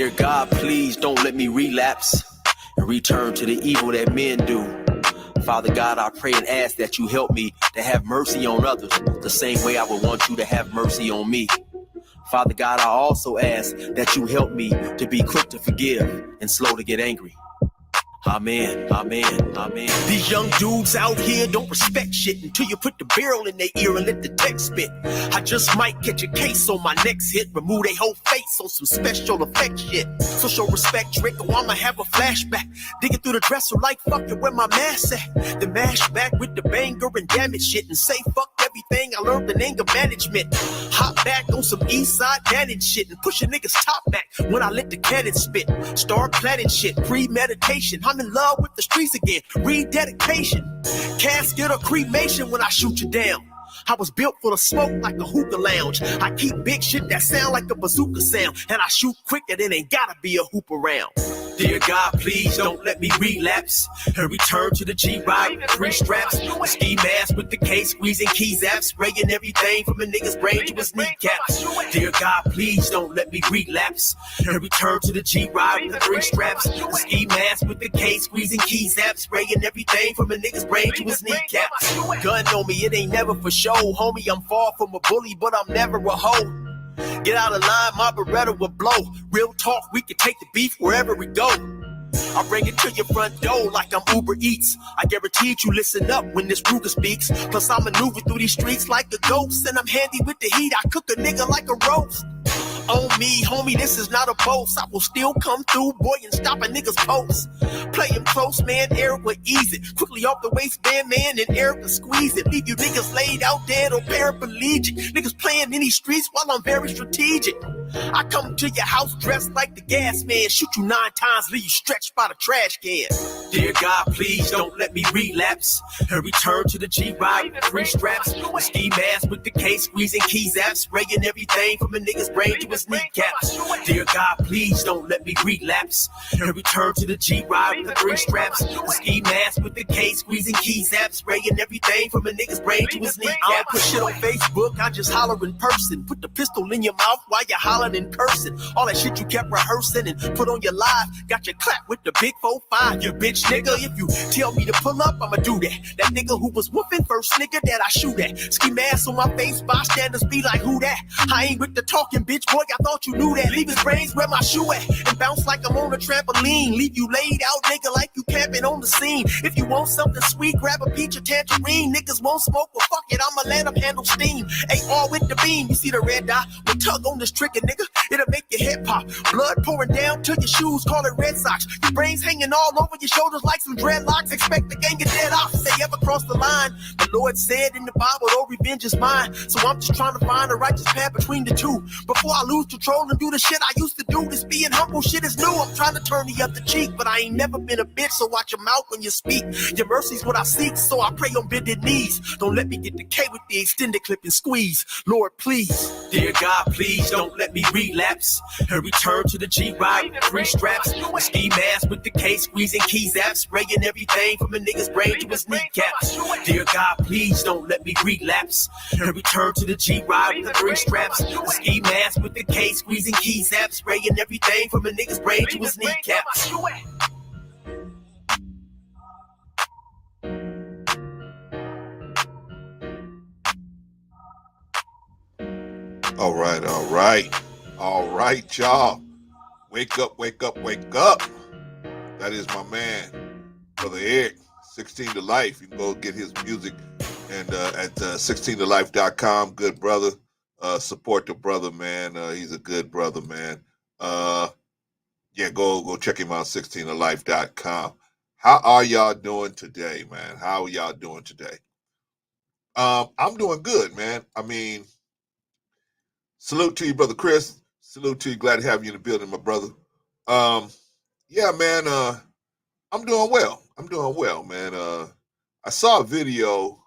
Dear God, please don't let me relapse and return to the evil that men do. Father God, I pray and ask that you help me to have mercy on others the same way I would want you to have mercy on me. Father God, I also ask that you help me to be quick to forgive and slow to get angry. Amen, amen, amen. These young dudes out here don't respect shit until you put the barrel in their ear and let the text spit. I just might catch a case on my next hit, remove their whole face on some special effect shit. So show respect, trick, or I'ma have a flashback. Digging through the dresser like fucking where my mask at. The mash back with the banger and damage shit and say fuck everything I learned in anger management. Hop back on some east side managed shit and push a nigga's top back when I let the cannon spit. Start planning shit, premeditation. I'm in love with the streets again. Rededication. Casket or cremation when I shoot you down. I was built full of smoke like a hookah lounge. I keep big shit that sound like a bazooka sound. And I shoot quicker than ain't gotta be a hoop around. Dear God, please don't let me relapse and return to the G-Ride with 3 straps. A ski mask with the case, squeezing keys apps, spraying everything from a nigga's brain to his kneecaps. Dear God, please don't let me relapse and return to the G-Ride with 3 straps. A ski mask with the case, squeezing keys apps, spraying everything from a nigga's brain to his kneecaps. Gun on me, it ain't never for show, homie. I'm far from a bully, but I'm never a hoe. Get out of line, my Beretta will blow. Real talk, we can take the beef wherever we go. I bring it to your front door like I'm Uber Eats. I guarantee you listen up when this Ruger speaks. Plus I maneuver through these streets like a ghost, and I'm handy with the heat. I cook a nigga like a roast. On me, homie, this is not a boast. I will still come through, boy, and stop a nigga's post. Play him close, man, Eric will ease it. Quickly off the waistband, man, and Eric will squeeze it. Leave you niggas laid out dead or paraplegic. Niggas playing in these streets while I'm very strategic. I come to your house dressed like the gas man. Shoot you 9 times, leave you stretched by the trash can. Dear God, please don't let me relapse and return to the G-Ride with 3 straps. A ski mask with the case, squeezing keys apps, spraying everything from a nigga's brain to his kneecaps. Dear God, please don't let me relapse and return to the G-Ride with the 3 straps. A ski mask with the case, squeezing keys apps, spraying everything from a nigga's brain to his kneecaps. I don't put shit on Facebook, I just holler in person. Put the pistol in your mouth while you holler in cursing. All that shit you kept rehearsing and put on your live. Got your clap with the big 4-5. You bitch nigga, if you tell me to pull up, I'ma do that. That nigga who was whooping first nigga that I shoot at. Ski mask on my face, bystanders be like, who that? I ain't with the talking, bitch boy, I thought you knew that. Leave his brains where my shoe at and bounce like I'm on a trampoline. Leave you laid out, nigga, like you camping on the scene. If you want something sweet, grab a peach or tangerine. Niggas won't smoke, well fuck it, I'ma let them handle steam. AR with the beam, you see the red dot? We tug on this trigger, nigga. It'll make your head pop. Blood pouring down to your shoes, call it Red Sox. Your brains hanging all over your shoulders like some dreadlocks. Expect the gang of dead off if they ever cross the line. The Lord said in the Bible, oh, revenge is mine. So I'm just trying to find a righteous path between the two. Before I lose control and do the shit I used to do. This being humble shit is new. I'm trying to turn the other cheek, but I ain't never been a bitch, so watch your mouth when you speak. Your mercy's what I seek, so I pray on bended knees. Don't let me get decayed with the extended clip and squeeze. Lord, please. Dear God, please don't let me relapse and return to the G-Ride with 3 straps. A ski mask with the case, squeezing keys apps, spraying everything from a nigga's brain to his kneecaps. Dear God, please don't let me relapse and return to the G-Ride with 3 straps. A ski mask with the case, squeezing keys apps, spraying everything from a nigga's brain to his kneecaps. All right, y'all. Wake up, wake up, wake up. That is my man, Brother Eric, 16 to Life. You can go get his music and at 16tolife.com. Good brother. Support the brother, man. He's a good brother, man. Yeah, go check him out, 16tolife.com. How are y'all doing today, man? How are y'all doing today? I'm doing good, man. I mean, salute to you, Brother Chris. Salute to you. Glad to have you in the building, my brother. Yeah, man, I'm doing well. I'm doing well, man. I saw a video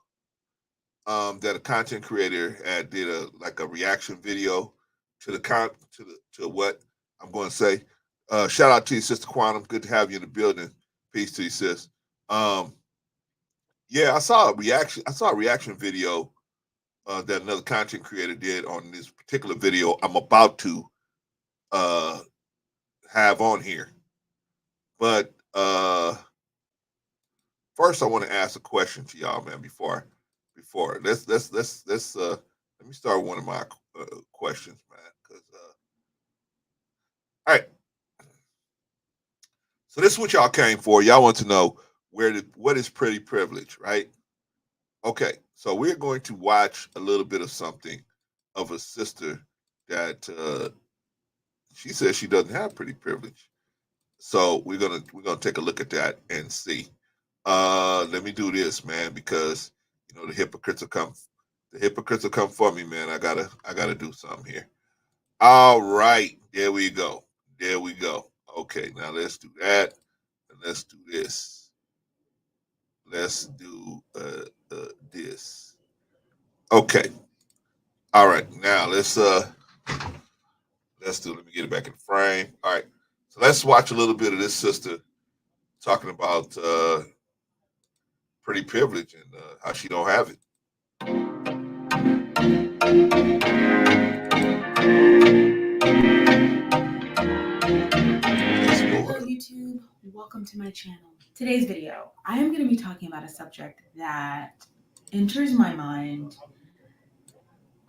that a content creator did a reaction video to what I'm going to say. Shout out to you, Sister Quantum. Good to have you in the building. Peace to you, sis. Yeah, I saw a reaction video that another content creator did on this particular video I'm about to have on here. But first, I want to ask a question to y'all, man. Before let's let me start with one of my questions, man. Because all right, so this is what y'all came for. Y'all want to know what is pretty privilege, right? Okay, so we're going to watch a little bit of something of a sister that she says she doesn't have pretty privilege. So we're gonna take a look at that and see. Let me do this, man, because you know the hypocrites will come for me, man. I gotta do something here. All right, there we go. There we go. Okay, now let's do that. And let's do this. Let's do this. Okay. All right. Now let's do. Let me get it back in frame. All right. So let's watch a little bit of this sister talking about pretty privilege and how she don't have it. Hello YouTube, welcome to my channel. Today's video, I am going to be talking about a subject that enters my mind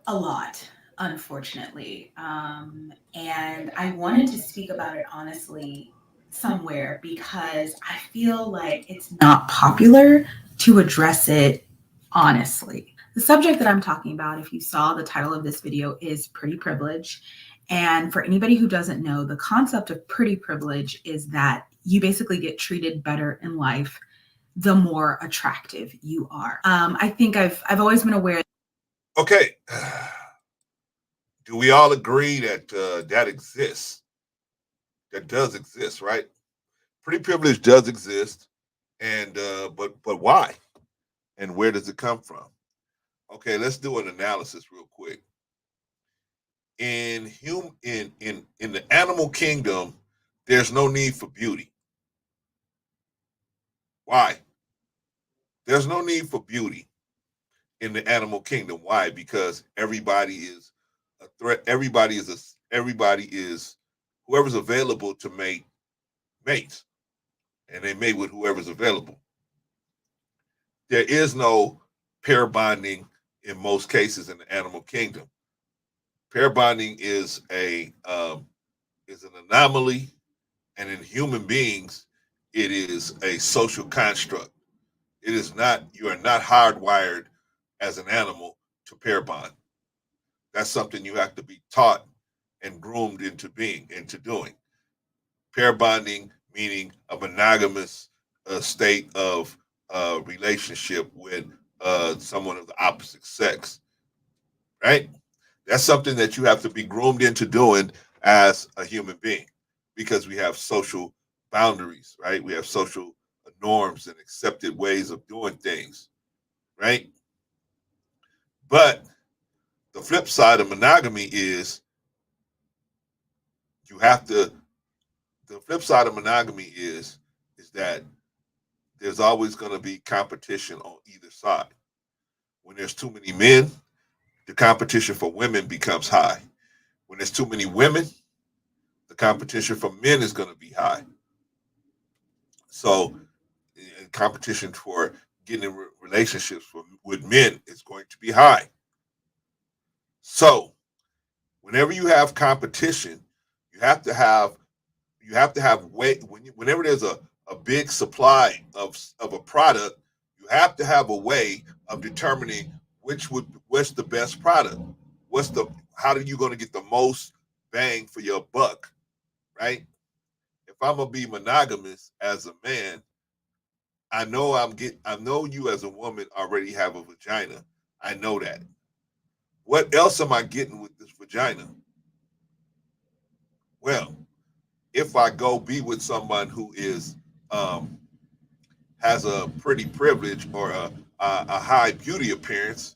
a lot, unfortunately. And I wanted to speak about it honestly somewhere because I feel like it's not popular to address it honestly. The subject that I'm talking about, if you saw the title of this video, is pretty privilege. And for anybody who doesn't know, the concept of pretty privilege is that you basically get treated better in life the more attractive you are. I think I've always been aware. Okay. Do we all agree that that exists? That does exist, right? Pretty privilege does exist, and but why? And where does it come from? Okay, let's do an analysis real quick. In the animal kingdom, there's no need for beauty. Why? There's no need for beauty in the animal kingdom. Why? Because everybody is a threat. Everybody is whoever's available to mate mates, and they mate with whoever's available. There is no pair bonding in most cases in the animal kingdom. Pair bonding is an anomaly, and in human beings, it is a social construct. It is not. You are not hardwired as an animal to pair bond. That's something you have to be taught and groomed into doing. Pair bonding meaning a monogamous state of relationship with someone of the opposite sex, right? That's something that you have to be groomed into doing as a human being because we have social boundaries, right? We have social norms and accepted ways of doing things, right? But the flip side of monogamy is you have to the flip side of monogamy is that there's always going to be competition on either side. When there's too many men, the competition for women becomes high. When there's too many women, the competition for men is going to be high. So, competition for getting in relationships with men is going to be high. So, whenever you have competition, you have to have whenever there's a big supply of a product, you have to have a way of determining what's the best product. How are you going to get the most bang for your buck, right? If I'm gonna be monogamous as a man, I know you as a woman already have a vagina. I know that. What else am I getting with this vagina? Well, if I go be with someone who is um, has a pretty privilege or a high beauty appearance,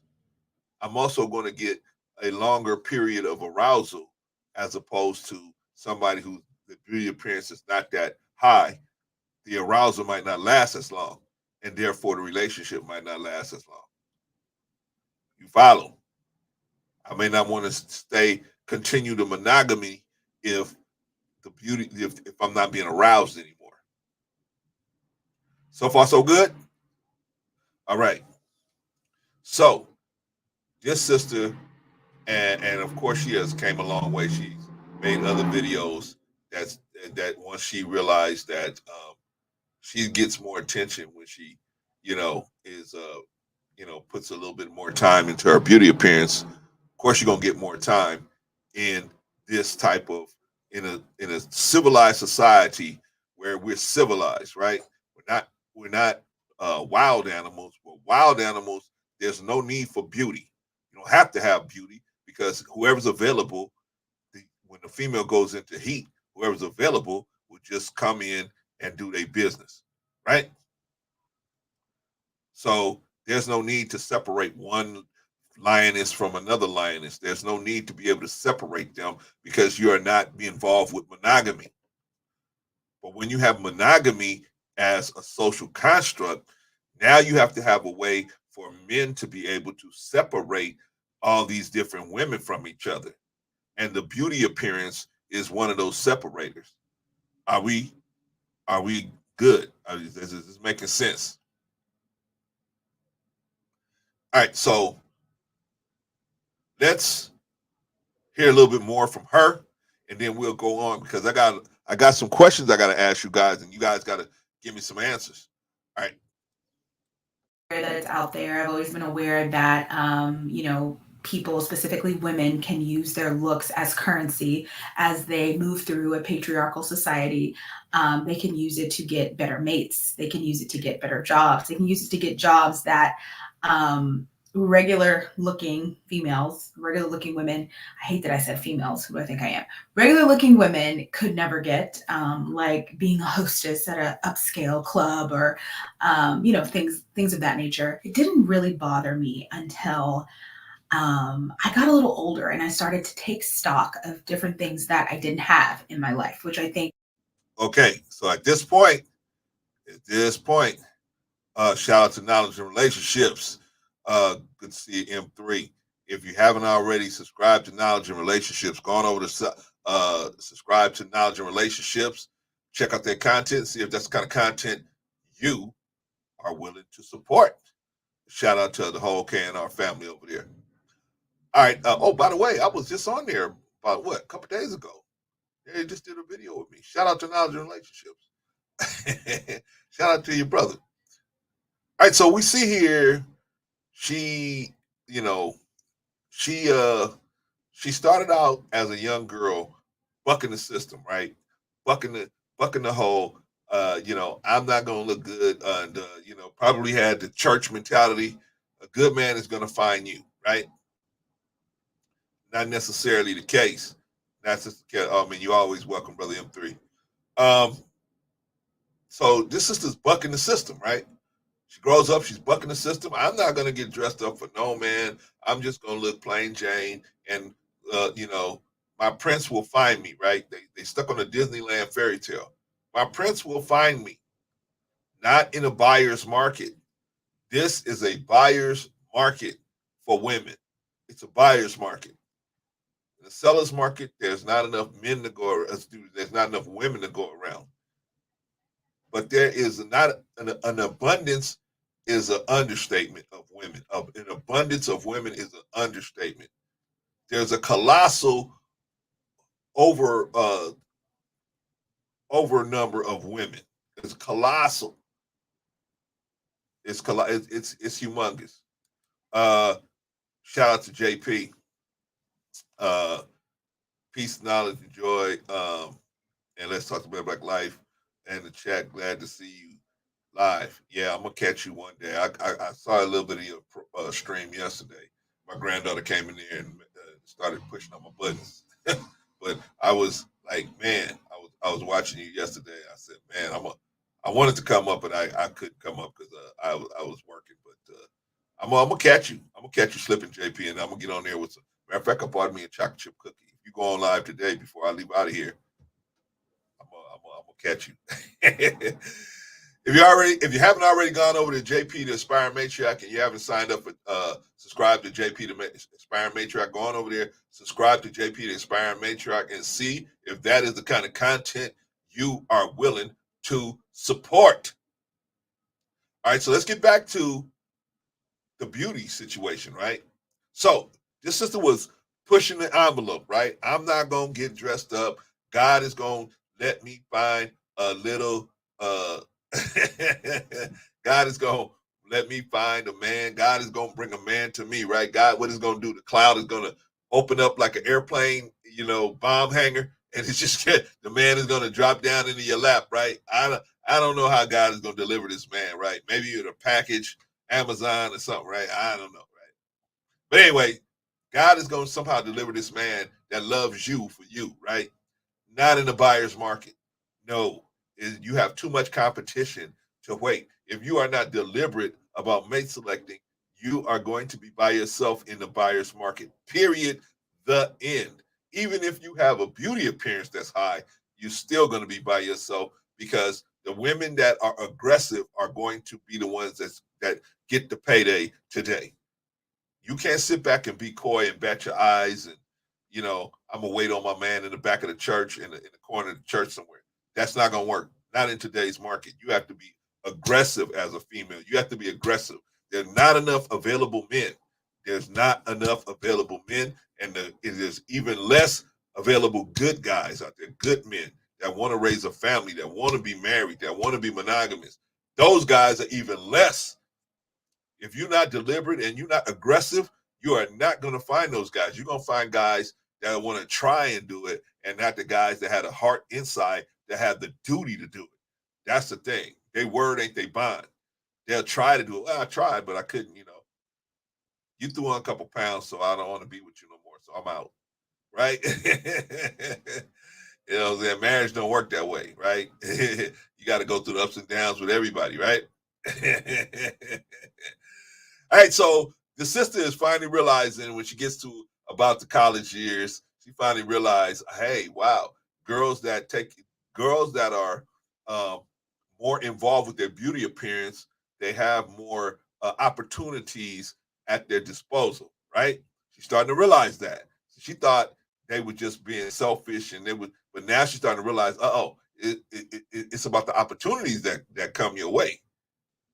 I'm also going to get a longer period of arousal as opposed to somebody who the beauty appearance is not that high. The arousal might not last as long, and therefore the relationship might not last as long. You follow? I may not want to continue the monogamy if the beauty if I'm not being aroused anymore. So far, so good. All right. So this sister, and of course she has came a long way. She's made other videos. That's that once she realized that she gets more attention when she, is puts a little bit more time into her beauty appearance. Of course, you're gonna get more time in this type of in a civilized society where we're civilized, right? We're not wild animals. But wild animals, there's no need for beauty. You don't have to have beauty because whoever's available, when the female goes into heat, whoever's available will just come in and do their business, right? So there's no need to separate one lioness from another lioness. There's no need to be able to separate them because you are not be involved with monogamy. But when you have monogamy as a social construct, now you have to have a way for men to be able to separate all these different women from each other. And the beauty appearance is one of those separators. Are we good? Is this making sense? All right, so let's hear a little bit more from her, and then we'll go on because I got some questions I got to ask you guys, and you guys got to give me some answers. All right. That it's out there. I've always been aware that, people, specifically women, can use their looks as currency as they move through a patriarchal society. They can use it to get better mates. They can use it to get better jobs. They can use it to get jobs that regular looking females, regular looking women, I hate that I said females, who do I think I am? Regular looking women could never get, like being a hostess at an upscale club or, things of that nature. It didn't really bother me until I got a little older and I started to take stock of different things that I didn't have in my life, which I think. Okay, so at this point, shout out to Knowledge and Relationships. Good to see you, M3. If you haven't already subscribed to Knowledge and Relationships, go on over to subscribe to Knowledge and Relationships. Check out their content, see if that's the kind of content you are willing to support. Shout out to the whole KNR family over there. All right. Oh, by the way, I was just on there about a couple days ago. They just did a video with me. Shout out to Knowledge and Relationships. Shout out to your brother. All right, so we see here she, you know, she she started out as a young girl bucking the system, right? Bucking the whole I'm not gonna look good and probably had the church mentality. A good man is gonna find you, right? Not necessarily the case. That's just the case. I mean, you always welcome, brother M3. Um, so this sister's bucking the system, right? She grows up, she's bucking the system. I'm not gonna get dressed up for no man. I'm just gonna look plain Jane, and my prince will find me. Right? They stuck on a Disneyland fairy tale. My prince will find me. Not in a buyer's market. This is a buyer's market for women. It's a buyer's market. In the seller's market, there's not enough men to go. There's not enough women to go around. But there is not an abundance is an understatement of women. An abundance of women is an understatement. There's a colossal over number of women. It's colossal. It's humongous. Shout out to JP. Peace, knowledge, and joy. And let's talk about Black life and the chat. Glad to see you live. Yeah, I'm gonna catch you one day. I saw a little bit of your stream yesterday. My granddaughter came in there and started pushing on my buttons, but I was like, man, I was watching you yesterday. I said, man, I wanted to come up, but I couldn't come up because I was working. But I'm gonna catch you. I'm gonna catch you slipping, JP, and I'm gonna get on there with some. Matter of fact, I bought me a chocolate chip cookie. If you go on live today before I leave out of here, I'm gonna catch you. If you haven't already gone over to JP the Aspiring Matriarch and you haven't signed up for subscribe to JP the Aspiring Matriarch, go on over there, subscribe to JP the Aspiring Matriarch, and see if that is the kind of content you are willing to support. All right, so let's get back to the beauty situation, right? So this sister was pushing the envelope, right? I'm not gonna get dressed up. God is gonna let me find a little God is gonna let me find a man. God is gonna bring a man to me, right? God, what is gonna do? The cloud is gonna open up like an airplane, bomb hanger, and it's just the man is gonna drop down into your lap, right? I don't know how God is gonna deliver this man, right? Maybe it's a package, Amazon or something, right? I don't know, right? But anyway, God is going to somehow deliver this man that loves you for you, right? Not in the buyer's market. No, you have too much competition to wait. If you are not deliberate about mate selecting, you are going to be by yourself in the buyer's market. Period. The end. Even if you have a beauty appearance that's high, you're still going to be by yourself because the women that are aggressive are going to be the ones that get the payday today. You can't sit back and be coy and bat your eyes and, I'm going to wait on my man in the back of the church, in the corner of the church somewhere. That's not going to work. Not in today's market. You have to be aggressive as a female. You have to be aggressive. There's not enough available men. There's not enough available men, and it is even less available good guys out there, good men that want to raise a family, that want to be married, that want to be monogamous. Those guys are even less. If you're not deliberate and you're not aggressive, you are not going to find those guys. You're going to find guys that want to try and do it and not the guys that had a heart inside that have the duty to do it. That's the thing. They word ain't they bond. They'll try to do it. Well, I tried, but I couldn't, You threw on a couple pounds, so I don't want to be with you no more, so I'm out. Right? Marriage don't work that way, right? You got to go through the ups and downs with everybody, right? All right, so the sister is finally realizing when she gets to about the college years, she finally realized, hey, wow, girls that are um, more involved with their beauty appearance, they have more opportunities at their disposal, right? She's starting to realize that. She thought they were just being selfish, but now she's starting to realize, it's about the opportunities that come your way.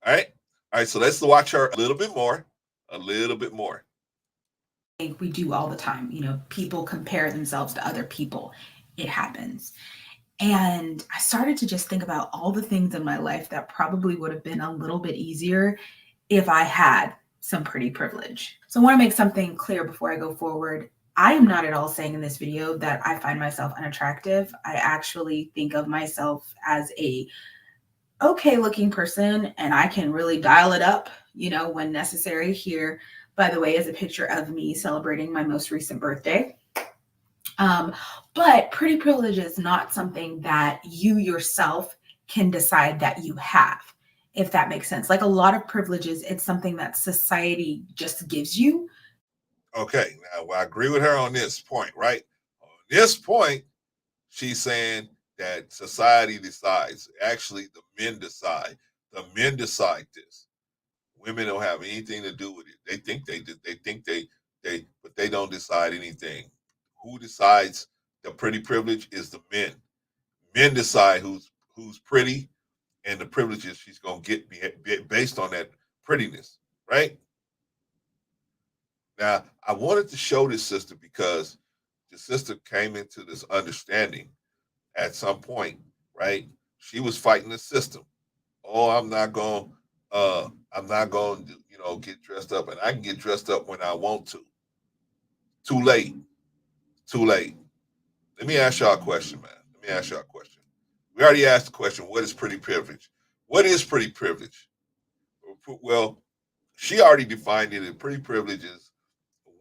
All right. All right. So let's watch her a little bit more. A little bit more. I think we do all the time. People compare themselves to other people. It happens. And I started to just think about all the things in my life that probably would have been a little bit easier if I had some pretty privilege. So I want to make something clear before I go forward. I am not at all saying in this video that I find myself unattractive. I actually think of myself as a okay looking person, and I can really dial it up, when necessary. Here, by the way, is a picture of me celebrating my most recent birthday. But pretty privilege is not something that you yourself can decide that you have, if that makes sense. Like a lot of privileges, it's something that society just gives you. Okay, now I agree with her on this point, right? On this point, she's saying that society decides. Actually, the men decide. The men decide this. Women don't have anything to do with it. They think they do. They think but they don't decide anything. Who decides the pretty privilege is the men. Men decide who's pretty and the privileges she's gonna get based on that prettiness, right? Now, I wanted to show this sister because the sister came into this understanding at some point, right? She was fighting the system. Oh, I'm not going to, get dressed up, and I can get dressed up when I want to. Too late. Too late. Let me ask y'all a question, man. Let me ask y'all a question. We already asked the question, what is pretty privilege? What is pretty privilege? Well, she already defined it. And pretty privilege is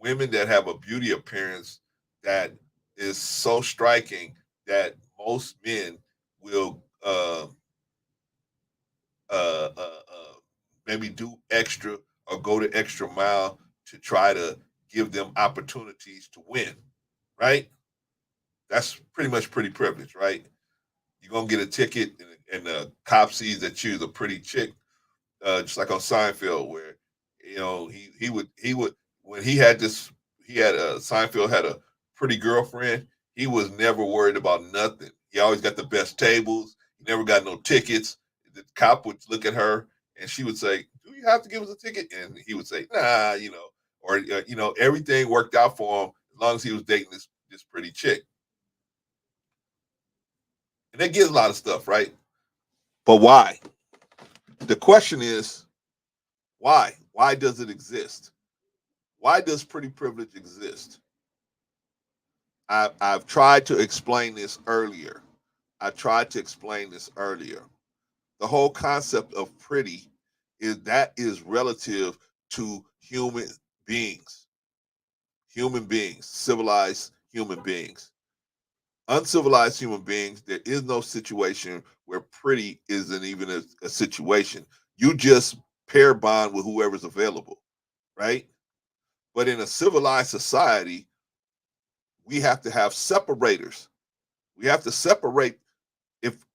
women that have a beauty appearance that is so striking that most men will uh, uh, uh, maybe do extra or go the extra mile to try to give them opportunities to win, right? That's pretty much pretty privilege, right? You're gonna get a ticket and the cop sees that she's a pretty chick, just like on Seinfeld, where he would when he had Seinfeld had a pretty girlfriend. He was never worried about nothing. He always got the best tables. He never got no tickets. The cop would look at her and she would say, "Do you have to give us a ticket?" And he would say, "Nah, or everything worked out for him as long as he was dating this pretty chick." And that gives a lot of stuff, right? But why? The question is, why? Why does it exist? Why does pretty privilege exist? I've tried to explain this earlier. I tried to explain this earlier. The whole concept of pretty is relative to human beings, civilized human beings. Uncivilized human beings, there is no situation where pretty isn't even a situation. You just pair bond with whoever's available, right? But in a civilized society, we have to have separators. We have to separate. If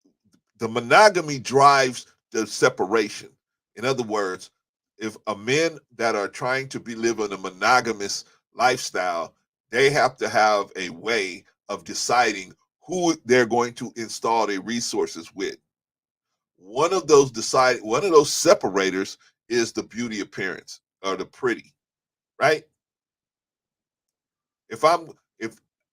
the monogamy drives the separation, in other words, if a men that are trying to be living a monogamous lifestyle, they have to have a way of deciding who they're going to install their resources with. One of those separators is the beauty appearance or the pretty, right? If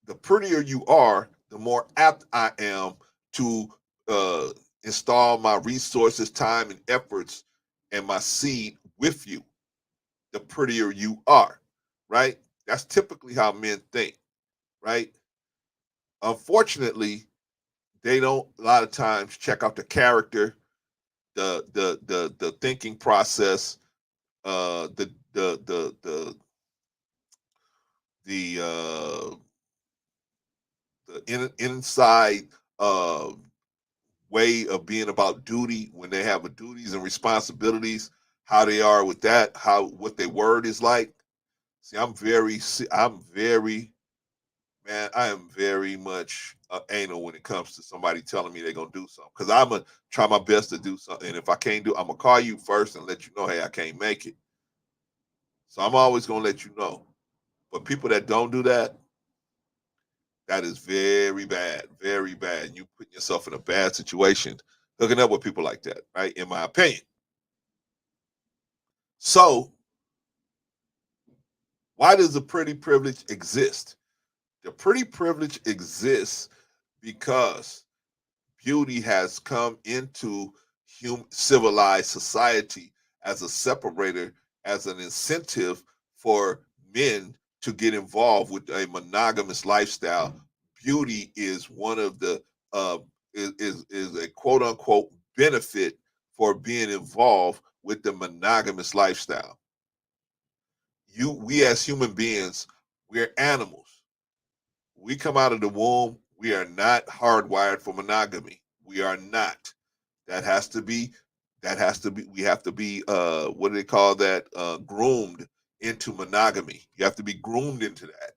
the prettier you are, the more apt I am to uh, install my resources, time, and efforts and my seed with you. The prettier you are, right? That's typically how men think, right? Unfortunately, they don't a lot of times check out the character, the thinking process, the inside uh, way of being about duty when they have a duties and responsibilities, how they are with that, how what their word is like. See, man, I am very much anal when it comes to somebody telling me they're gonna do something because I'm gonna try my best to do something. And if I can't do, I'm gonna call you first and let you know, hey, I can't make it. So I'm always gonna let you know. But people that don't do that, that is very bad, very bad. You putting yourself in a bad situation hooking up with people like that, right? In my opinion. So, why does the pretty privilege exist? The pretty privilege exists because beauty has come into civilized society as a separator, as an incentive for men to get involved with a monogamous lifestyle. Beauty is one of the uh, is a quote unquote benefit for being involved with the monogamous lifestyle. We as human beings, we're animals. We come out of the womb, we are not hardwired for monogamy. We are not. That has to be we have to be what do they call that? Groomed into monogamy. You have to be groomed into that.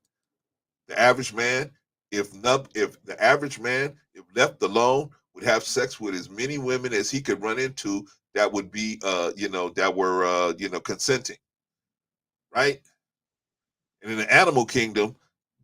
The average man, if the average man, if left alone, would have sex with as many women as he could run into that would be that were consenting, right? And in the animal kingdom,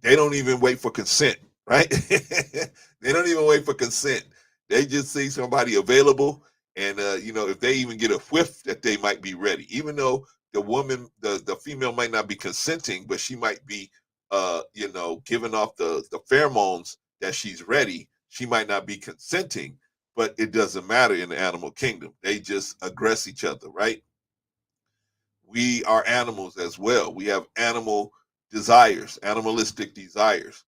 they don't even wait for consent, right? They don't even wait for consent. They just see somebody available, and if they even get a whiff that they might be ready, even though the female might not be consenting, but she might be, giving off the pheromones that she's ready. She might not be consenting, but it doesn't matter in the animal kingdom. They just aggress each other, right? We are animals as well. We have animalistic desires.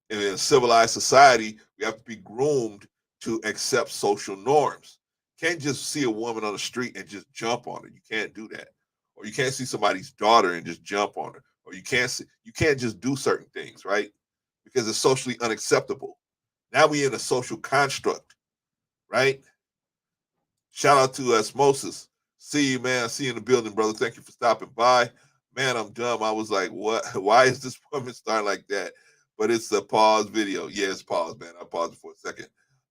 And in a civilized society, we have to be groomed to accept social norms. You can't just see a woman on the street and just jump on her. You can't do that. Or you can't see somebody's daughter and just jump on her. Or you can't just do certain things, right? Because it's socially unacceptable. Now we in a social construct, right? Shout out to Osmosis. See you, man. See you in the building, brother. Thank you for stopping by. Man, I'm dumb. I was like, what? Why is this woman starting like that? But it's a pause video. Yeah, it's pause, man. I paused it for a second.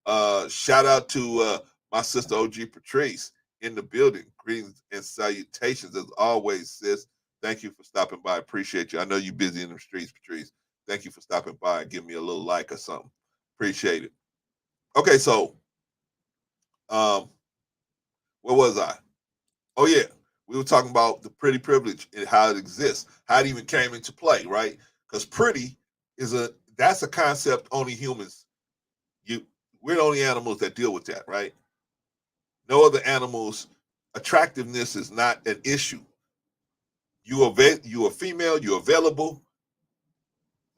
Shout out to my sister OG Patrice in the building. Greetings and salutations as always, sis. Thank you for stopping by. Appreciate you. I know you're busy in the streets, Patrice. Thank you for stopping by and give me a little like or something. Appreciate it. Okay, so where was I? Oh yeah, we were talking about the pretty privilege and how it exists, how it even came into play, right? Because pretty that's a concept only humans we're the only animals that deal with that, right? No other animals attractiveness is not an issue. You are female, you're available.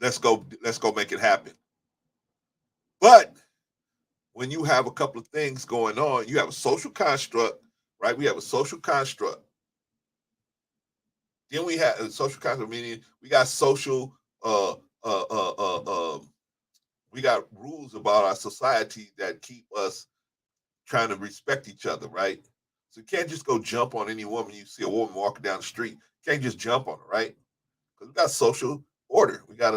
Let's go make it happen. But when you have a couple of things going on, you have a social construct, right? We have a social construct. Then we have a social construct, meaning we got social uh uh uh uh, uh we got rules about our society that keep us trying to respect each other, right? So you can't just go jump on any woman you see a woman walking down the street. You can't just jump on her, right? Because we got social order. We got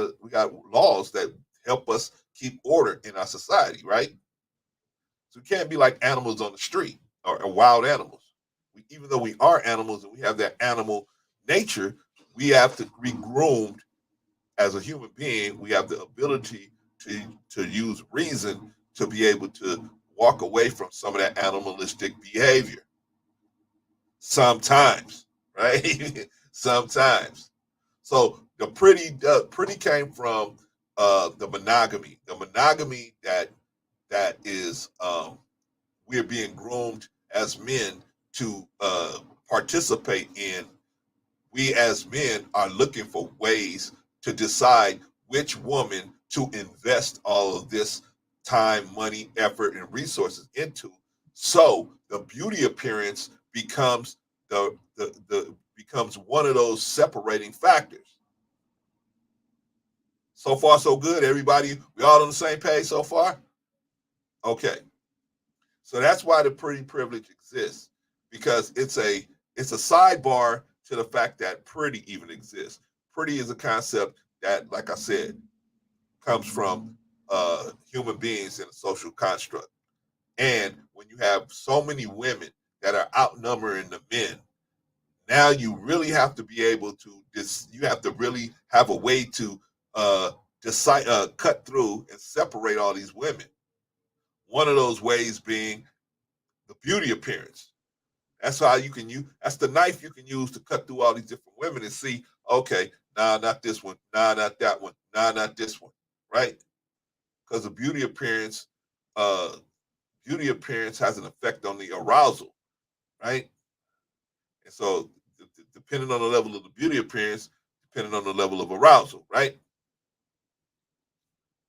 laws that help us keep order in our society, right? So we can't be like animals on the street or wild animals. Even though we are animals and we have that animal nature, we have to be groomed as a human being. We have the ability to use reason to be able to walk away from some of that animalistic behavior. Sometimes, right? Sometimes. So the pretty came from the monogamy. The monogamy that is we're being groomed as men to participate in. We as men are looking for ways to decide which woman to invest all of this time, money, effort, and resources into. So the beauty appearance becomes the becomes one of those separating factors. So far, so good. Everybody, we all on the same page so far? Okay. So that's why the pretty privilege exists, because it's a sidebar to the fact that pretty even exists. Pretty is a concept that, like I said, comes from human beings in a social construct. And when you have so many women that are outnumbering the men, now you really have to be able to you have to really have a way to decide, cut through and separate all these women. One of those ways being the beauty appearance. That's how you can use. That's the knife you can use to cut through all these different women and see. Okay, nah, not this one. Nah, not that one. Nah, not this one. Right? Because the uh, beauty appearance has an effect on the arousal. Right? And so, depending on the level of the beauty appearance, depending on the level of arousal. Right?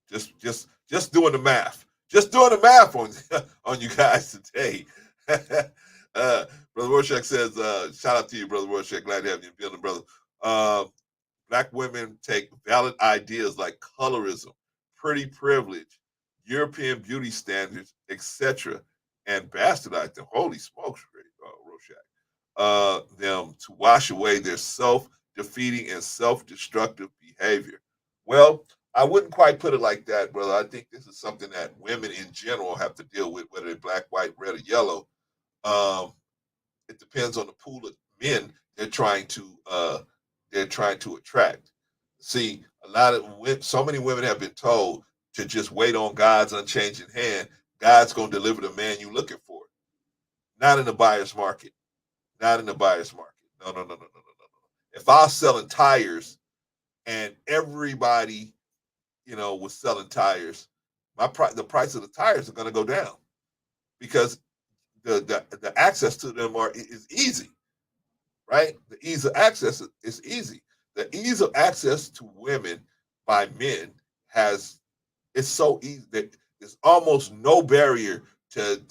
Just doing the math. Just doing the math on on you guys today. Brother Rorschach says, shout out to you, Brother Rorschach. Glad to have you in the building, brother. Uh, Black women take valid ideas like colorism, pretty privilege, European beauty standards, etc., and bastardize them. Holy smokes, Rorschach. Them to wash away their self-defeating and self-destructive behavior. Well, I wouldn't quite put it like that, brother. I think this is something that women in general have to deal with, whether they're black, white, red, or yellow. Um, it depends on the pool of men they're trying to attract. See, so many women have been told to just wait on God's unchanging hand. God's going to deliver the man you're looking for. Not in the buyer's market. Not in the buyer's market. No, no, no, no, no, no, no. If I was selling tires and everybody, was selling tires, the price of the tires are going to go down because the access to them is easy, right? The ease of access is easy. The ease of access to women by men it's so easy that there's almost no barrier to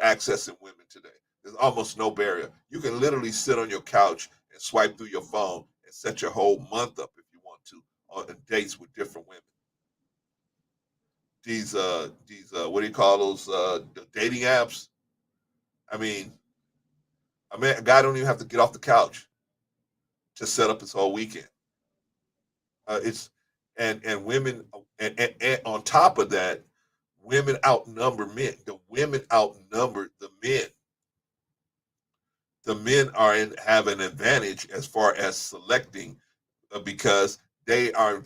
accessing women today. There's almost no barrier. You can literally sit on your couch and swipe through your phone and set your whole month up if you want to on dates with different women. These what do you call those dating apps? I mean, a guy don't even have to get off the couch to set up his whole weekend. It's and women and on top of that, Women outnumber men. The women outnumber the men. The men have an advantage as far as selecting because they are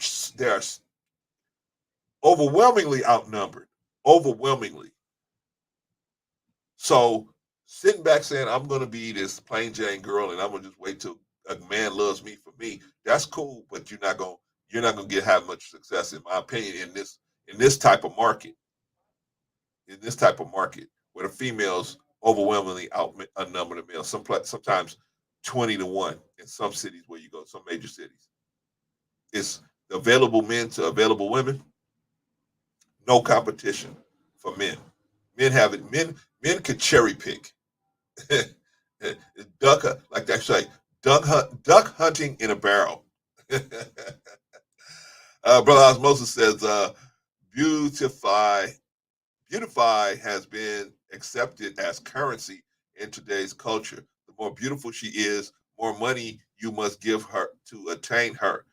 overwhelmingly outnumbered. Overwhelmingly. So sitting back saying I'm going to be this plain Jane girl and I'm going to just wait till a man loves me for me. That's cool, but you're not going to have much success, in my opinion, in this type of market. In this type of market where the females overwhelmingly outnumber the males. Sometimes 20-1 in some cities where you go, some major cities. It's the available men to available women. No competition for men. Men have it. Men could cherry pick. Like that say, duck hunting in a barrel. Brother Osmosis says, beautify Beautify has been accepted as currency in today's culture. The more beautiful she is, more money you must give her to attain her.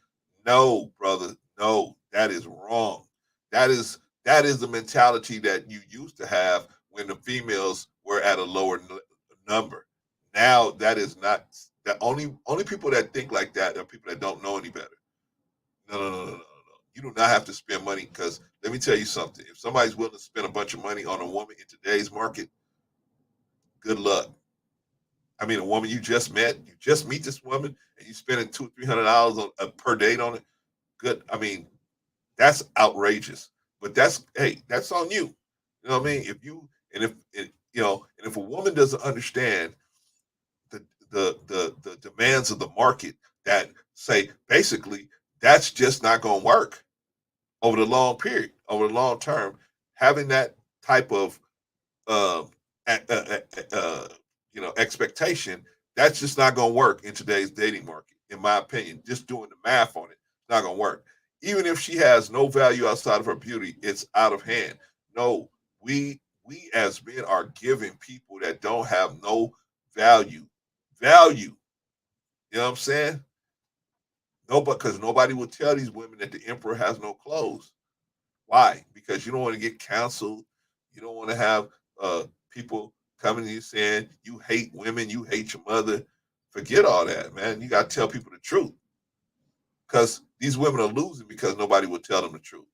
No, brother, no, that is wrong. That is the mentality that you used to have when the females were at a lower number. Now that is not the only people that think like that are people that don't know any better. No, no, no, no, no, no. You do not have to spend money because let me tell you something. If somebody's willing to spend a bunch of money on a woman in today's market, good luck. I mean, a woman you just met, you just meet this woman, and you spending $200-300 on per date on it. Good. I mean, that's outrageous. But that's on you. You know what I mean? If you and if it, you know, and if a woman doesn't understand the demands of the market, that say basically that's just not going to work over the long period, over the long term, having that type of uh, uh, uh, uh, expectation, that's just not going to work in today's dating market, in my opinion. Just doing the math on it, it's not going to work. Even if she has no value outside of her beauty, it's out of hand. No, we as men are giving people that don't have no value. You know what I'm saying? No, because nobody will tell these women that the emperor has no clothes. Why? Because you don't want to get canceled. You don't want to have people coming to you saying you hate women, you hate your mother. Forget all that, man. You got to tell people the truth because these women are losing because nobody will tell them the truth,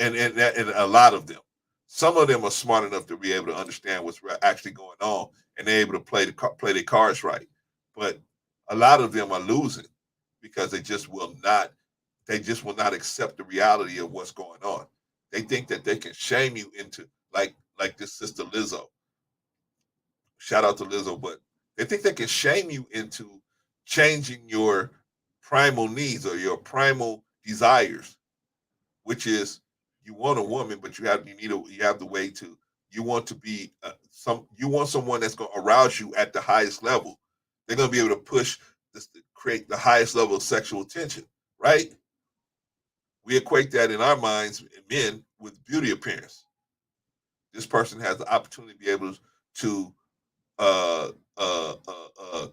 and a lot of them. Some of them are smart enough to be able to understand what's actually going on, and they're able to play their cards right. But a lot of them are losing because they just will not accept the reality of what's going on. They think that they can shame you into like this sister Lizzo. Shout out to Lizzo, but they think they can shame you into changing your primal needs or your primal desires, which is you want a woman, but you have the way to you want to be you want someone that's going to arouse you at the highest level. They're going to be able to push this to create the highest level of sexual tension, right? We equate that in our minds, men, with beauty appearance. This person has the opportunity to be able to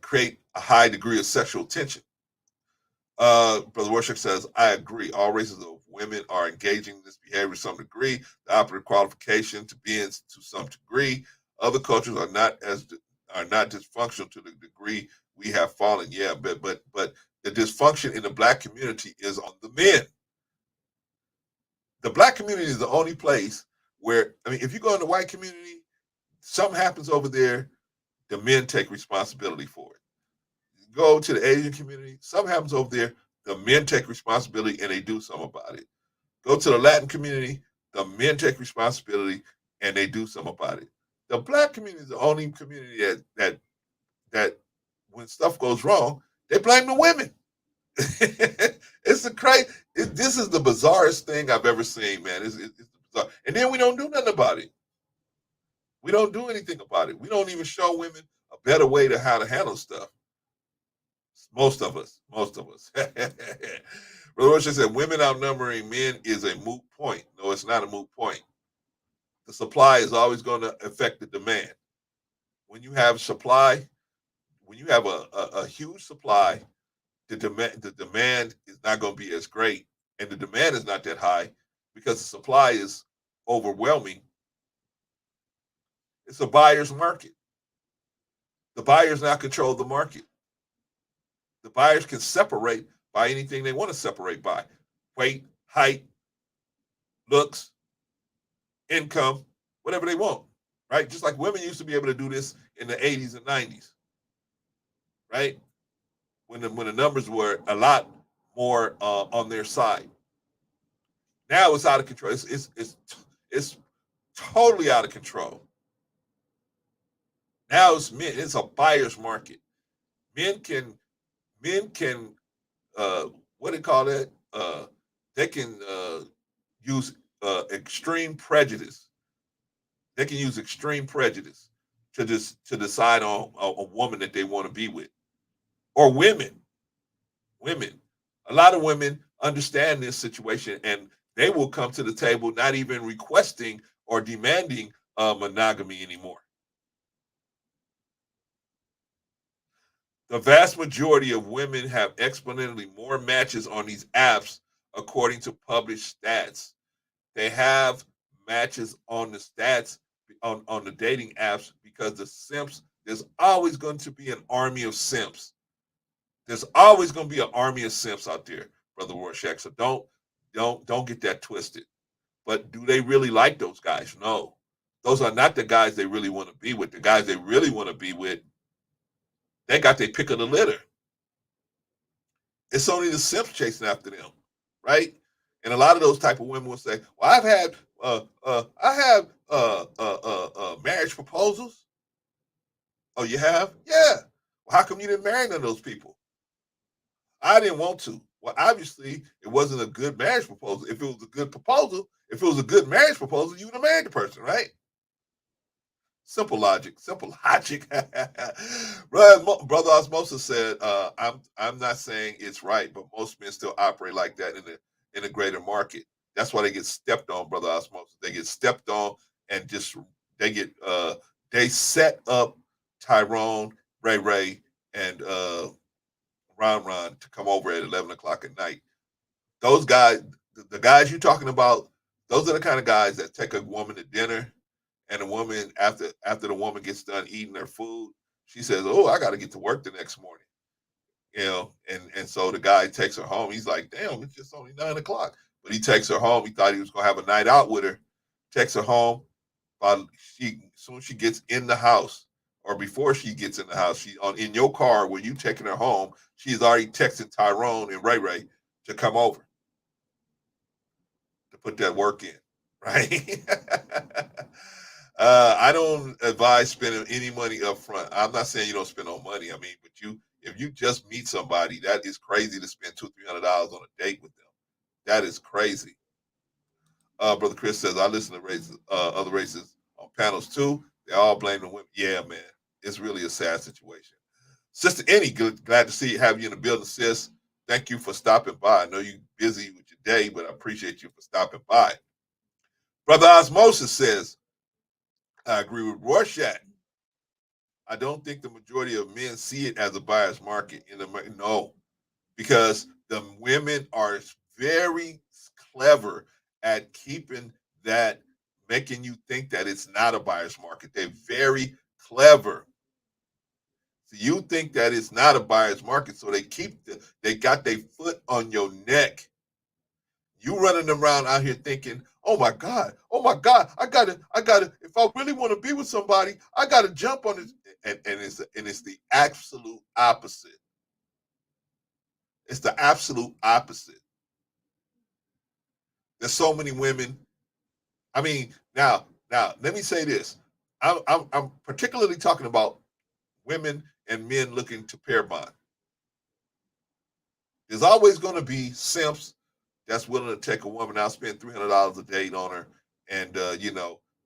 create a high degree of sexual tension. Brother Worship says, I agree. All races of women are engaging in this behavior to some degree. The operative qualification to be in to some degree. Other cultures are not dysfunctional to the degree we have fallen. Yeah, but the dysfunction in the black community is on the men. The black community is the only place where, I mean, if you go in the white community, something happens over there, the men take responsibility for it. You go to the Asian community, something happens over there, the men take responsibility and they do something about it. Go to the Latin community, the men take responsibility and they do something about it. The black community is the only community that when stuff goes wrong, they blame the women. It's the crazy. This is the bizarrest thing I've ever seen, man. It's bizarre. And then we don't do nothing about it. We don't do anything about it. We don't even show women a better way to how to handle stuff. Most of us. Brother Rocha said, women outnumbering men is a moot point. No, it's not a moot point. The supply is always going to affect the demand. When you have supply, when you have a huge supply, the demand is not going to be as great, and the demand is not that high because the supply is overwhelming, it's a buyer's market. The buyers now control the market. The buyers can separate by anything they want to separate by: weight, height, looks, income, whatever they want, right? Just like women used to be able to do this in the 80s and 90s, right? When the numbers were a lot more on their side. Now it's out of control. It's totally out of control. Now it's men. It's a buyer's market. Men can men can uh, what do they call that? They can use extreme prejudice. They can use extreme prejudice to decide on a woman that they want to be with, or women. Women, a lot of women understand this situation, and they will come to the table not even requesting or demanding monogamy anymore. The vast majority of women have exponentially more matches on these apps, according to published stats. They have matches on the stats on the dating apps because the simps, there's always going to be an army of simps. There's always going to be an army of simps out there, Brother Rorschach. So don't get that twisted. But do they really like those guys? No. Those are not the guys they really want to be with. The guys they really want to be with, they got their pick of the litter. It's only the simps chasing after them, right? And a lot of those type of women will say, "Well, I have marriage proposals." Oh, you have? Yeah. Well, how come you didn't marry none of those people? I didn't want to. Well, obviously, it wasn't a good marriage proposal. If it was a good proposal, if it was a good marriage proposal, you would have married the person, right? Simple logic. Simple logic. Brother Osmosis said, I'm not saying it's right, but most men still operate like that in the greater market. That's why they get stepped on, Brother Osmosis. They get stepped on and just they set up Tyrone, Ray, and Ron to come over at 11 o'clock at night. Those guys, the guys you're talking about, those are the kind of guys that take a woman to dinner, and the woman after the woman gets done eating her food, she says, "Oh, I got to get to work the next morning." And so the guy takes her home. He's like, "Damn, it's just only 9 o'clock," but he takes her home. He thought he was gonna have a night out with her. Takes her home. While soon as she gets in the house, or before she gets in the house, she on in your car when you taking her home, she's already texting Tyrone and Ray to come over to put that work in, right? I don't advise spending any money up front. I'm not saying you don't spend no money. I mean, but if you just meet somebody, that is crazy to spend $200-300 on a date with them. That is crazy. Brother Chris says I listen to other races on panels too. They all blame the women. Yeah, man, it's really a sad situation. Sister Annie, glad to see you, have you in the building, sis. Thank you for stopping by. I know you're busy with your day, but I appreciate you for stopping by. Brother Osmosis says, I agree with Rorschach. I don't think the majority of men see it as a buyer's market. No, because the women are very clever at keeping that, making you think that it's not a buyer's market. They're very clever. So you think that it's not a buyer's market, so they got their foot on your neck. You running around out here thinking, oh my God, I gotta. If I really want to be with somebody, I gotta jump on it, and it's the absolute opposite. It's the absolute opposite. There's so many women. I mean, now let me say this. I'm particularly talking about women and men looking to pair bond. There's always going to be simps that's willing to take a woman out, spend $300 a date on her, and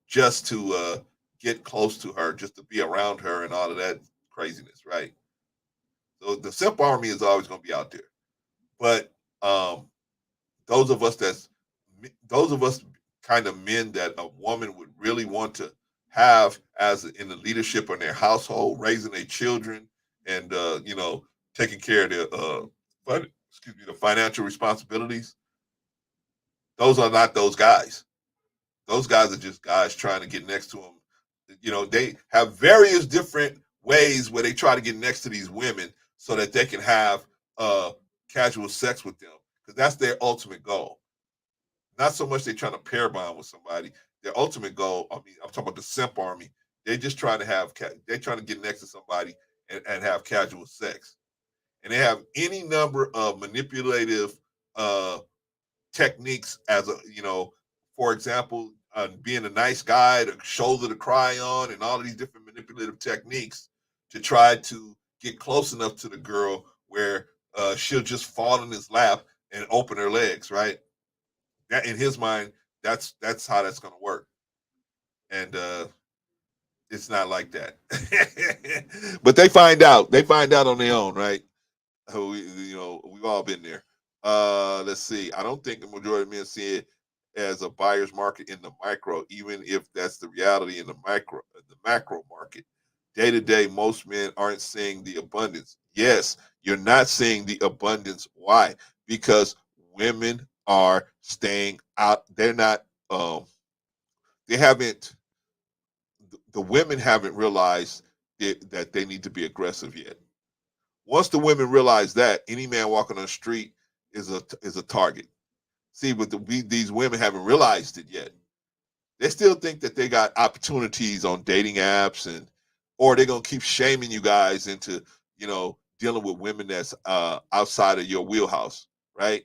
just to get close to her, just to be around her, and all of that craziness, right? So the simp army is always going to be out there, but those of us kind of men that a woman would really want to have as in the leadership in their household, raising their children, and taking care of their the financial responsibilities. Those are not those guys. Those guys are just guys trying to get next to them. You know, they have various different ways where they try to get next to these women so that they can have casual sex with them, because that's their ultimate goal. Not so much they trying to pair bond with somebody. Their ultimate goal, I mean, I'm talking about the simp army. They just trying to have, they're trying to get next to somebody and have casual sex. And they have any number of manipulative uh, techniques as a, you know, for example, being a nice guy, the shoulder to cry on, and all of these different manipulative techniques to try to get close enough to the girl where she'll just fall in his lap and open her legs, right? That in his mind, that's how that's gonna work. And it's not like that. But they find out. They find out on their own, right? You know, we've all been there. Let's see. I don't think the majority of men see it as a buyer's market in the micro, even if that's the reality in the macro market. Day to day, most men aren't seeing the abundance. Yes, you're not seeing the abundance. Why? Because women are staying out. They're not. They haven't. The women haven't realized that they need to be aggressive yet. Once the women realize that, any man walking on the street is a target. See, but these women haven't realized it yet. They still think that they got opportunities on dating apps, and or they're gonna keep shaming you guys into, you know, dealing with women that's outside of your wheelhouse, right?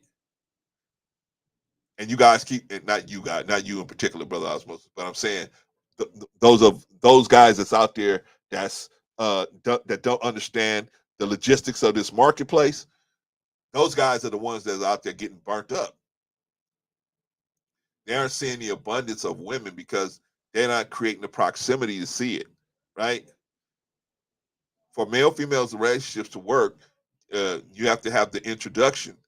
And you guys keep, and not you guys, not you in particular, brother Osmosis, but I'm saying those guys that's out there that's that don't understand the logistics of this marketplace. Those guys are the ones that's out there getting burnt up. They aren't seeing the abundance of women because they're not creating the proximity to see it, right? For male females relationships to work, you have to have the introduction.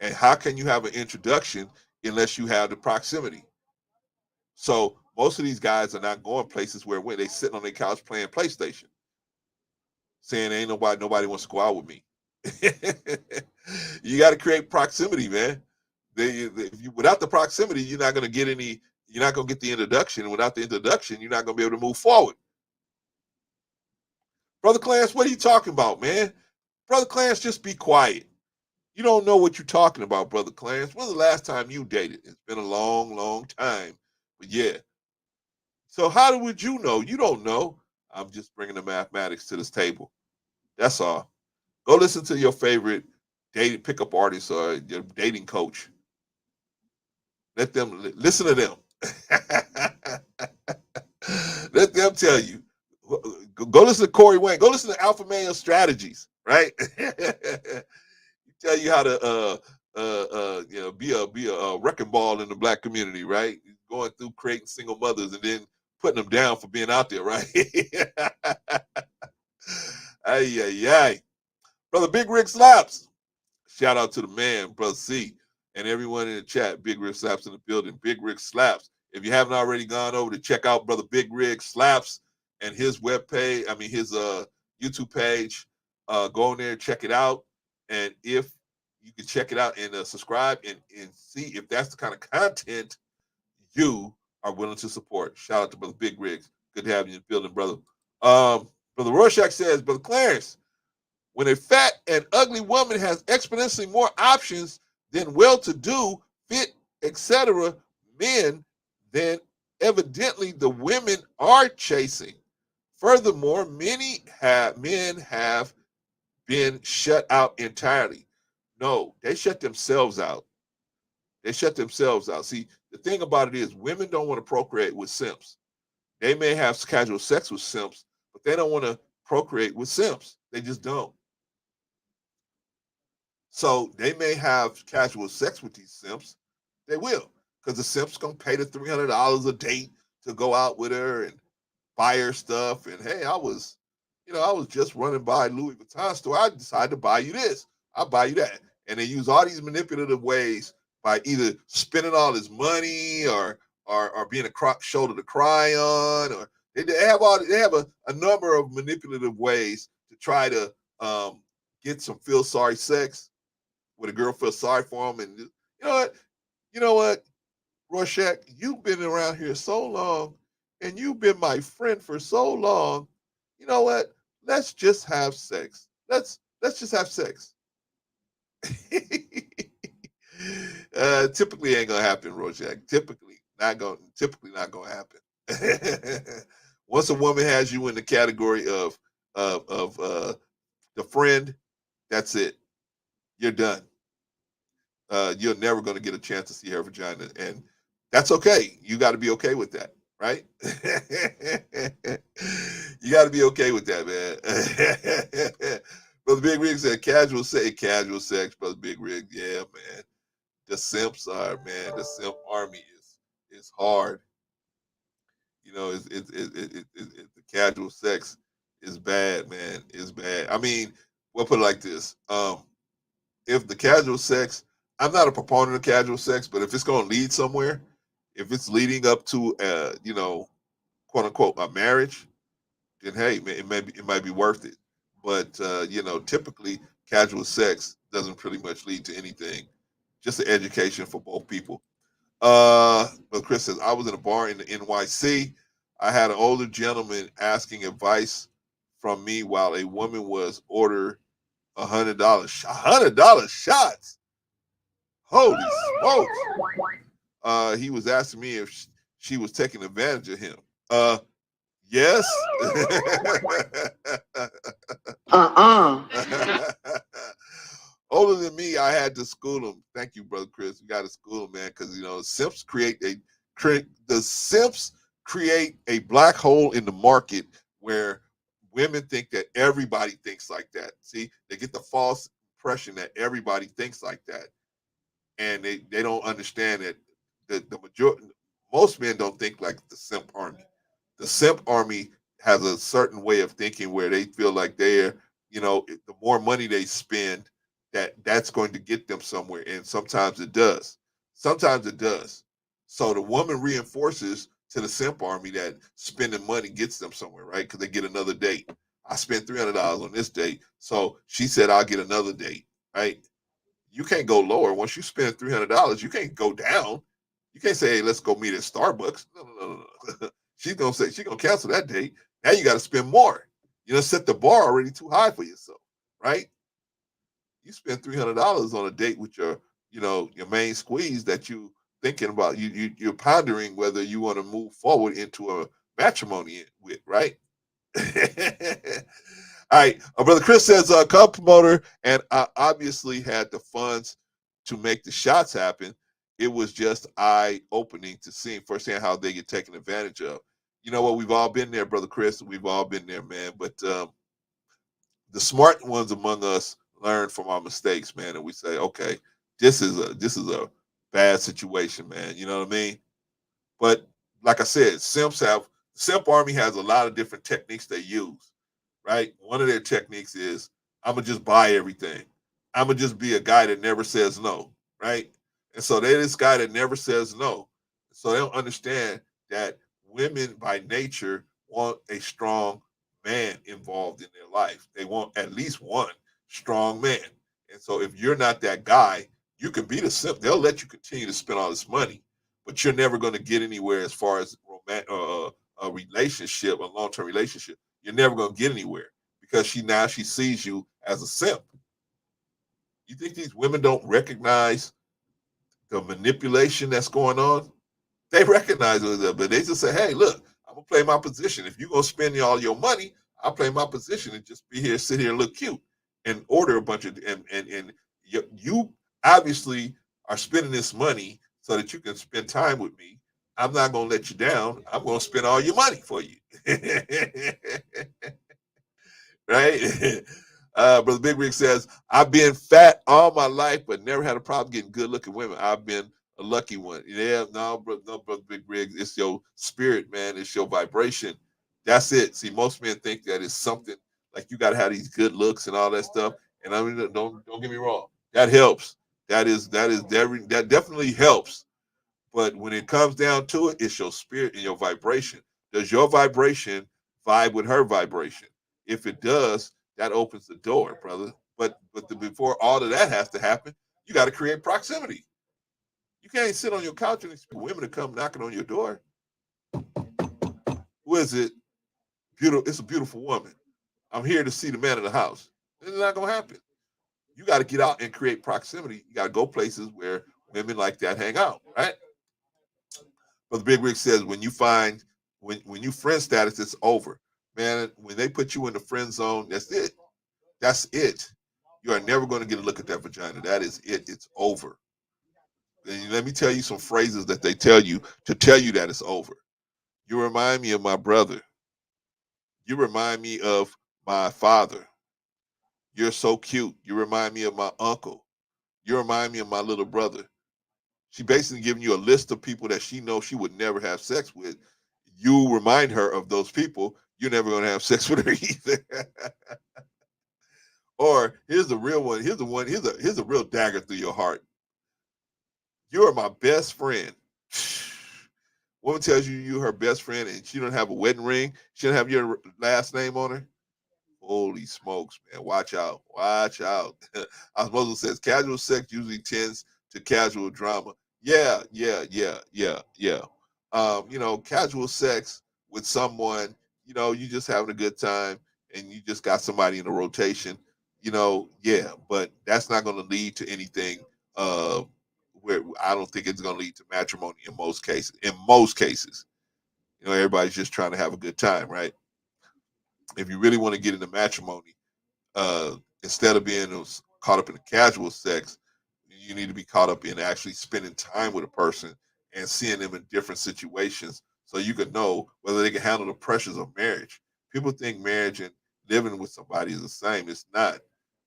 And how can you have an introduction unless you have the proximity? So most of these guys are not going places where when they sitting on their couch playing PlayStation, saying ain't nobody wants to go out with me. You got to create proximity, man. Without the proximity, you're not going to get any. You're not going to get the introduction. And without the introduction, you're not going to be able to move forward. Brother Clarence, what are you talking about, man? Brother Clarence, just be quiet. You don't know what you're talking about, Brother Clarence. When's the last time you dated? It's been a long, long time. But yeah. So how would you know? You don't know. I'm just bringing the mathematics to this table. That's all. Go listen to your favorite dating pickup artist or your dating coach. Let them listen to them. Let them tell you. Go listen to Corey Wayne. Go listen to Alpha Male Strategies, right? Tell you how to you know, be a wrecking ball in the black community, right? Going through creating single mothers and then putting them down for being out there, right? Ay, ay, ay. Brother Big Rick Slaps. Shout out to the man, Brother C, and everyone in the chat. Big Rick Slaps in the building. Big Rick Slaps. If you haven't already gone over to check out Brother Big Rick Slaps and his web page, I mean his YouTube page, go on there, check it out. And if you can check it out and subscribe and see if that's the kind of content you are willing to support. Shout out to Brother Big Riggs. Good to have you in the building, brother. Brother Rorschach says, Brother Clarence, when a fat and ugly woman has exponentially more options than well-to-do, fit, etc. men, then evidently the women are chasing. Furthermore, men have been shut out entirely. No, they shut themselves out. They shut themselves out. See, the thing about it is women don't want to procreate with simps. They may have casual sex with simps, but they don't want to procreate with simps. They just don't. So they may have casual sex with these simps. They will, because the simp's gonna pay the $300 a date to go out with her and buy her stuff. And hey, I was just running by Louis Vuitton store. I decided to buy you this. I'll buy you that. And they use all these manipulative ways by either spending all his money or being a shoulder to cry on, or they have a number of manipulative ways to try to get some feel sorry sex where the girl feels sorry for him. And you know what? You know what? Rorschach, you've been around here so long and you've been my friend for so long. You know what? Let's just have sex. Let's just have sex. Typically ain't gonna happen, Rorschach. Typically not gonna happen. Once a woman has you in the category of the friend, that's it. You're done. You're never going to get a chance to see her vagina, and that's okay. You got to be okay with that, right? You got to be okay with that, man. Brother Big Rig said casual sex, Brother Big Rig. Yeah, man. The simps are, man. The simp army is hard. You know, the casual sex is bad, man. It's bad. I mean, we'll put it like this. If the casual sex, I'm not a proponent of casual sex, but if it's going to lead somewhere, if it's leading up to, quote unquote, a marriage, then hey, it might be worth it. But typically casual sex doesn't pretty much lead to anything. Just an education for both people. But Chris says I was in a bar in the NYC. I had an older gentleman asking advice from me while a woman was order $100 shots. Holy smokes! He was asking me if she was taking advantage of him. Yes. Older than me, I had to school him. Thank you, brother Chris. We got to school him, man, because the simps create a black hole in the market where women think that everybody thinks like that. See, they get the false impression that everybody thinks like that, and they don't understand that the majority, most men don't think like the simp army. The simp army has a certain way of thinking where they feel like the more money they spend, that's going to get them somewhere, and sometimes it does. Sometimes it does. So the woman reinforces to the simp army that spending money gets them somewhere, right? Because they get another date. I spent $300 on this date, so she said I'll get another date, right? You can't go lower. Once you spend $300, you can't go down. You can't say, "Hey, let's go meet at Starbucks." No. She's gonna cancel that date. Now you got to spend more. Set the bar already too high for yourself, right? You spend $300 on a date with your main squeeze that you thinking about. You're pondering whether you want to move forward into a matrimony with, right? All right, brother Chris says club promoter and obviously had the funds to make the shots happen. It was just eye opening to seeing firsthand how they get taken advantage of. You know what? We've all been there, brother Chris. We've all been there, man. But the smart ones among us learn from our mistakes, man, and we say, okay, this is a bad situation, man. You know what I mean? But like I said, simp army has a lot of different techniques they use, right? One of their techniques is I'm gonna just buy everything. I'm gonna just be a guy that never says no, right? And so they're this guy that never says no. So they don't understand that women by nature want a strong man involved in their life. They want at least one strong man. And so if you're not that guy, you can be the simp. They'll let you continue to spend all this money, but you're never going to get anywhere as far as a relationship, a long-term relationship. You're never going to get anywhere because she sees you as a simp. You think these women don't recognize the manipulation that's going on? They recognize it, but they just say, "Hey, look, I'm gonna play my position. If you're gonna spend all your money, I'll play my position and just sit here and look cute, and order a bunch of and you obviously are spending this money so that you can spend time with me. I'm not gonna let you down. I'm gonna spend all your money for you." Right? Brother Big Rig says, I've been fat all my life, but never had a problem getting good looking women. I've been a lucky one. Yeah, no, Brother Big Rig. It's your spirit, man. It's your vibration. That's it. See, most men think that it's something like you got to have these good looks and all that stuff. And I mean, don't get me wrong. That helps. That definitely helps. But when it comes down to it, it's your spirit and your vibration. Does your vibration vibe with her vibration? If it does, that opens the door, brother. But before all of that has to happen, you got to create proximity. You can't sit on your couch and expect women to come knocking on your door. Who is it? Beautiful. It's a beautiful woman. I'm here to see the man of the house. It's not gonna happen. You got to get out and create proximity. You got to go places where women like that hang out, right? But the Big Rig says when you friend status, it's over, man. When they put you in the friend zone, that's it. That's it. You are never going to get a look at that vagina. That is it. It's over. And let me tell you some phrases that they tell you to tell you that it's over. You remind me of my brother. You remind me of my father. You're so cute. You remind me of my uncle. You remind me of my little brother. She basically giving you a list of people that she knows she would never have sex with. You remind her of those people. You're never going to have sex with her either. Or here's the real one. Here's the one. Here's a real dagger through your heart. You are my best friend. Woman tells you you're her best friend and she don't have a wedding ring. She don't have your last name on her. Holy smokes, man. Watch out. Watch out. Osmosis says casual sex usually tends to casual drama. Yeah, yeah, yeah, yeah, yeah. Casual sex with someone, you just having a good time and you just got somebody in the rotation, yeah, but that's not going to lead to anything uh where I don't think it's going to lead to matrimony in most cases. In most cases, everybody's just trying to have a good time, right? If you really want to get into matrimony, uh, instead of being caught up in the casual sex, you need to be caught up in actually spending time with a person and seeing them in different situations so you can know whether they can handle the pressures of marriage. People think marriage and living with somebody is the same. It's not.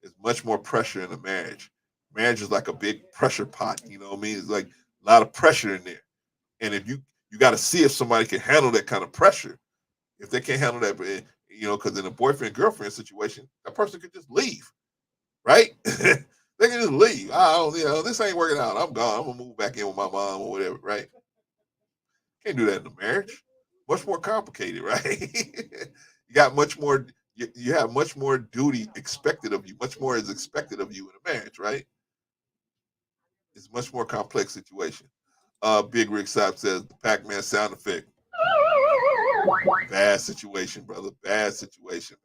It's much more pressure in a marriage. Marriage is like a big pressure pot. You know what I mean? It's like a lot of pressure in there. And if you got to see if somebody can handle that kind of pressure. If they can't handle that, because in a boyfriend girlfriend situation, that person could just leave, right? They can just leave. I don't, this ain't working out. I'm gone. I'm gonna move back in with my mom or whatever, right? Can't do that in a marriage. Much more complicated, right? You got much more. You have much more duty expected of you. Much more is expected of you in a marriage, right? It's a much more complex situation. Big Rick Sapp says the Pac-Man sound effect. Bad situation, brother. Bad situation,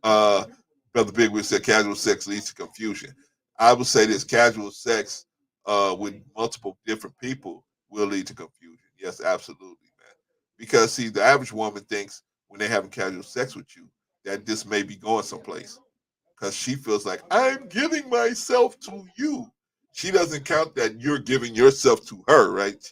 man. Brother Big Rick said casual sex leads to confusion. I would say this: casual sex with multiple different people will lead to confusion. Yes, absolutely, man. Because see, the average woman thinks when they're having casual sex with you that this may be going someplace because she feels like I'm giving myself to you. She doesn't count that you're giving yourself to her, right?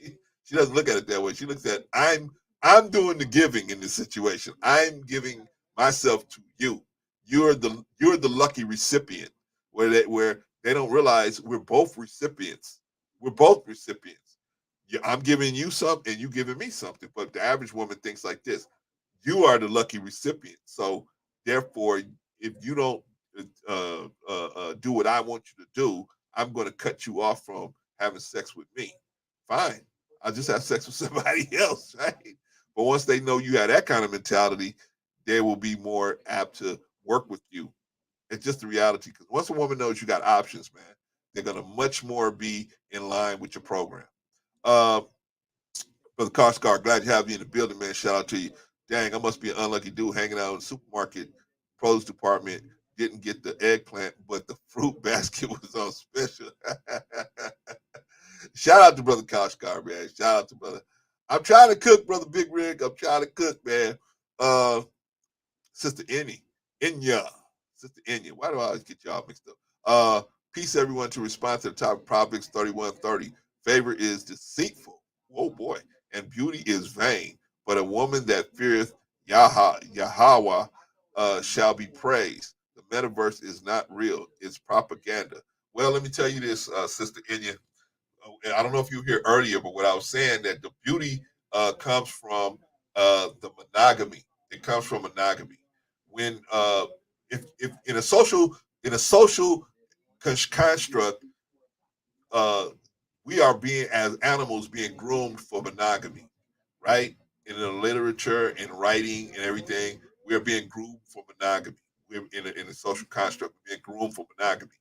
She doesn't look at it that way. She looks at I'm doing the giving in this situation. I'm giving myself to you. You're the lucky recipient. Where they don't realize we're both recipients. We're both recipients. Yeah, I'm giving you something and you giving me something. But the average woman thinks like this: you are the lucky recipient. So therefore, if you don't do what I want you to do, I'm going to cut you off from having sex with me. Fine, I'll just have sex with somebody else, right? But once they know you have that kind of mentality, they will be more apt to work with you. It's just the reality. Because once a woman knows you got options, man, they're going to much more be in line with your program. Uh, Brother Karscar, glad to have you in the building, man. Shout out to you. Dang, I must be an unlucky dude hanging out in the supermarket produce department. Didn't get the eggplant, but the fruit basket was on special. Shout out to Brother Karscar, man. Shout out to brother. I'm trying to cook, Brother Big Rig. I'm trying to cook, man. Uh, Sister Inya. Sister Inya. Why do I always get y'all mixed up? Peace, everyone, to respond to the topic, Proverbs 31:30. Favor is deceitful. Oh, boy. And beauty is vain. But a woman that feareth Yahweh shall be praised. The metaverse is not real. It's propaganda. Well, let me tell you this, Sister Inya. I don't know if you were here earlier, but what I was saying that the beauty comes from the monogamy. It comes from monogamy. When if in a social construct, uh, we are being as animals being groomed for monogamy, right? In the literature and writing and everything, we are being groomed for monogamy. We're in a social construct, we're being groomed for monogamy.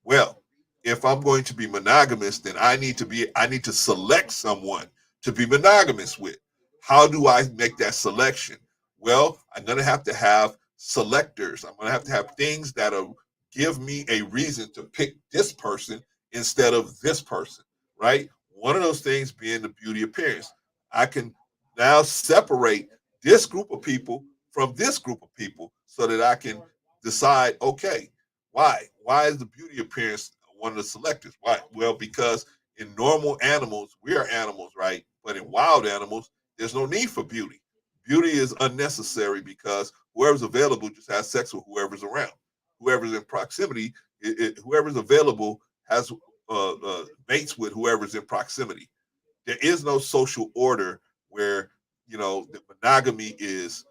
Well, if I'm going to be monogamous, then I need to select someone to be monogamous with. How do I make that selection? Well, I'm going to have selectors. I'm going to have things that'll give me a reason to pick this person instead of this person, right? One of those things being the beauty appearance. I can now separate this group of people from this group of people so that I can decide, okay, why? Why is the beauty appearance one of the selectors? Why? Well, because in normal animals, we are animals, right? But in wild animals, there's no need for beauty. Beauty is unnecessary because whoever's available just has sex with whoever's around. Whoever's in proximity, whoever's available has mates with whoever's in proximity. There is no social order where the monogamy is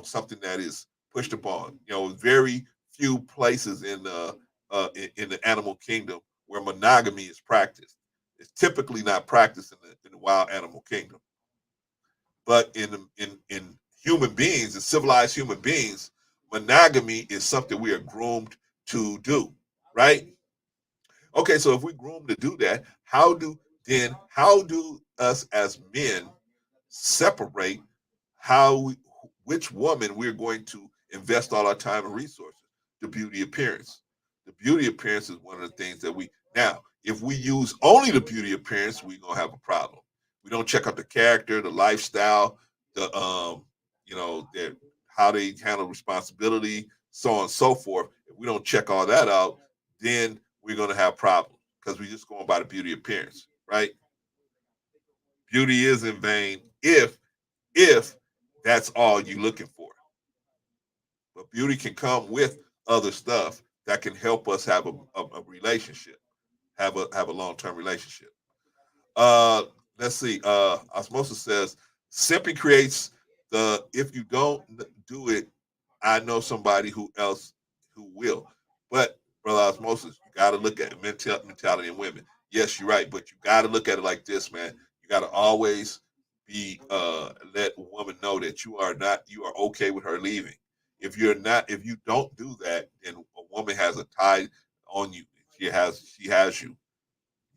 something that is pushed upon. Very few places in the animal kingdom where monogamy is practiced. It's typically not practiced in the wild animal kingdom. But in human beings, in civilized human beings, monogamy is something we are groomed to do, right? Okay, so if we groom to do that, how do us as men separate which woman we're going to invest all our time and resources? The beauty appearance. The beauty appearance is one of the things that now, if we use only the beauty appearance, we're gonna have a problem. We don't check out the character, the lifestyle, the their how they handle responsibility, so on and so forth. If we don't check all that out, then we're gonna have problems because we're just going by the beauty appearance, right? Beauty is in vain if that's all you're looking for. But beauty can come with other stuff that can help us have a relationship, have a long-term relationship. Uh, let's see. Osmosis says simply creates the if you don't do it, I know somebody who will. But brother Osmosis, you got to look at mentality in women. Yes, you're right, but you got to look at it like this, man. You got to always be let a woman know that you are okay with her leaving. If you don't do that, then a woman has a tie on you. She has you.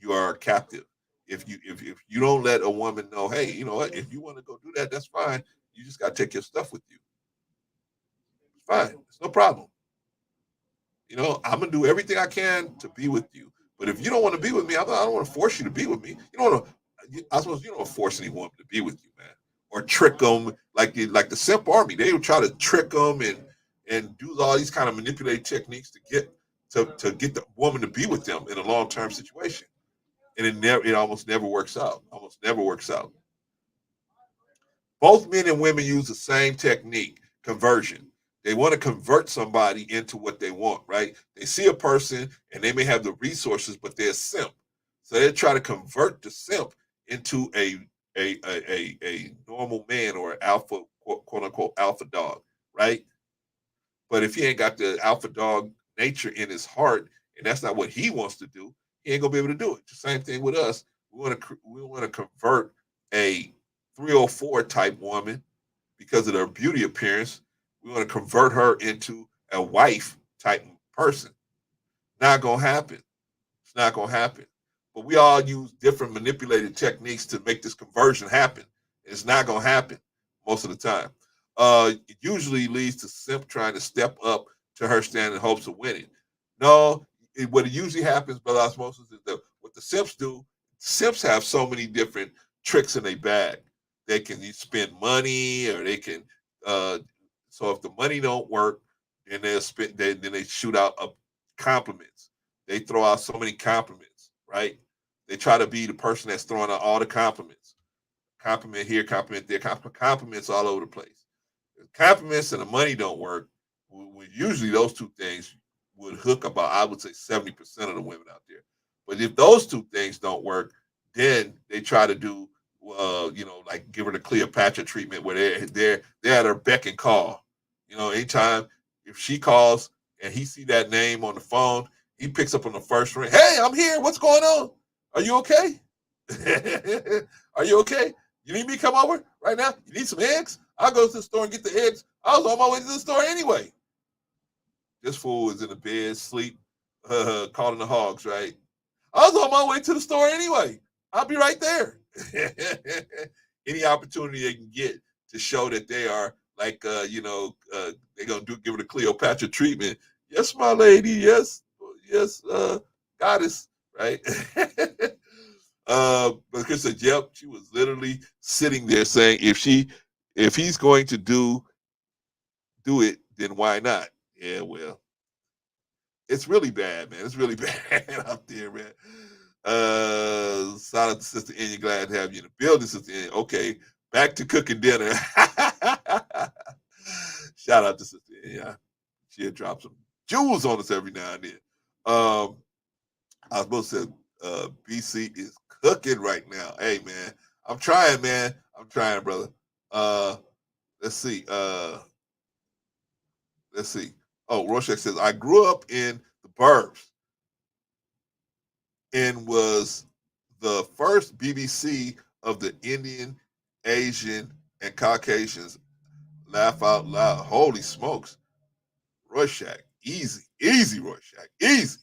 You are a captive. If you don't let a woman know, hey, you know what, if you want to go do that, that's fine. You just got to take your stuff with you. It's fine. It's no problem. I'm gonna do everything I can to be with you. But if you don't want to be with me, I don't want to force you to be with me. You don't want to. I suppose you don't force any woman to be with you, man, or trick them like the simp army. They would try to trick them and do all these kind of manipulative techniques to get the woman to be with them in a long term situation, and it almost never works out. Almost never works out. Both men and women use the same technique, conversion. They want to convert somebody into what they want, right? They see a person and they may have the resources, but they're a simp. So they try to convert the simp into a normal man or an alpha, quote unquote, alpha dog, right? But if he ain't got the alpha dog nature in his heart, and that's not what he wants to do, he ain't gonna be able to do it. The same thing with us. We want to convert a 304 type woman because of their beauty appearance. We want to convert her into a wife type person. Not gonna happen. It's not gonna happen. But we all use different manipulated techniques to make this conversion happen. It's not gonna happen most of the time. It usually leads to simp trying to step up to her standard in hopes of winning. No, what it usually happens, brother Osmosis, is that what the simps do. Simps have so many different tricks in their bag. They can spend money, or they can. Uh, so if the money don't work, then they'll spend. Then they shoot out compliments. They throw out so many compliments, right? They try to be the person that's throwing out all the compliments. Compliment here, compliment there, compliments all over the place. If compliments and the money don't work, usually those two things would hook about, I would say, 70% of the women out there. But if those two things don't work, then they try to do, like give her the Cleopatra treatment where they're at her beck and call. Anytime if she calls and he see that name on the phone, he picks up on the first ring. Hey, I'm here. What's going on? Are you okay? Are you okay? You need me to come over right now? You need some eggs? I'll go to the store and get the eggs. I was on my way to the store anyway. This fool is in the bed, sleep. calling the hogs, right? I was on my way to the store anyway. I'll be right there. Any opportunity they can get to show that they are like, they're gonna give it a Cleopatra treatment. Yes, my lady. Yes, yes, goddess. Right. But Chris said, "Yep." She was literally sitting there saying, if he's going to do it, then why not? Yeah, well, it's really bad, man. It's really bad out there, man. Shout out to Sister Enya. Glad to have you in the building, Sister Enya. Okay, back to cooking dinner. Shout out to Sister Enya. She'll drop some jewels on us every now and then. I was supposed to say, BC is cooking right now. Hey, man, I'm trying, man. I'm trying, brother. Uh, let's see. Let's see. Oh, Rorschach says, I grew up in the burbs and was the first BBC of the Indian, Asian, and Caucasians. Laugh out loud. Holy smokes. Rorschach. Easy. Easy, Rorschach. Easy.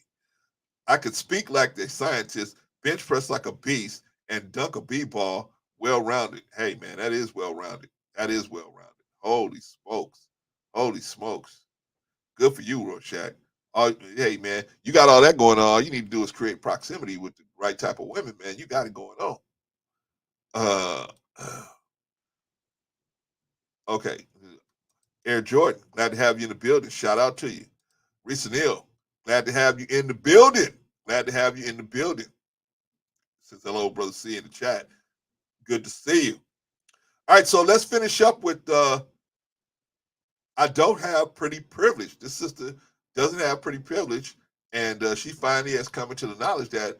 I could speak like the scientist, bench press like a beast, and dunk a b-ball well rounded. Hey, man, that is well rounded. That is well rounded. Holy smokes. Holy smokes. Good for you, Rorschach. Hey, man, you got all that going on. All you need to do is create proximity with the right type of women, man. You got it going on. Uh, okay. Air Jordan, glad to have you in the building. Shout out to you. Risa Neal, glad to have you in the building. Glad to have you in the building. Says hello, brother C in the chat. Good to see you. All right, so let's finish up with I don't have pretty privilege. This sister doesn't have pretty privilege, and she finally has come into the knowledge that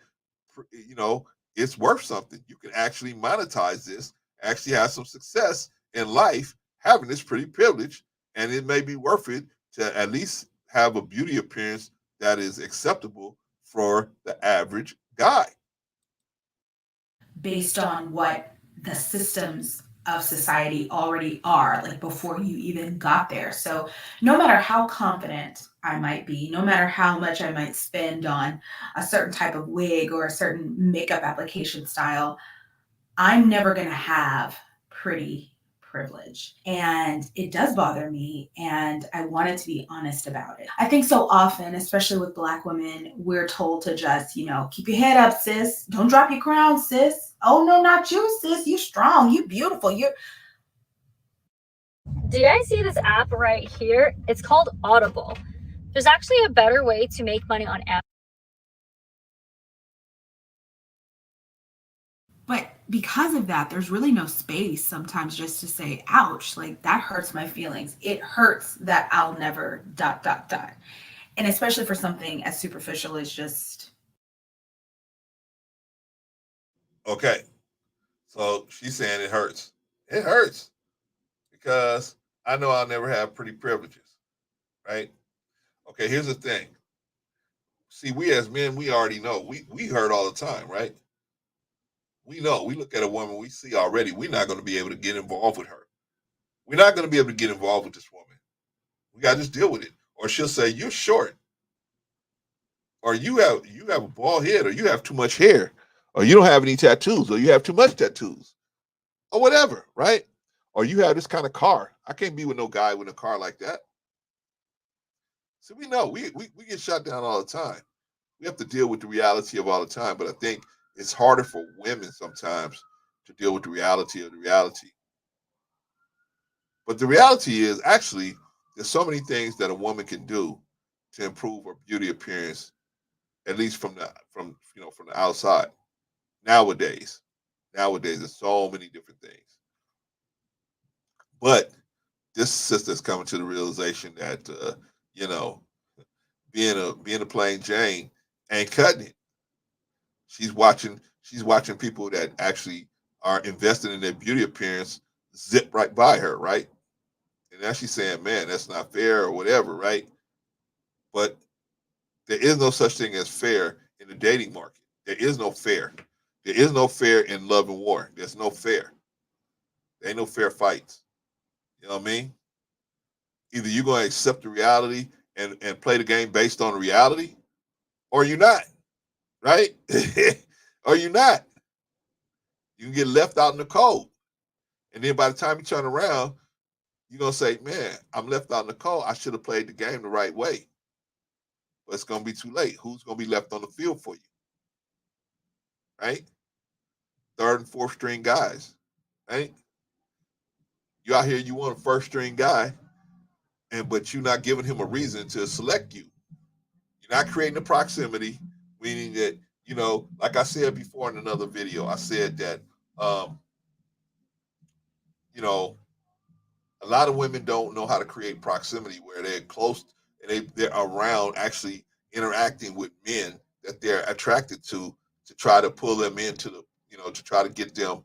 you know it's worth something. You can actually monetize this, actually have some success in life having this pretty privilege, and it may be worth it to at least have a beauty appearance that is acceptable for the average guy. Based on what the systems of society already are, like before you even got there. So, no matter how confident I might be, no matter how much I might spend on a certain type of wig or a certain makeup application style, I'm never going to have pretty privilege. And it does bother me. And I wanted to be honest about it. I think so often, especially with Black women, we're told to just, keep your head up, sis. Don't drop your crown, sis. Oh, no, not you, sis. You strong. You beautiful. You're. Do you guys see this app right here? It's called Audible. There's actually a better way to make money on apps. But because of that, there's really no space sometimes just to say, ouch, like that hurts my feelings. It hurts that I'll never ... And especially for something as superficial as just. Okay, so she's saying it hurts. It hurts because I know I'll never have pretty privileges, right? Okay, here's the thing. See, we as men, we already know. We hurt all the time, right? We know. We look at a woman, we see already we're not going to be able to get involved with her. We're not going to be able to get involved with this woman. We got to just deal with it. Or she'll say, "You're short," or you have a bald head, or you have too much hair, or you don't have any tattoos, or you have too much tattoos, or whatever, right? Or you have this kind of car. I can't be with no guy with a car like that. So we know we get shot down all the time. We have to deal with the reality of all the time. But I think it's harder for women sometimes to deal with the reality of the reality. But the reality is actually there's so many things that a woman can do to improve her beauty appearance, at least from the outside. Nowadays, there's so many different things. But this sister's coming to the realization that you know being a plain Jane ain't cutting it. She's watching people that actually are invested in their beauty appearance zip right by her, right? And now she's saying, "Man, that's not fair," or whatever, right? But there is no such thing as fair in the dating market. There is no fair. There is no fair in love and war. There's no fair. There ain't no fair fights. You know what I mean? Either you're going to accept the reality and play the game based on the reality, or you're not, right? Or you're not. You can get left out in the cold. And then by the time you turn around, you're going to say, man, I'm left out in the cold. I should have played the game the right way. But it's going to be too late. Who's going to be left on the field for you, right? Third and fourth string guys, right? You out here, you want a first string guy, but you're not giving him a reason to select you. You're not creating a proximity, meaning that, like I said before in another video, I said that, you know, a lot of women don't know how to create proximity where they're close and they're around actually interacting with men that they're attracted to try to pull them into to try to get them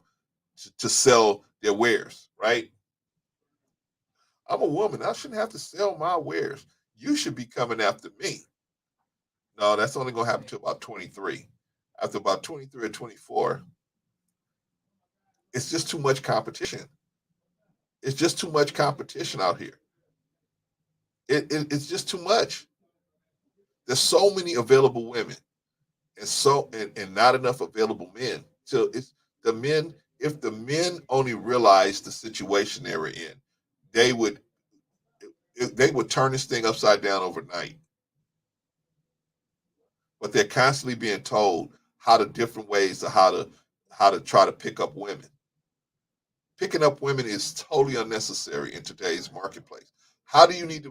to sell their wares, right? I'm a woman. I shouldn't have to sell my wares. You should be coming after me. No, that's only going to happen to about 23. After about 23 or 24, it's just too much competition. It's just too much competition out here. It's just too much. There's so many available women and not enough available men. So it's the men. If the men only realized the situation they were in, they would turn this thing upside down overnight. But they're constantly being told different ways of how to try to pick up women. Picking up women is totally unnecessary in today's marketplace. Why do you need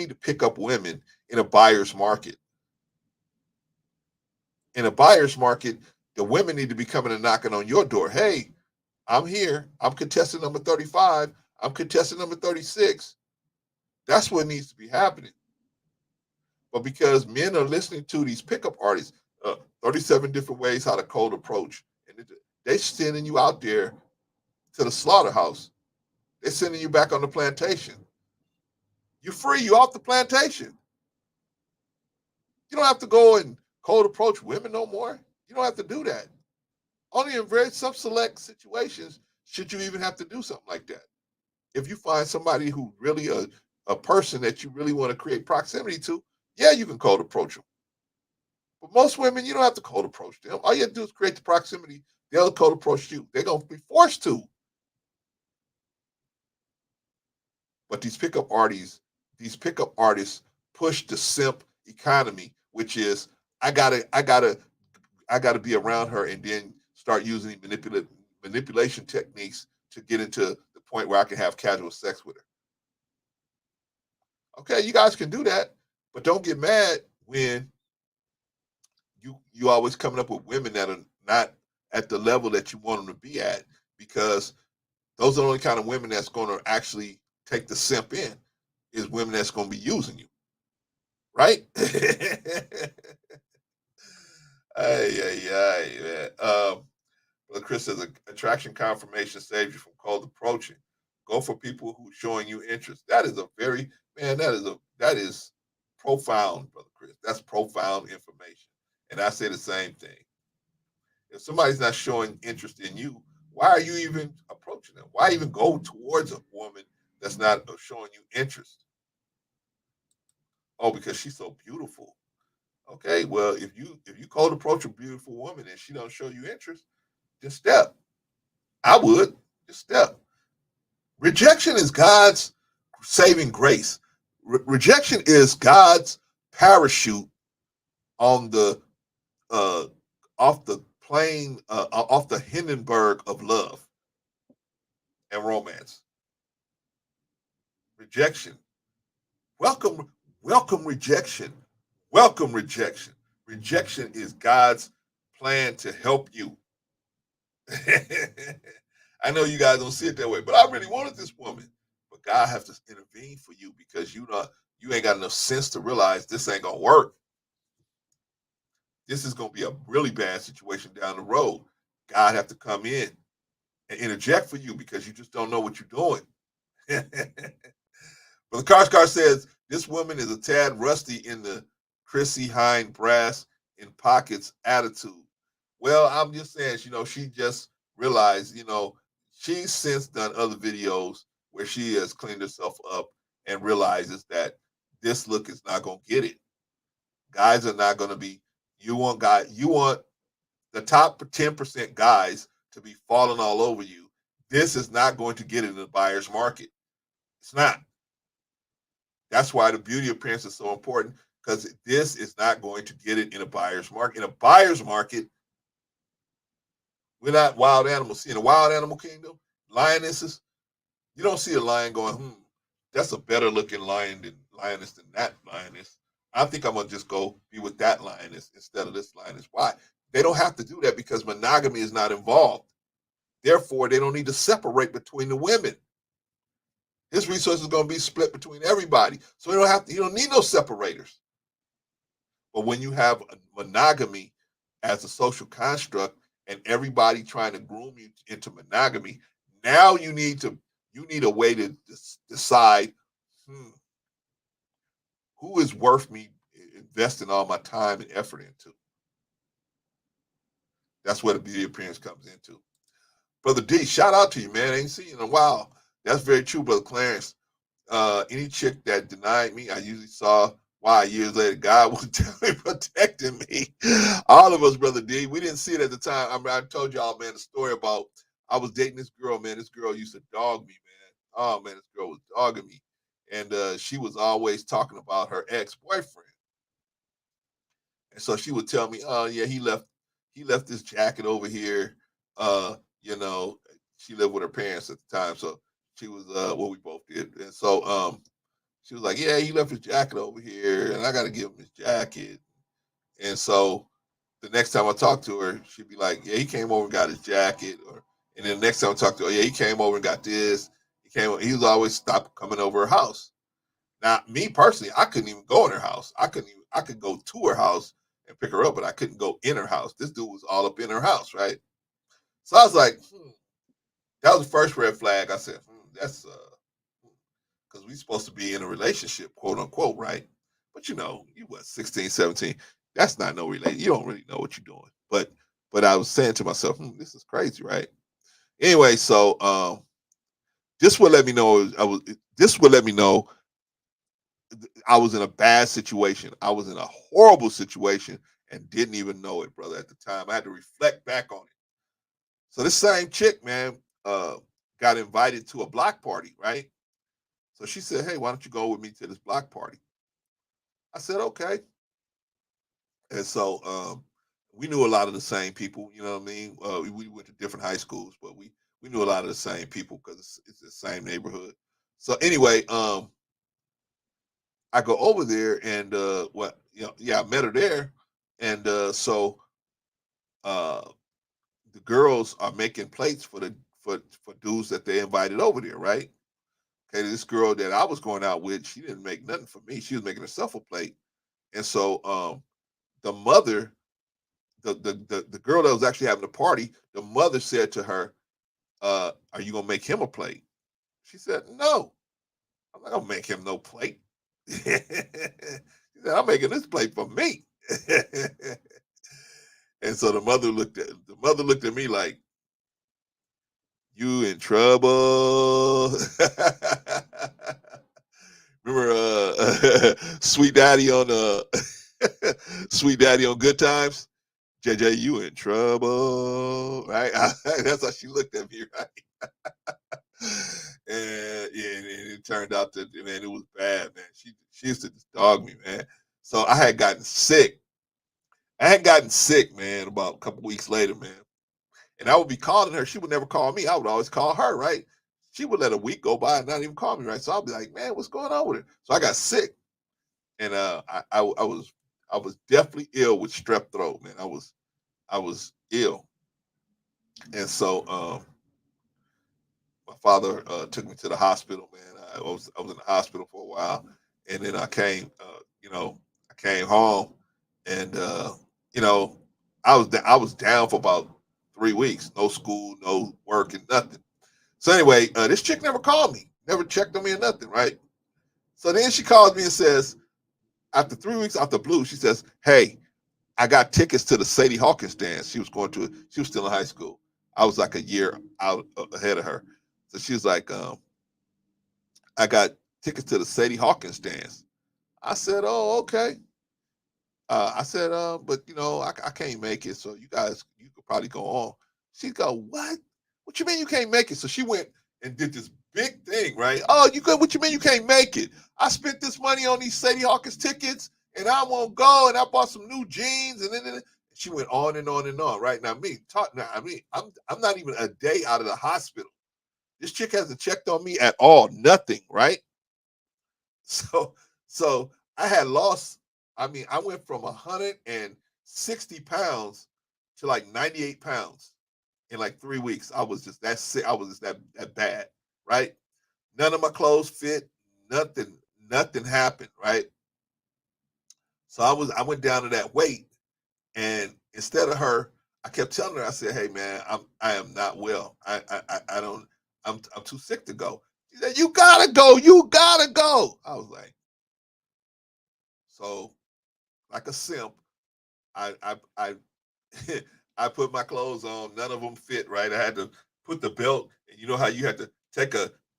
to pick up women in a buyer's market? In a buyer's market, the women need to be coming and knocking on your door. Hey, I'm here. I'm contestant number 35. I'm contestant number 36. That's what needs to be happening. But because men are listening to these pickup artists, 37 different ways how to cold approach, and they're sending you out there to the slaughterhouse. They're sending you back on the plantation. You're free. You're off the plantation. You don't have to go and cold approach women no more. You don't have to do that. Only in very some select situations should you even have to do something like that. If you find somebody who really a person that you really want to create proximity to, yeah, you can cold approach them. But most women, you don't have to cold approach them. All you have to do is create the proximity. They'll cold approach you. They're going to be forced to. But these pickup artists push the simp economy, which is I gotta be around her and then start using manipulation techniques to get into the point where I can have casual sex with her. Okay, you guys can do that, but don't get mad when you always coming up with women that are not at the level that you want them to be at, because those are the only kind of women that's going to actually take the simp in, is women that's going to be using you, right? Man. Brother Chris says attraction confirmation saves you from cold approaching. Go for people who are showing you interest. That is that is profound, Brother Chris. That's profound information. And I say the same thing. If somebody's not showing interest in you, why are you even approaching them? Why even go towards a woman that's not showing you interest? Oh, because she's so beautiful. Okay, well, if you cold approach a beautiful woman and she don't show you interest, just step. I would just step. Rejection is God's saving grace. Rejection is God's parachute on the off the plane, off the Hindenburg of love and romance. Rejection. Welcome rejection. Welcome rejection. Rejection is God's plan to help you. I know you guys don't see it that way, but I really wanted this woman. But God has to intervene for you because you ain't got enough sense to realize this ain't gonna work. This is gonna be a really bad situation down the road. God have to come in and interject for you because you just don't know what you're doing. But the car says this woman is a tad rusty in the Chrissy Hine brass in pockets attitude. Well, I'm just saying, she just realized, she's since done other videos where she has cleaned herself up and realizes that this look is not going to get it. Guys are not going to be. You want the top 10% guys to be falling all over you. This is not going to get in the buyer's market. It's not. That's why the beauty appearance is so important, because this is not going to get it in a buyer's market. In a buyer's market, we're not wild animals. See, in a wild animal kingdom, lionesses, you don't see a lion going, that's a better looking lioness than that lioness. I think I'm going to just go be with that lioness instead of this lioness. Why? They don't have to do that because monogamy is not involved. Therefore, they don't need to separate between the women. His resources are going to be split between everybody. So you don't need no separators. But when you have monogamy as a social construct and everybody trying to groom you into monogamy, now you need a way to decide who is worth me investing all my time and effort into. That's where the beauty appearance comes into. Brother D, shout out to you, man. I ain't seen you in a while. That's very true, Brother Clarence. Any chick that denied me, I usually saw why years later God was definitely protecting me. All of us, Brother D, we didn't see it at the time. I told y'all, man, the story about I was dating this girl, man. This girl used to dog me, man. Oh, man, this girl was dogging me. And she was always talking about her ex-boyfriend. And so she would tell me, oh, yeah, he left this jacket over here. You know, she lived with her parents at the time. So she was what we both did. And so she was like, yeah, he left his jacket over here, and I got to give him his jacket. And so the next time I talked to her, she'd be like, yeah, he came over and got his jacket. And then the next time I talked to her, yeah, he came over and got this. He was always stopped coming over her house. Now, me personally, I couldn't even go in her house. I could go to her house and pick her up, but I couldn't go in her house. This dude was all up in her house, right? So I was like, that was the first red flag. I said, that's because we're supposed to be in a relationship, quote unquote, right? But you 16, 17. That's not no relation. You don't really know what you're doing. But I was saying to myself, this is crazy, right? Anyway, so this would let me know I was in a bad situation. I was in a horrible situation and didn't even know it, brother, at the time. I had to reflect back on it. So this same chick, man, got invited to a block party, right? So she said, hey, why don't you go with me to this block party? I said, okay. And so we knew a lot of the same people, you know what I mean? We went to different high schools, but we knew a lot of the same people because it's the same neighborhood. So anyway, I go over there and I met her there. And so the girls are making plates for dudes that they invited over there, right? Okay, this girl that I was going out with, she didn't make nothing for me. She was making herself a plate. And so the mother, the girl that was actually having the party, the mother said to her, are you gonna make him a plate? She said, no, I'm not gonna make him no plate. She said, I'm making this plate for me. And so the mother looked at me like, you in trouble. Remember Sweet Daddy on Sweet Daddy on Good Times? JJ, you in trouble, right? That's how she looked at me, right? And it turned out that, man, it was bad, man. She used to just dog me, man. So I had gotten sick. Man, about a couple weeks later, man. And I would be calling her. She would never call me. I would always call her, right? She would let a week go by and not even call me, right? So I'll be like, man, what's going on with her? So I got sick, and I was definitely ill with strep throat, man. I was ill, and so my father took me to the hospital, man. I was in the hospital for a while, and then I came, I came home, and I was down for about 3 weeks, no school, no work, and nothing. So anyway, this chick never called me, never checked on me or nothing, right? So then she calls me and says, after 3 weeks out the blue, she says, hey, I got tickets to the Sadie Hawkins dance. She was still in high school. I was like a year out ahead of her. So she was like, I got tickets to the Sadie Hawkins dance. I said, oh, okay. I said, but you know, I can't make it. So you could probably go on. She go, what? What you mean you can't make it? So she went and did this big thing, right? Oh, you good? What you mean you can't make it? I spent this money on these Sadie Hawkins tickets, and I won't go. And I bought some new jeans, and then she went on and on and on. Right now, I'm not even a day out of the hospital. This chick hasn't checked on me at all. Nothing, right? So so I had lost. I mean, I went from 160 pounds to like 98 pounds in like 3 weeks. I was just that sick. I was just that bad, right? None of my clothes fit. Nothing happened, right? So I went down to that weight, and instead of her, I kept telling her, I said, "Hey man, I am not well. I don't. I'm too sick to go." She said, "You gotta go. You gotta go." I was like, so like a simp, I I put my clothes on. None of them fit right. I had to put the belt, and you know how you had to take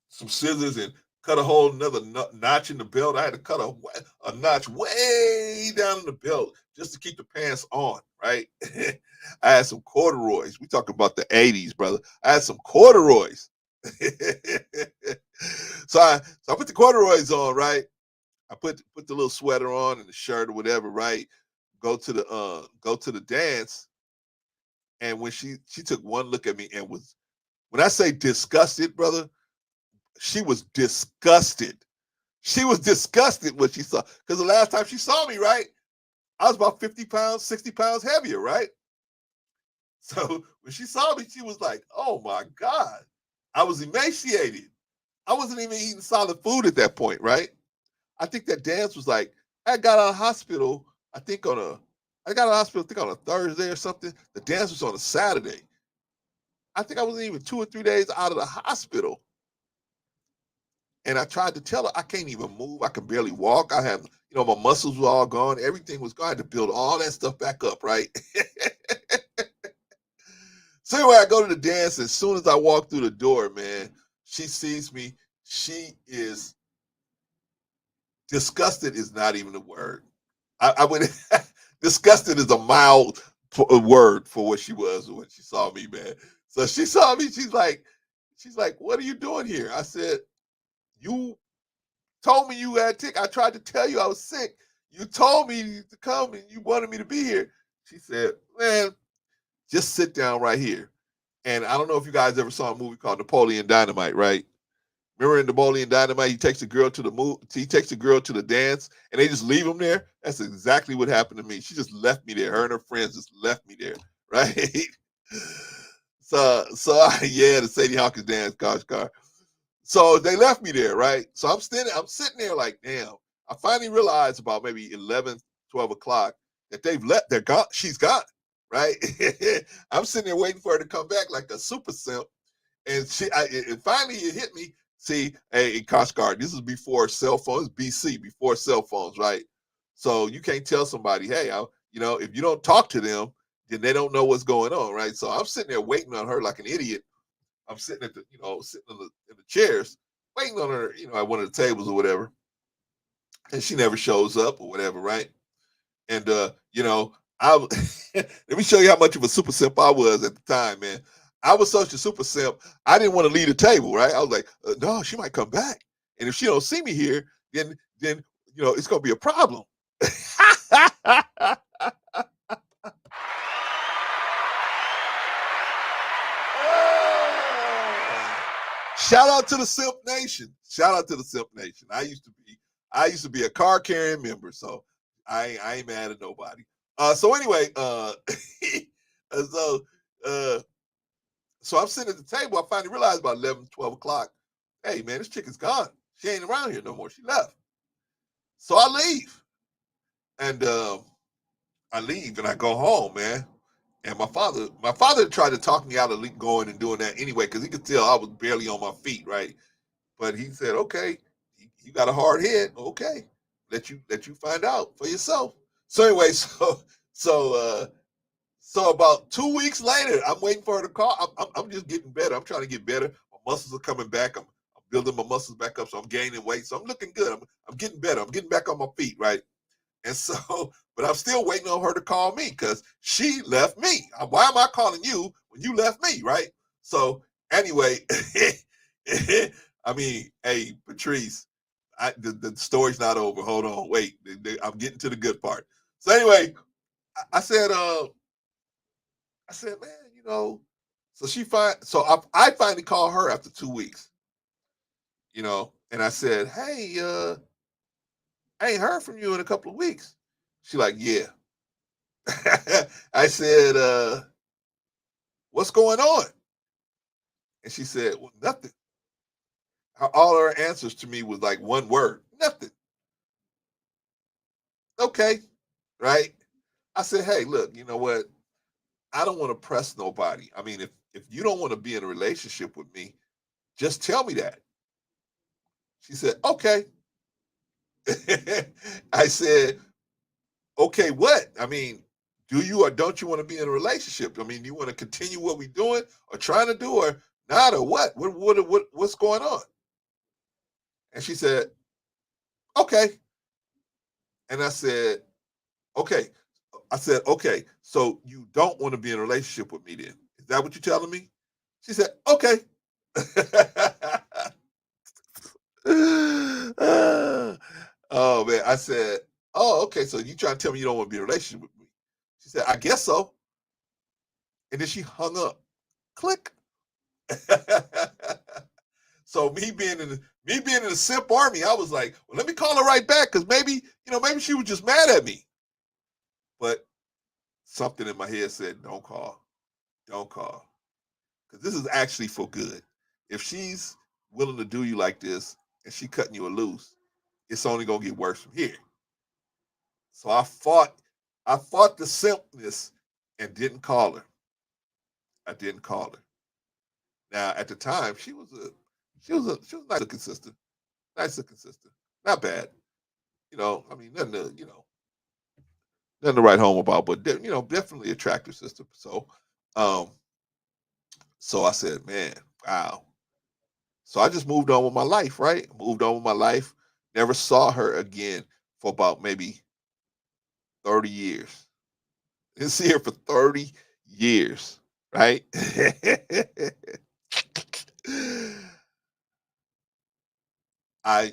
some scissors and cut a whole another notch in the belt. I had to cut a notch way down in the belt just to keep the pants on. Right. I had some corduroys. We talking about the '80s, brother. I had some corduroys. So I put the corduroys on. Right. I put the little sweater on and the shirt or whatever. Right. Go to the dance, and when she took one look at me and was, when I say disgusted, brother, she was disgusted. She was disgusted when she saw, because the last time she saw me, right, I was about 50 pounds, 60 pounds heavier, right? So when she saw me, she was like, oh my God. I was emaciated. I wasn't even eating solid food at that point, right? I think that dance was like, I got out of hospital, I got out of hospital, I think on a Thursday or something. The dance was on a Saturday. I think I wasn't even 2 or 3 days out of the hospital. And I tried to tell her I can't even move. I can barely walk. I have, my muscles were all gone. Everything was gone. I had to build all that stuff back up, right? So anyway, I go to the dance. As soon as I walk through the door, man, she sees me. She is disgusted is not even a word. I would disgusted is a mild word for what she was when she saw me, man. So she saw me. She's like, what are you doing here? I said, you told me you had tick. I tried to tell you I was sick. You told me to come and you wanted me to be here. She said, man, just sit down right here. And I don't know if you guys ever saw a movie called Napoleon Dynamite, right? Remember in Napoleon Dynamite, he takes the girl to the dance, and they just leave him there. That's exactly what happened to me. She just left me there. Her and her friends just left me there, right? Yeah, the Sadie Hawkins dance, gosh, car. So they left me there, right? So I'm sitting there like, damn. I finally realized about maybe 11, 12 o'clock that they're gone. She's gone, right? I'm sitting there waiting for her to come back like a super simp. And finally it hit me. See, hey, Koshgar, this is before cell phones, BC, before cell phones, right? So you can't tell somebody, hey, if you don't talk to them, then they don't know what's going on, right? So I'm sitting there waiting on her like an idiot. I'm sitting sitting in the chairs, waiting on her, at one of the tables or whatever, and she never shows up or whatever, right? And I let me show you how much of a super simp I was at the time, man. I was such a super simp. I didn't want to leave the table, right? I was like, no, she might come back, and if she don't see me here, then it's gonna be a problem. Shout out to the Simp Nation. Shout out to the Simp Nation. I used to be a car carrying member, so I ain't mad at nobody. So anyway, so so I'm sitting at the table. I finally realized about 11, 12 o'clock, hey man, this chick is gone. She ain't around here no more. She left. So I leave. And I leave and I go home, man. And my father tried to talk me out of going and doing that anyway, because he could tell I was barely on my feet, right? But he said, okay, you got a hard head. Okay. Let you find out for yourself. So anyway, so so about 2 weeks later, I'm waiting for her to call. I'm just getting better. I'm trying to get better. My muscles are coming back. I'm building my muscles back up. So I'm gaining weight. So I'm looking good. I'm getting better. I'm getting back on my feet, right? And so, but I'm still waiting on her to call me because she left me. Why am I calling you when you left me, right? So anyway, I mean, hey, Patrice, the story's not over. Hold on, wait. I'm getting to the good part. So anyway, I said, man, so I finally called her after 2 weeks, and I said, hey, I ain't heard from you in a couple of weeks. She like, yeah. I said, what's going on? And she said, well, nothing. All her answers to me was like one word, nothing. Okay, right? I said, hey, look, you know what? I don't want to press nobody. I mean, if you don't want to be in a relationship with me, just tell me that. She said, okay. I said, okay, what? I mean, do you or don't you want to be in a relationship? I mean, do you want to continue what we're doing or trying to do or not or what? What's going on? And she said, okay. And I said, okay. I said, okay, so you don't want to be in a relationship with me then? Is that what you're telling me? She said, okay. Oh man, I said, oh, okay, so you trying to tell me you don't want to be in a relationship with me? She said, I guess so. And then she hung up. Click. So me being in the simp army, I was like, well, let me call her right back because maybe she was just mad at me. But something in my head said, don't call, because this is actually for good. If she's willing to do you like this and she cutting you a loose, it's only gonna get worse from here. So I fought the simpness and didn't call her. I didn't call her. Now at the time, she was nice looking sister. Nice looking sister. Not bad. I mean, nothing to write home about, but definitely attractive sister. Um, so I said, man, wow. So I just moved on with my life, right? Moved on with my life. Never saw her again for about maybe 30 years. Didn't see her for 30 years, right?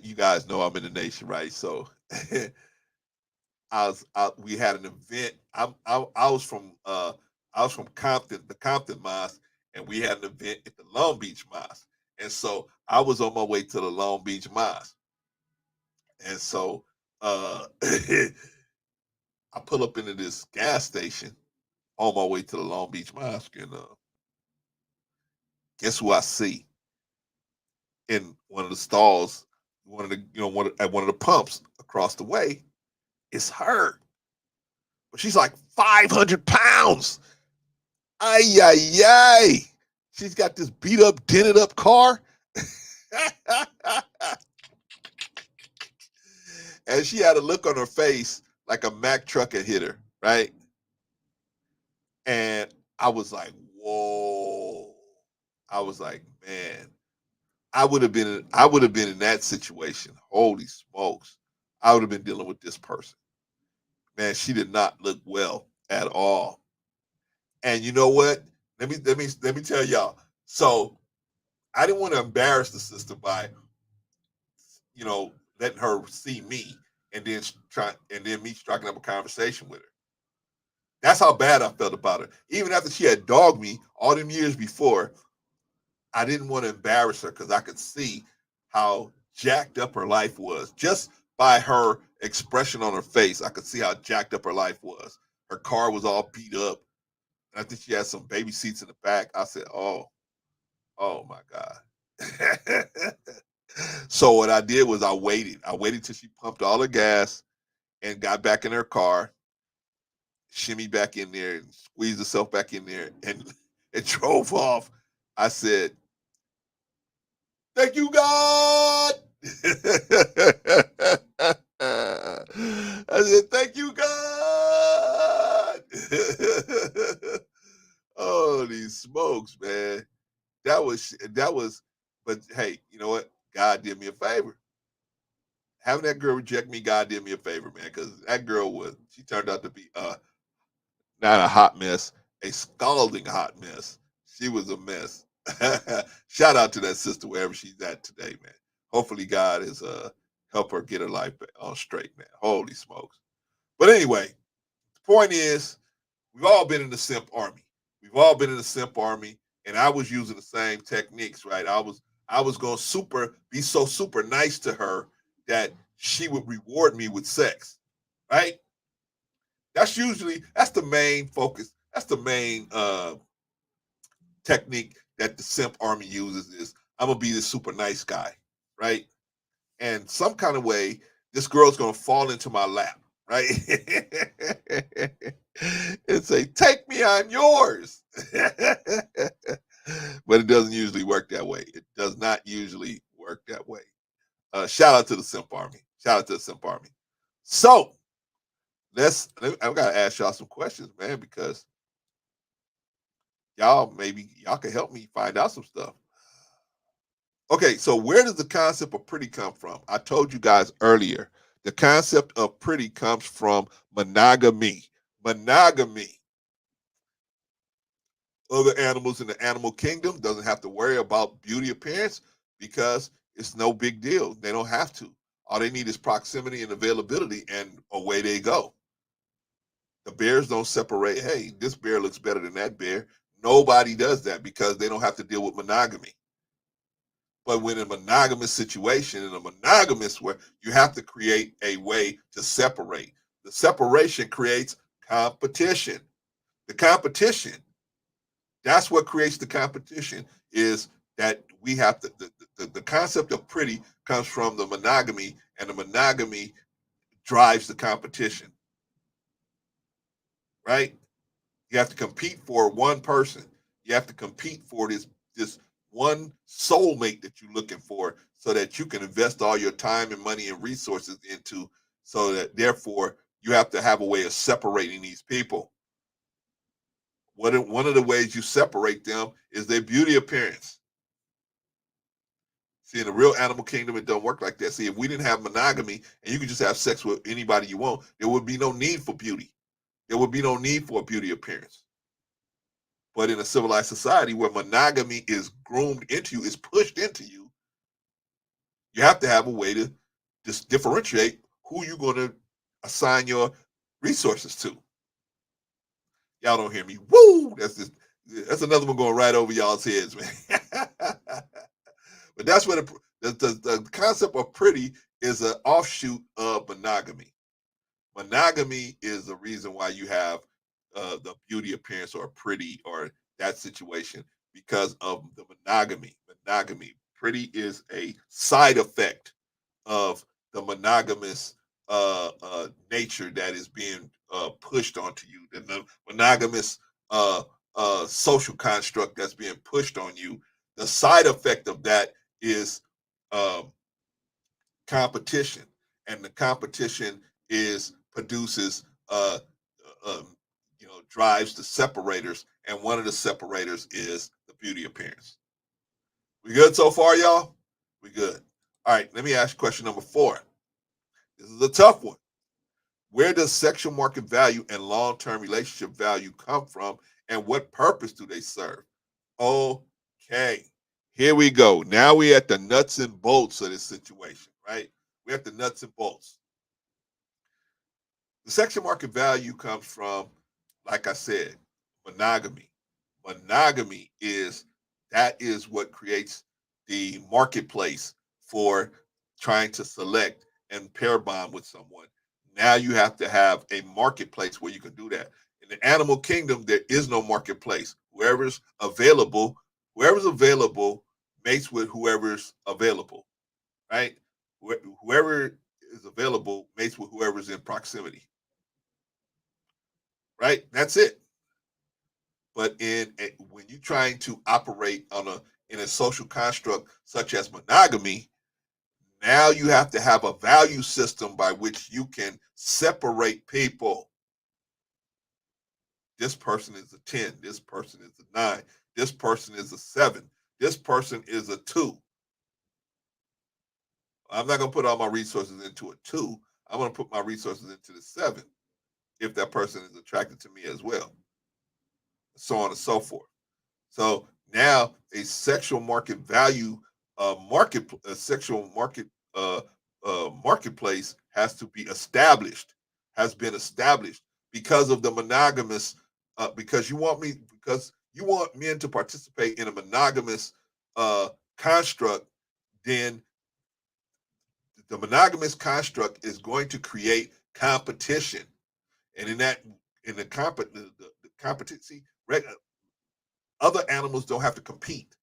You guys know I'm in the nation, right? So we had an event. I was from Compton, the Compton Mosque, and we had an event at the Long Beach Mosque. And so I was on my way to the Long Beach Mosque. And so I pull up into this gas station on my way to the Long Beach Mosque, and guess who I see in one of the stalls, at one of the pumps across the way? It's her, but she's like 500 pounds. Ay ay ay! She's got this beat up, dented up car, and she had a look on her face like a Mack truck had hit her, right? And I was like, whoa. I was like, man, I would have been in that situation. Holy smokes. I would have been dealing with this person. Man, she did not look well at all. And you know what? Let me tell y'all. So I didn't want to embarrass the sister by, letting her see me and then me striking up a conversation with her. That's how bad I felt about her. Even after she had dogged me all them years before, I didn't want to embarrass her because I could see how jacked up her life was. Just by her expression on her face, I could see how jacked up her life was. Her car was all beat up. And I think she had some baby seats in the back. I said, oh my God. So what I did was I waited. I waited till she pumped all her gas and got back in her car, shimmied back in there and squeezed herself back in there and, and drove off. I said, thank you, God. I said, thank you, God. Oh, these smokes, man. That was, but hey, you know what? God did me a favor. having that girl reject me, God did me a favor, man, because that girl she turned out to be not a hot mess, a scalding hot mess. She was a mess. Shout out to that sister wherever she's at today, man. Hopefully God is help her get her life on straight, man. Holy smokes. But anyway, the point is, we've all been in the simp army. We've all been in the simp army, and I was using the same techniques, right? I was going to be so super nice to her that she would reward me with sex, right? That's the main focus. That's the main technique that the simp army uses is I'm gonna be this super nice guy, right? And some kind of way, this girl's gonna fall into my lap, right? And say, "Take me, I'm yours." But it doesn't usually work that way. It does not usually work that way. Shout out to the simp army. Shout out to the simp army. So I've got to ask y'all some questions, man, because maybe y'all can help me find out some stuff. Okay, so where does the concept of pretty come from? I told you guys earlier, the concept of pretty comes from monogamy. Monogamy. Other animals in the animal kingdom doesn't have to worry about beauty appearance because it's no big deal. They don't have to. All they need is proximity and availability, and away they go. The bears don't separate. Hey, this bear looks better than that bear. Nobody does that because they don't have to deal with monogamy. But when in a monogamous situation, in a monogamous where you have to create a way to separate. The separation creates competition. The competition, that's what creates the competition, is that we have to, the concept of pretty comes from the monogamy, and the monogamy drives the competition, right? You have to compete for one person. You have to compete for this one soulmate that you're looking for so that you can invest all your time and money and resources into, so that therefore you have to have a way of separating these people. One of the ways you separate them is their beauty appearance. See, in the real animal kingdom, it don't work like that. See, if we didn't have monogamy and you could just have sex with anybody you want, there would be no need for beauty. There would be no need for a beauty appearance. But in a civilized society where monogamy is groomed into you, is pushed into you, you have to have a way to just differentiate who you're going to assign your resources to. Y'all don't hear me. Woo! That's another one going right over y'all's heads, man. But that's what the concept of pretty is an offshoot of monogamy. Monogamy is the reason why you have the beauty appearance or pretty or that situation because of the monogamy. Monogamy. Pretty is a side effect of the monogamous nature that is being pushed onto you. The monogamous social construct that's being pushed on you. The side effect of that is um, competition, and the competition produces drives the separators, and one of the separators is the beauty appearance. We good so far, y'all? We good. All right, let me ask you question number 4. This is a tough one. Where does sexual market value and long-term relationship value come from, and what purpose do they serve? Okay, here we go. Now we at the nuts and bolts of this situation, right? We at the nuts and bolts. The sexual market value comes from, like I said, monogamy. Monogamy is what creates the marketplace for trying to select and pair bond with someone. Now you have to have a marketplace where you can do that. In the animal kingdom, there is no marketplace. Whoever's available mates with whoever's available, right? Whoever is available mates with whoever's in proximity, right? That's it. But when you're trying to operate in a social construct such as monogamy, now you have to have a value system by which you can separate people. This person is a 10. This person is a 9. This person is a 7. This person is a 2. I'm not going to put all my resources into a 2. I'm going to put my resources into the 7 if that person is attracted to me as well, so on and so forth. So now a sexual market value sexual market marketplace has to be established, has been established because of the monogamous because you want men to participate in a monogamous construct. Then the monogamous construct is going to create competition, and in the competency, other animals don't have to compete.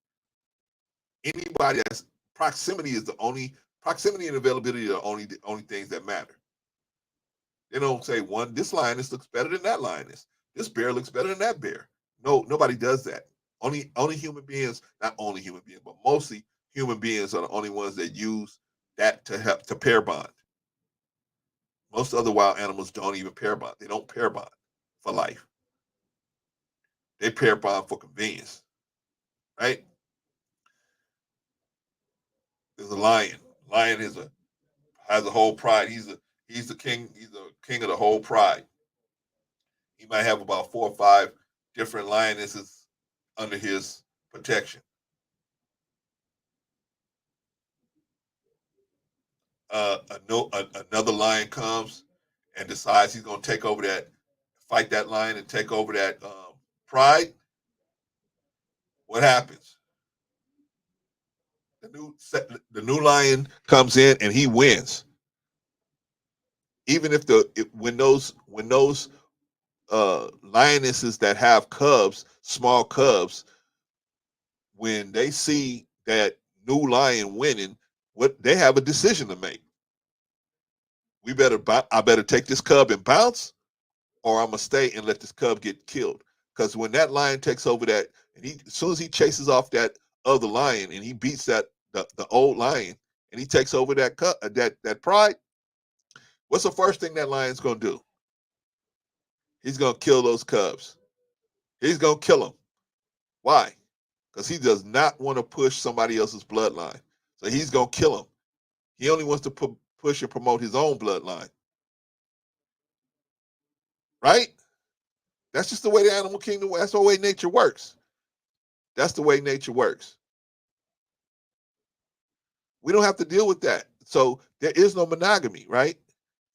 Anybody that's proximity is the only proximity and availability are the only things that matter. They don't say this lioness looks better than that lioness. This bear looks better than that bear. No, nobody does that. Only human beings, not only human beings, but mostly human beings are the only ones that use that to help to pair bond. Most other wild animals don't even pair bond. They don't pair bond for life. They pair bond for convenience, right? There's a lion. Lion has a whole pride. He's the king. He's the king of the whole pride. He might have about 4 or 5 different lionesses under his protection. Another lion comes and decides he's going to fight that lion and take over that pride. What happens? The new lion comes in and he wins. Even if when those lionesses that have cubs, small cubs, when they see that new lion winning, what they have a decision to make. I better take this cub and bounce, or I'm gonna stay and let this cub get killed. Because when that lion takes over that, and as soon as he chases off that other lion and he beats the old lion and he takes over that that pride, what's the first thing that lion's gonna do? He's gonna kill those cubs. He's gonna kill them. Why? Because he does not want to push somebody else's bloodline. So he's gonna kill them. He only wants to push and promote his own bloodline. Right? That's just the way the animal kingdom. That's the way nature works. That's the way nature works. We don't have to deal with that. So there is no monogamy, right?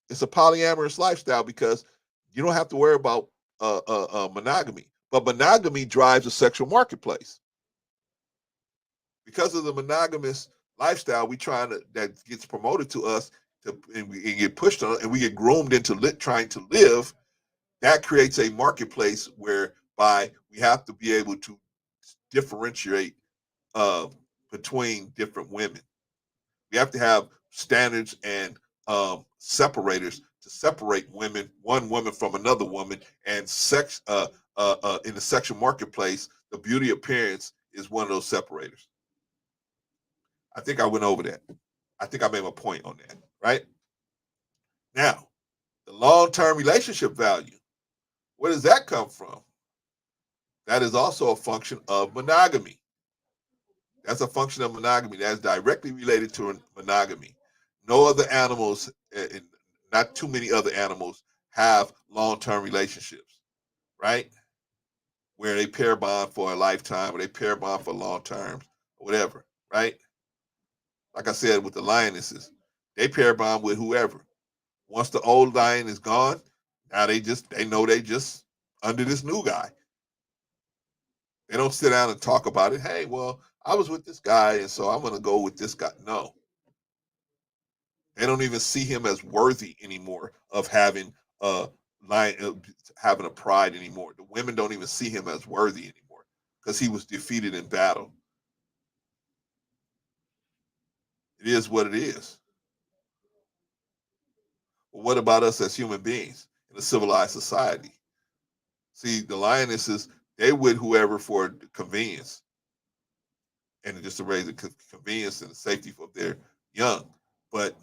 It's a polyamorous lifestyle because you don't have to worry about monogamy. But monogamy drives a sexual marketplace. Because of the monogamous lifestyle that gets promoted to us and get pushed on, and we get groomed into trying to live, that creates a marketplace whereby we have to be able to differentiate between different women. We have to have standards and separators to separate one woman from another woman, and sex in the sexual marketplace, the beauty appearance is one of those separators. I think I went over that. I think I made my point on that, right? Now, the long-term relationship value, where does that come from? That is also a function of monogamy. That's a function of monogamy. That's directly related to monogamy. No other animals, not too many other animals, have long-term relationships, right? Where they pair bond for a lifetime, or they pair bond for long terms, or whatever, right? Like I said, with the lionesses, they pair bond with whoever. Once the old lion is gone, now they know they just under this new guy. They don't sit down and talk about it. Hey, well, I was with this guy, and so I'm going to go with this guy. No. They don't even see him as worthy anymore of having a pride anymore. The women don't even see him as worthy anymore because he was defeated in battle. It is what it is. But what about us as human beings in a civilized society? See, the lionesses, they with whoever for convenience, and just to raise the convenience and the safety of their young. But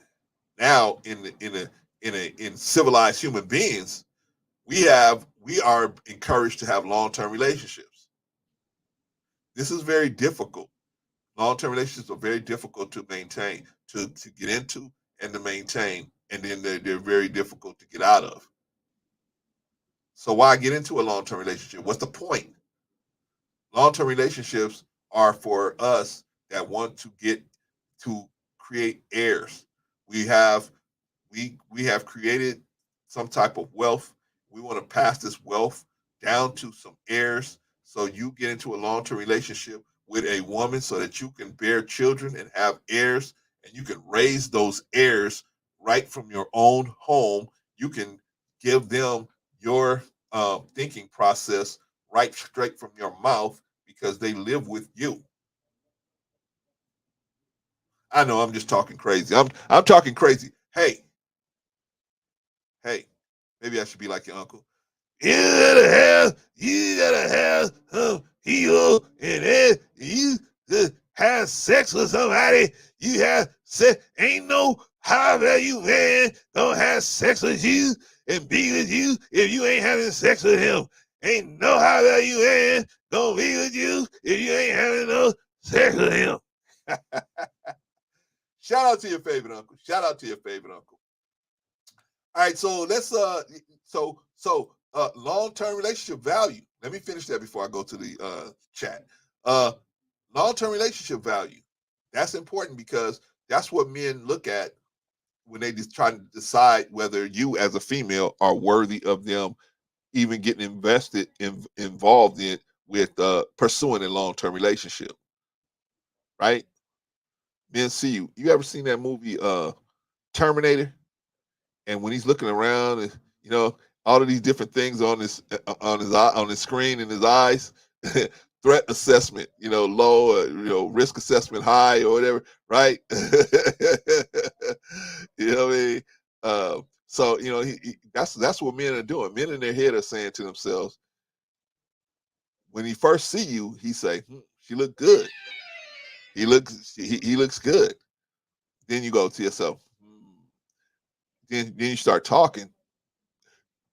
now in civilized human beings, we are encouraged to have long-term relationships. This is very difficult Long-term relationships are very difficult to maintain, to get into and to maintain, and then they're very difficult to get out of. So why get into a long-term relationship? What's the point? Long-term relationships are for us that want to get to create heirs. We have we have created some type of wealth. We want to pass this wealth down to some heirs. So you get into a long-term relationship with a woman so that you can bear children and have heirs, and you can raise those heirs right from your own home. You can give them your thinking process right straight from your mouth because they live with you. I know I'm just talking crazy. I'm talking crazy. Hey, maybe I should be like your uncle. You gotta have hero, and then you have sex with somebody. You have sex. Ain't no how value man gonna have sex with you and be with you if you ain't having sex with him. Ain't no how value man gonna be with you if you ain't having no sex with him. Shout out to your favorite uncle. Shout out to your favorite uncle. All right, so let's long-term relationship value. Let me finish that before I go to the chat. Uh Long-term relationship value. That's important because that's what men look at when they just try to decide whether you as a female are worthy of them even getting involved in with pursuing a long-term relationship, right? Men see you. You ever seen that movie Terminator? And when he's looking around, and all of these different things on his screen in his eyes, threat assessment, low, risk assessment high or whatever, right? You know what I mean? So that's what men are doing. Men in their head are saying to themselves, when he first see you, he say, "She look good. He looks good." Then you go to yourself. Then you start talking.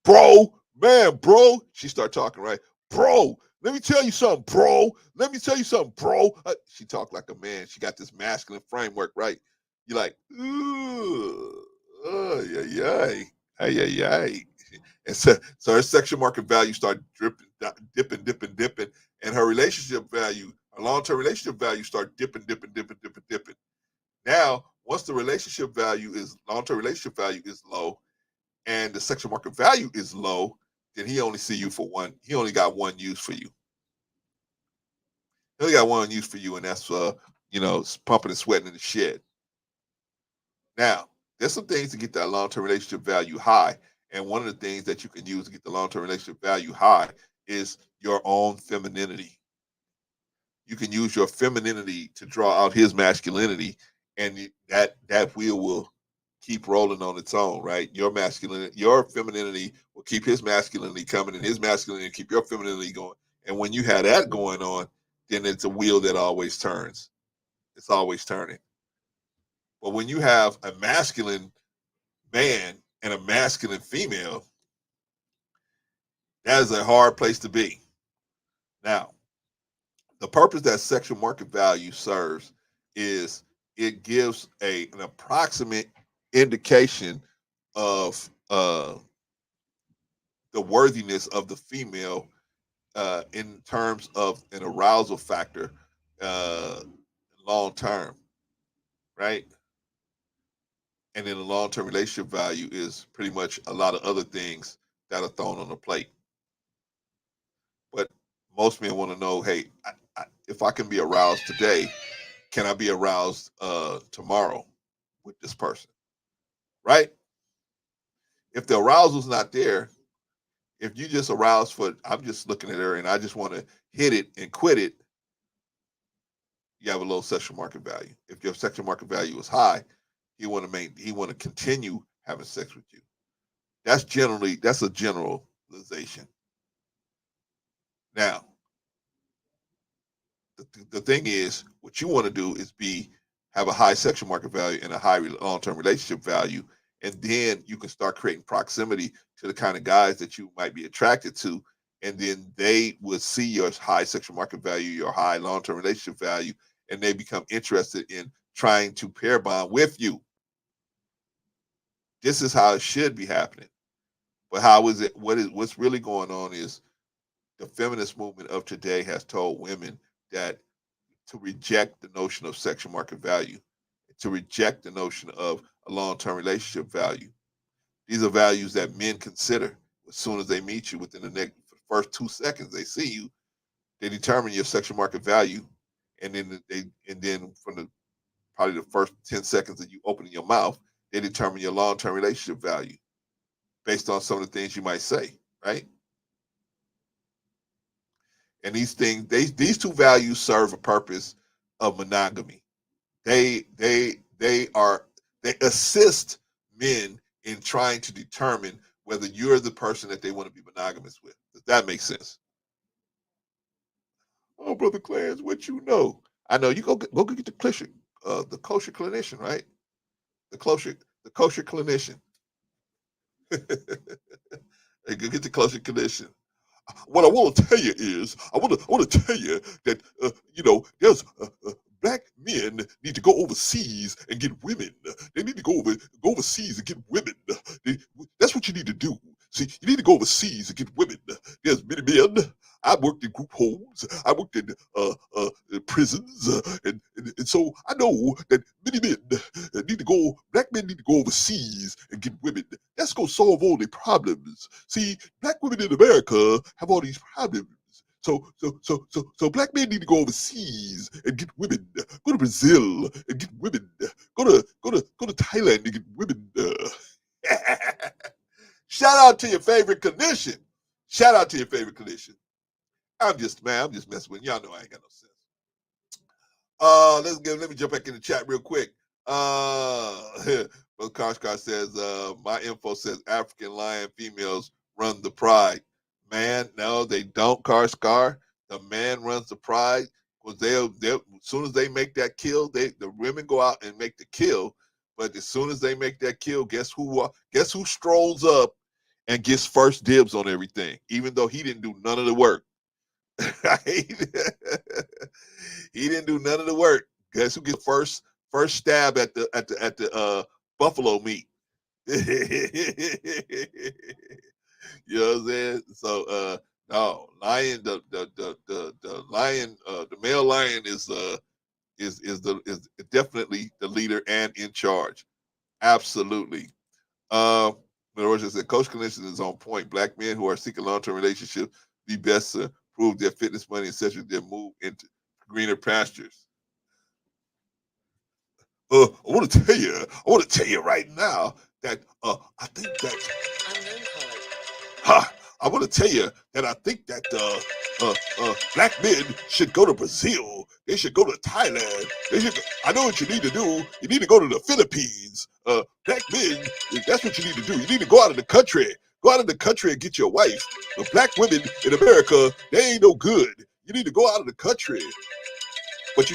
Bro, man, bro. She start talking, right? Bro, let me tell you something, bro. Let me tell you something, bro. She talked like a man. She got this masculine framework, right? You're like, ooh, oh, yeah, yeah. And so her sexual market value start dipping, and her relationship value, her long-term relationship value start dipping. Now, once the long-term relationship value is low, and the sexual market value is low, then he only see you for one. He only got one use for you. He only got one use for you, and that's pumping and sweating in the shed. Now, there's some things to get that long-term relationship value high, and one of the things that you can use to get the long-term relationship value high is your own femininity. You can use your femininity to draw out his masculinity, and that wheel will keep rolling on its own, right? Your femininity will keep his masculinity coming, and his masculinity keep your femininity going. And when you have that going on, then it's a wheel that always turns. It's always turning. But when you have a masculine man and a masculine female, that is a hard place to be. Now, the purpose that sexual market value serves is it gives an approximate indication of the worthiness of the female in terms of an arousal factor uh, long term, right? And then the long term relationship value is pretty much a lot of other things that are thrown on the plate. But most men want to know, hey, if I can be aroused today, can I be aroused tomorrow with this person, right? If the arousal's not there, if you just aroused for, I'm just looking at her and I just want to hit it and quit it, you have a low sexual market value. If your sexual market value is high, he want to continue having sex with you. That's a generalization. Now, the thing is, what you want to do is have a high sexual market value and a high long-term relationship value, and then you can start creating proximity to the kind of guys that you might be attracted to, and then they will see your high sexual market value, your high long-term relationship value, and they become interested in trying to pair bond with you. This is how it should be happening. But how is it? What's really going on is the feminist movement of today has told women that to reject the notion of sexual market value, to reject the notion of a long-term relationship value. These are values that men consider as soon as they meet you. Within the next first 2 seconds they see you, they determine your sexual market value, and then from the probably the first 10 seconds that you open your mouth, they determine your long-term relationship value based on some of the things you might say, right? And these things, these two values serve a purpose of monogamy. They assist men in trying to determine whether you're the person that they want to be monogamous with. Does that make sense? Oh, brother Clarence, what you know? I know you go get the kosher clinician, right? The kosher clinician. Hey, go get the kosher clinician. What I want to tell you is, I want to tell you that there's black men need to go overseas and get women. They need to go overseas and get women. That's what you need to do. See, you need to go overseas and get women. There's many men. I worked in group homes. I worked in prisons, and so I know that many men need to go. Black men need to go overseas and get women. That's gonna solve all their problems. See, black women in America have all these problems. So black men need to go overseas and get women. Go to Brazil and get women. Go to Thailand and get women. Shout out to your favorite clinician. Shout out to your favorite clinician. I'm just messing with y'all. Know I ain't got no sense. Let me jump back in the chat real quick. Brother Kashkar says, my info says African lion females run the pride. Man, no, they don't, Kashkar. The man runs the pride because they'll as soon as they make that kill, the women go out and make the kill. But as soon as they make that kill, guess who strolls up and gets first dibs on everything, even though he didn't do none of the work. Right? He didn't do none of the work. Guess who gets first stab at the buffalo meat? You know what I'm saying? So no, lion, the lion, the male lion is definitely the leader and in charge. Absolutely. Roger said, Coach Clinton is on point. Black men who are seeking long-term relationships be best to prove their fitness, money, etc. Then move into greener pastures. I want to tell you right now that I think that I want to tell you that I think that black men should go to Brazil. They should go to Thailand. I know what you need to do. You need to go to the Philippines. Black men, that's what you need to do. You need to go out of the country. Go out of the country and get your wife. But black women in America, they ain't no good. You need to go out of the country. But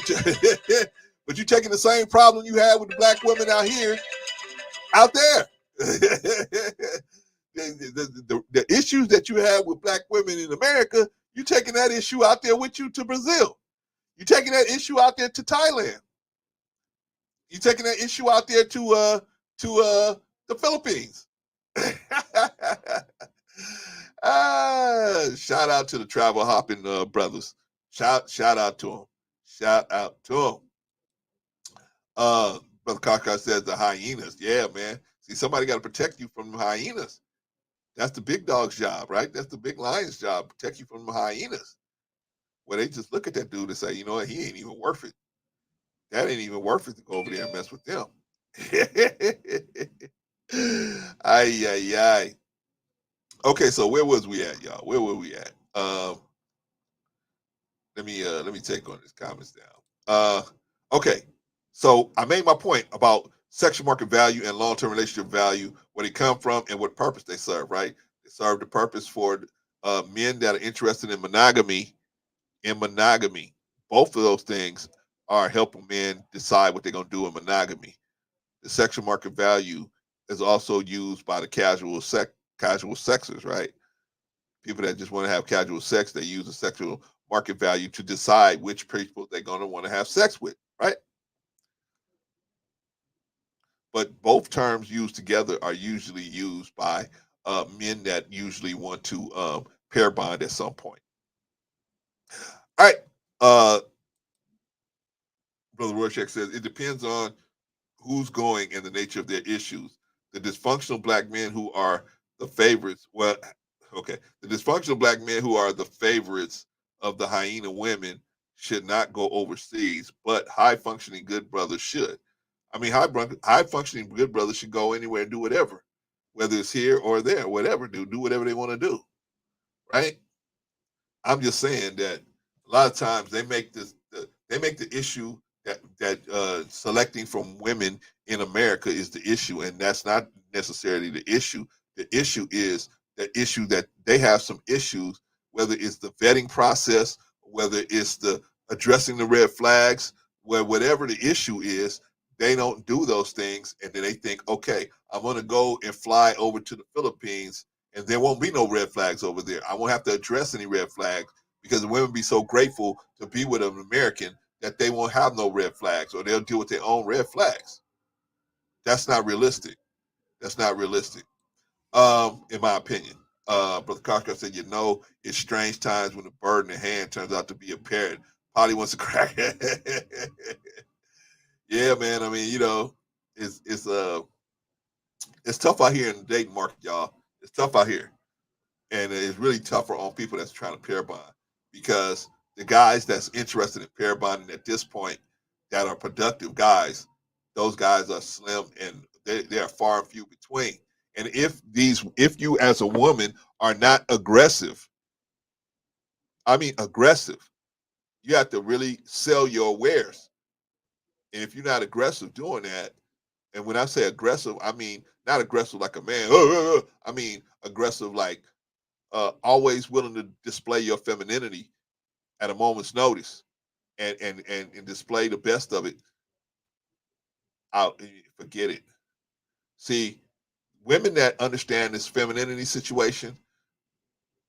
but you taking the same problem you had with the black women out here, out there. The issues that you have with black women in America, you taking that issue out there with you to Brazil. You taking that issue out there to Thailand. You taking that issue out there to the Philippines. Shout out to the travel hopping brothers. Shout out to them. Shout out to them. Brother Kaka says the hyenas. Yeah, man. See, somebody got to protect you from the hyenas. That's the big dog's job, right? That's the big lion's job, protect you from the hyenas. Where they just look at that dude and say, you know what, he ain't even worth it. That ain't even worth it to go over there and mess with them. Ay, ay, ay. Okay, so where was we at, y'all? Where were we at? Let me take on these comments down. Okay, so I made my point about sexual market value and long-term relationship value, where they come from and what purpose they serve, right? They serve the purpose for men that are interested in monogamy. Both of those things are helping men decide what they're going to do in monogamy. The sexual market value is also used by the casual sexers, right? People that just want to have casual sex, they use the sexual market value to decide which people they're going to want to have sex with, right? But both terms used together are usually used by men that usually want to pair bond at some point. All right. Brother Rorschach says it depends on who's going and the nature of their issues. The dysfunctional black men who are the favorites, well, okay, the dysfunctional black men who are the favorites of the hyena women should not go overseas, but high functioning good brothers should. I mean, high functioning good brothers should go anywhere and do whatever, whether it's here or there, whatever, do whatever they want to do, right? I'm just saying that a lot of times they make the issue that selecting from women in America is the issue, and that's not necessarily the issue. The issue is the issue that they have some issues, whether it's the vetting process, whether it's the addressing the red flags, whatever the issue is, they don't do those things, and then they think, okay, I'm going to go and fly over to the Philippines and there won't be no red flags over there. I won't have to address any red flags because the women be so grateful to be with an American that they won't have no red flags, or they'll deal with their own red flags. That's not realistic. That's not realistic, in my opinion. Brother Koshka said, it's strange times when the bird in the hand turns out to be a parrot. Polly wants to crack. Yeah, man. I mean, it's tough out here in the dating market, y'all. It's tough out here. And it's really tougher on people that's trying to pair bond, because the guys that's interested in pair bonding at this point that are productive guys, those guys are slim and they are far and few between. And if you as a woman are not aggressive, I mean aggressive, you have to really sell your wares. And if you're not aggressive doing that, and when I say aggressive, I mean not aggressive like a man. I mean aggressive like always willing to display your femininity at a moment's notice, and display the best of it. Out, forget it. See, women that understand this femininity situation,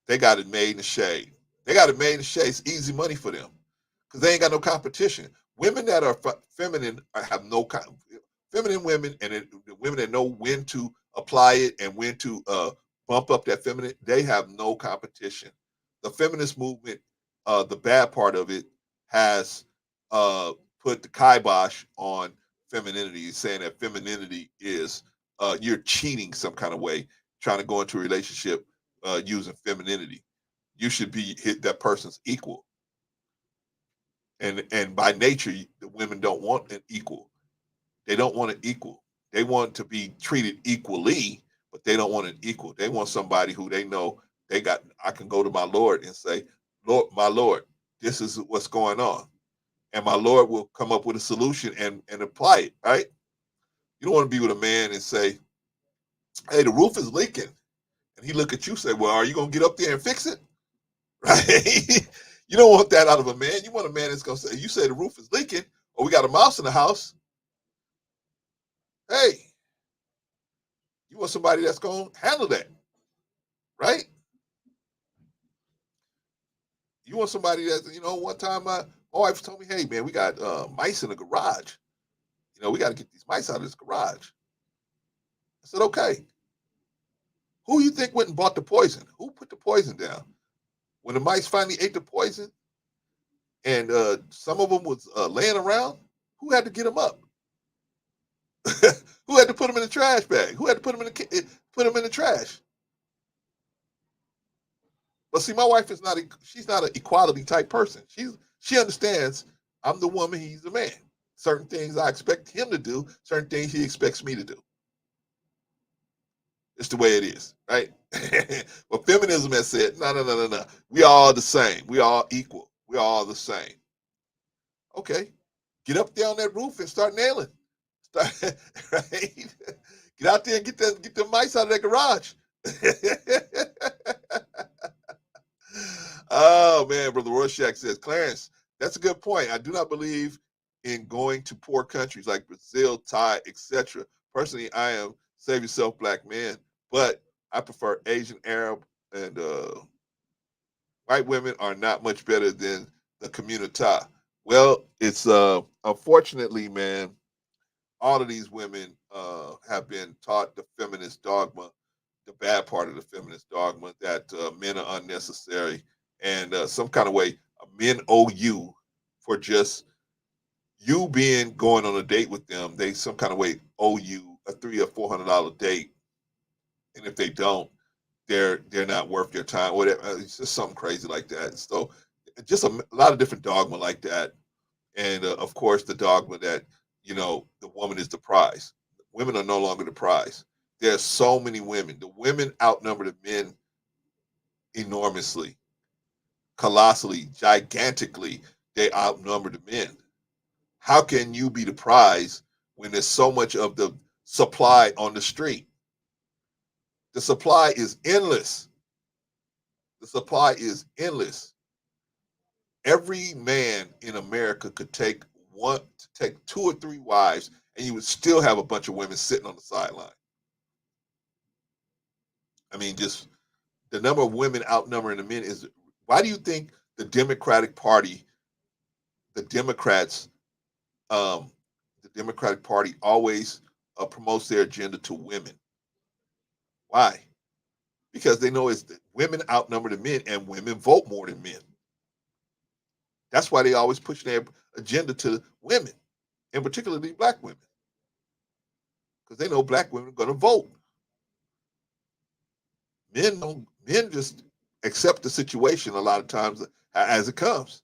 they got it made in the shade. They got it made in the shade. It's easy money for them because they ain't got no competition. Women that are feminine have no feminine women, and the women that know when to apply it and when to bump up that feminine, they have no competition. The feminist movement, the bad part of it, has put the kibosh on femininity, saying that femininity is you're cheating some kind of way, trying to go into a relationship using femininity. You should be that person's equal, and by nature, the women don't want an equal. They don't want an equal. They want to be treated equally, but they don't want an equal. They want somebody who they know they got. I can go to my Lord and say, Lord, my Lord, this is what's going on, and my Lord will come up with a solution and apply it. Right? You don't want to be with a man and say, hey, the roof is leaking, and he look at you and say, well, are you gonna get up there and fix it? Right? You don't want that out of a man. You want a man that's gonna say, you say the roof is leaking, or we got a mouse in the house. Hey, you want somebody that's gonna handle that, right? You want somebody that, one time my wife told me, hey man, we got mice in the garage. We got to get these mice out of this garage. I said, okay. Who you think went and bought the poison? Who put the poison down? When the mice finally ate the poison, and some of them was laying around, who had to get them up? Who had to put them in the trash bag? Who had to put them in the trash? But see, my wife is she's not an equality type person. She understands I'm the woman, he's the man. Certain things I expect him to do, certain things he expects me to do. It's the way it is, right? But feminism has said, no. We all the same. We all equal. We all the same. Okay. Get up there on that roof and start nailing. Right? Get out there and get the mice out of that garage. Oh man, Brother Rorschach says, Clarence, that's a good point. I do not believe in going to poor countries like Brazil, Thai, etc. Personally, I am save yourself black man, but I prefer Asian, Arab, and White women are not much better than the community. Well, it's unfortunately, man, all of these women have been taught the feminist dogma, the bad part of the feminist dogma that men are unnecessary, and some kind of way men owe you for just you being going on a date with them. They some kind of way owe you a $300 or $400 date, and if they don't, they're not worth your time. Whatever, it's just something crazy like that. So, just a lot of different dogma like that, and of course the dogma that the woman is the prize. Women are no longer the prize. There's so many women. The women outnumber the men enormously, colossally, gigantically. They outnumber the men. How can you be the prize when there's so much of the supply on the street? The supply is endless. The supply is endless. Every man in America could take 2 or 3 wives, and you would still have a bunch of women sitting on the sideline. I mean, just the number of women outnumbering the men is. Why do you think the Democratic Party, the Democrats, um, the Democratic Party always promotes their agenda to women? Why? Because they know it's that women outnumber the men, and women vote more than men. That's why they always push their agenda to women, and particularly black women, because they know black women are going to vote. Men don't. Men just accept the situation a lot of times as it comes.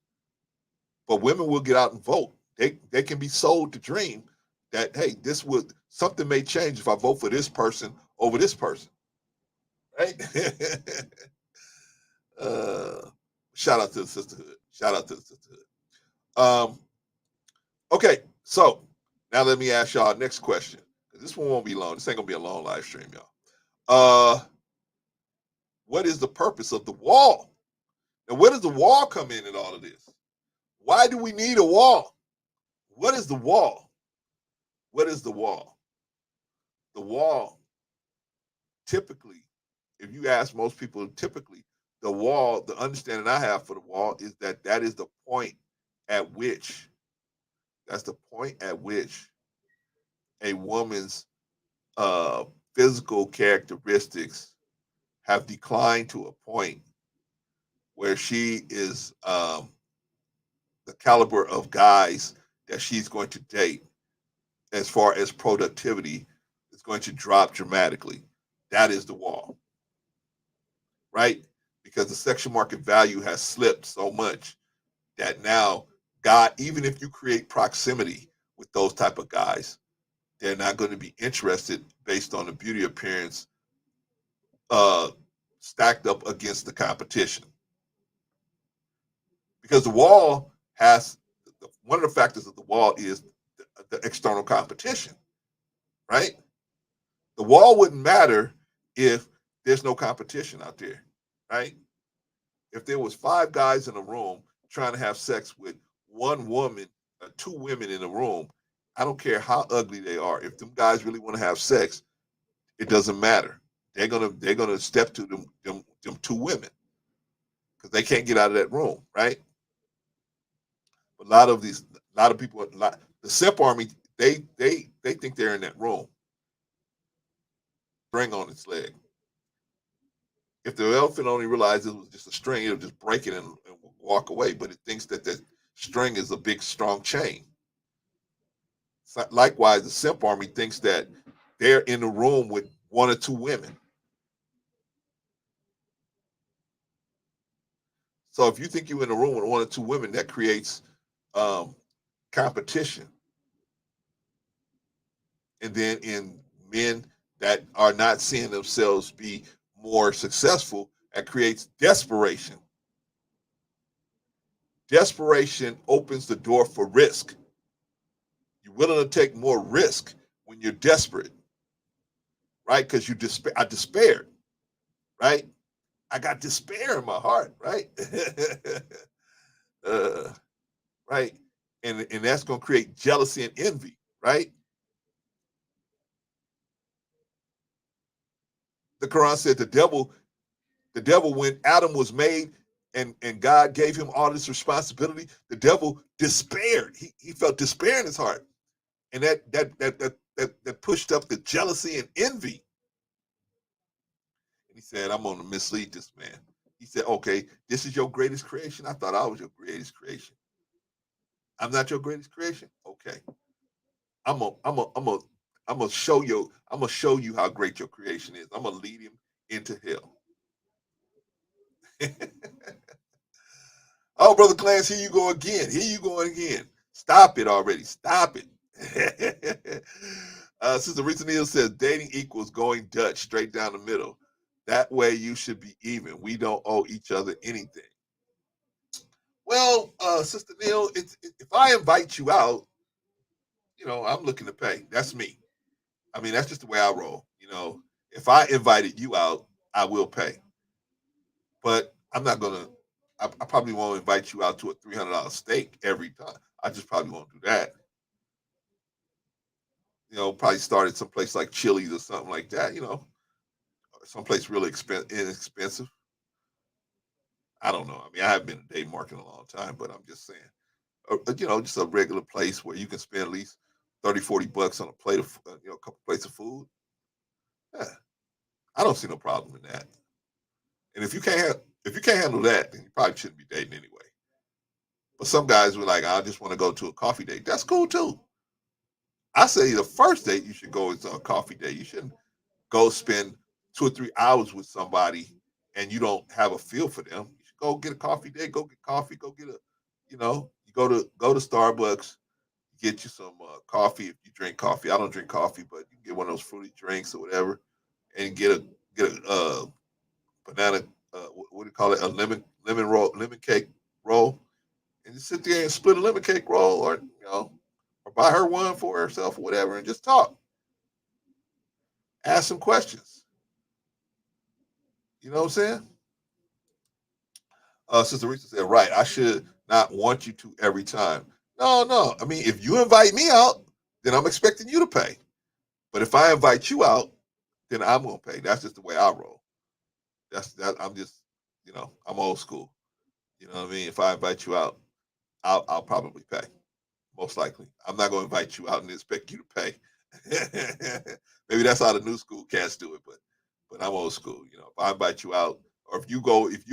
But women will get out and vote. They can be sold the dream that, hey, this would something may change if I vote for this person over this person, right? uh, shout out to the sisterhood. Shout out to the sisterhood. Um, okay, so now let me ask y'all next question. This one won't be long. This ain't gonna be a long live stream, y'all. What is the purpose of the wall? And where does the wall come in all of this? Why do we need a wall? What is the wall? What is the wall? The wall, typically, if you ask most people, typically, the wall, the understanding I have for the wall is that is the point at which, that's the point at which a woman's uh, physical characteristics have declined to a point where she is the caliber of guys that she's going to date as far as productivity is going to drop dramatically. That is the wall, right? Because the sexual market value has slipped so much that now God, even if you create proximity with those type of guys, they're not going to be interested based on the beauty appearance uh, stacked up against the competition. Because the wall has one of the factors of the wall is the external competition, right? The wall wouldn't matter if there's no competition out there, right? If there was 5 guys in a room trying to have sex with one woman, 2 women in a room, I don't care how ugly they are. If them guys really want to have sex, it doesn't matter. They're gonna step to them 2 women because they can't get out of that room, right? But a lot of people, the simp army, they think they're in that room. String on its leg. If the elephant only realized it was just a string, it'll just break it and walk away. But it thinks that the string is a big, strong chain. So likewise, the simp army thinks that they're in the room with 1 or 2 women. So if you think you're in a room with 1 or 2 women, that creates um, competition. And then in men that are not seeing themselves be more successful, that creates desperation. Desperation opens the door for risk. You're willing to take more risk when you're desperate, right? Because I despaired, right? I got despair in my heart, right? uh, right? And that's going to create jealousy and envy, right? The Quran said the devil when Adam was made, and God gave him all this responsibility, the devil despaired. He felt despair in his heart. And that pushed up the jealousy and envy. And he said, I'm gonna mislead this man. He said, okay, this is your greatest creation. I thought I was your greatest creation. I'm not your greatest creation. Okay. I'm gonna I'm gonna I'm gonna I'm gonna show you how great your creation is. I'm gonna lead him into hell. Oh, Brother Clarence, here you go again. Here you go again. Stop it already. Stop it. Sister Rita Neal says dating equals going Dutch straight down the middle. That way you should be even. We don't owe each other anything. Well, Sister Neal, if I invite you out, I'm looking to pay. That's me. I mean, that's just the way I roll. If I invited you out, I will pay. But I'm not gonna. I probably won't invite you out to a $300 steak every time. I just probably won't do that. Probably start at some place like Chili's or something like that. Someplace really inexpensive. I don't know. I mean, I haven't been to day market in a long time, but I'm just saying. Just a regular place where you can spend at least 30, 40 bucks on a plate of, a couple plates of food. Yeah, I don't see no problem in that. And if you can't handle that, then you probably shouldn't be dating anyway. But some guys were like, I just want to go to a coffee date. That's cool too. I say the first date you should go is a coffee date. You shouldn't go spend 2 or 3 hours with somebody and you don't have a feel for them. You should go get a coffee date, go get coffee, go get you go to Starbucks, get you some coffee if you drink coffee. I don't drink coffee, but you get one of those fruity drinks or whatever, and get a banana. What do you call it? A lemon roll, lemon cake roll, and just sit there and split a lemon cake roll, or buy her one for herself or whatever, and just talk. Ask some questions. You know what I'm saying? Sister Rita said, right, I should not want you to every time. No, no. I mean, if you invite me out, then I'm expecting you to pay. But if I invite you out, then I'm gonna pay. That's just the way I roll. That I'm just, I'm old school. You know what I mean? If I invite you out, I'll probably pay. Most likely. I'm not gonna invite you out and expect you to pay. Maybe that's how the new school cats do it, but I'm old school. If I invite you out, or if you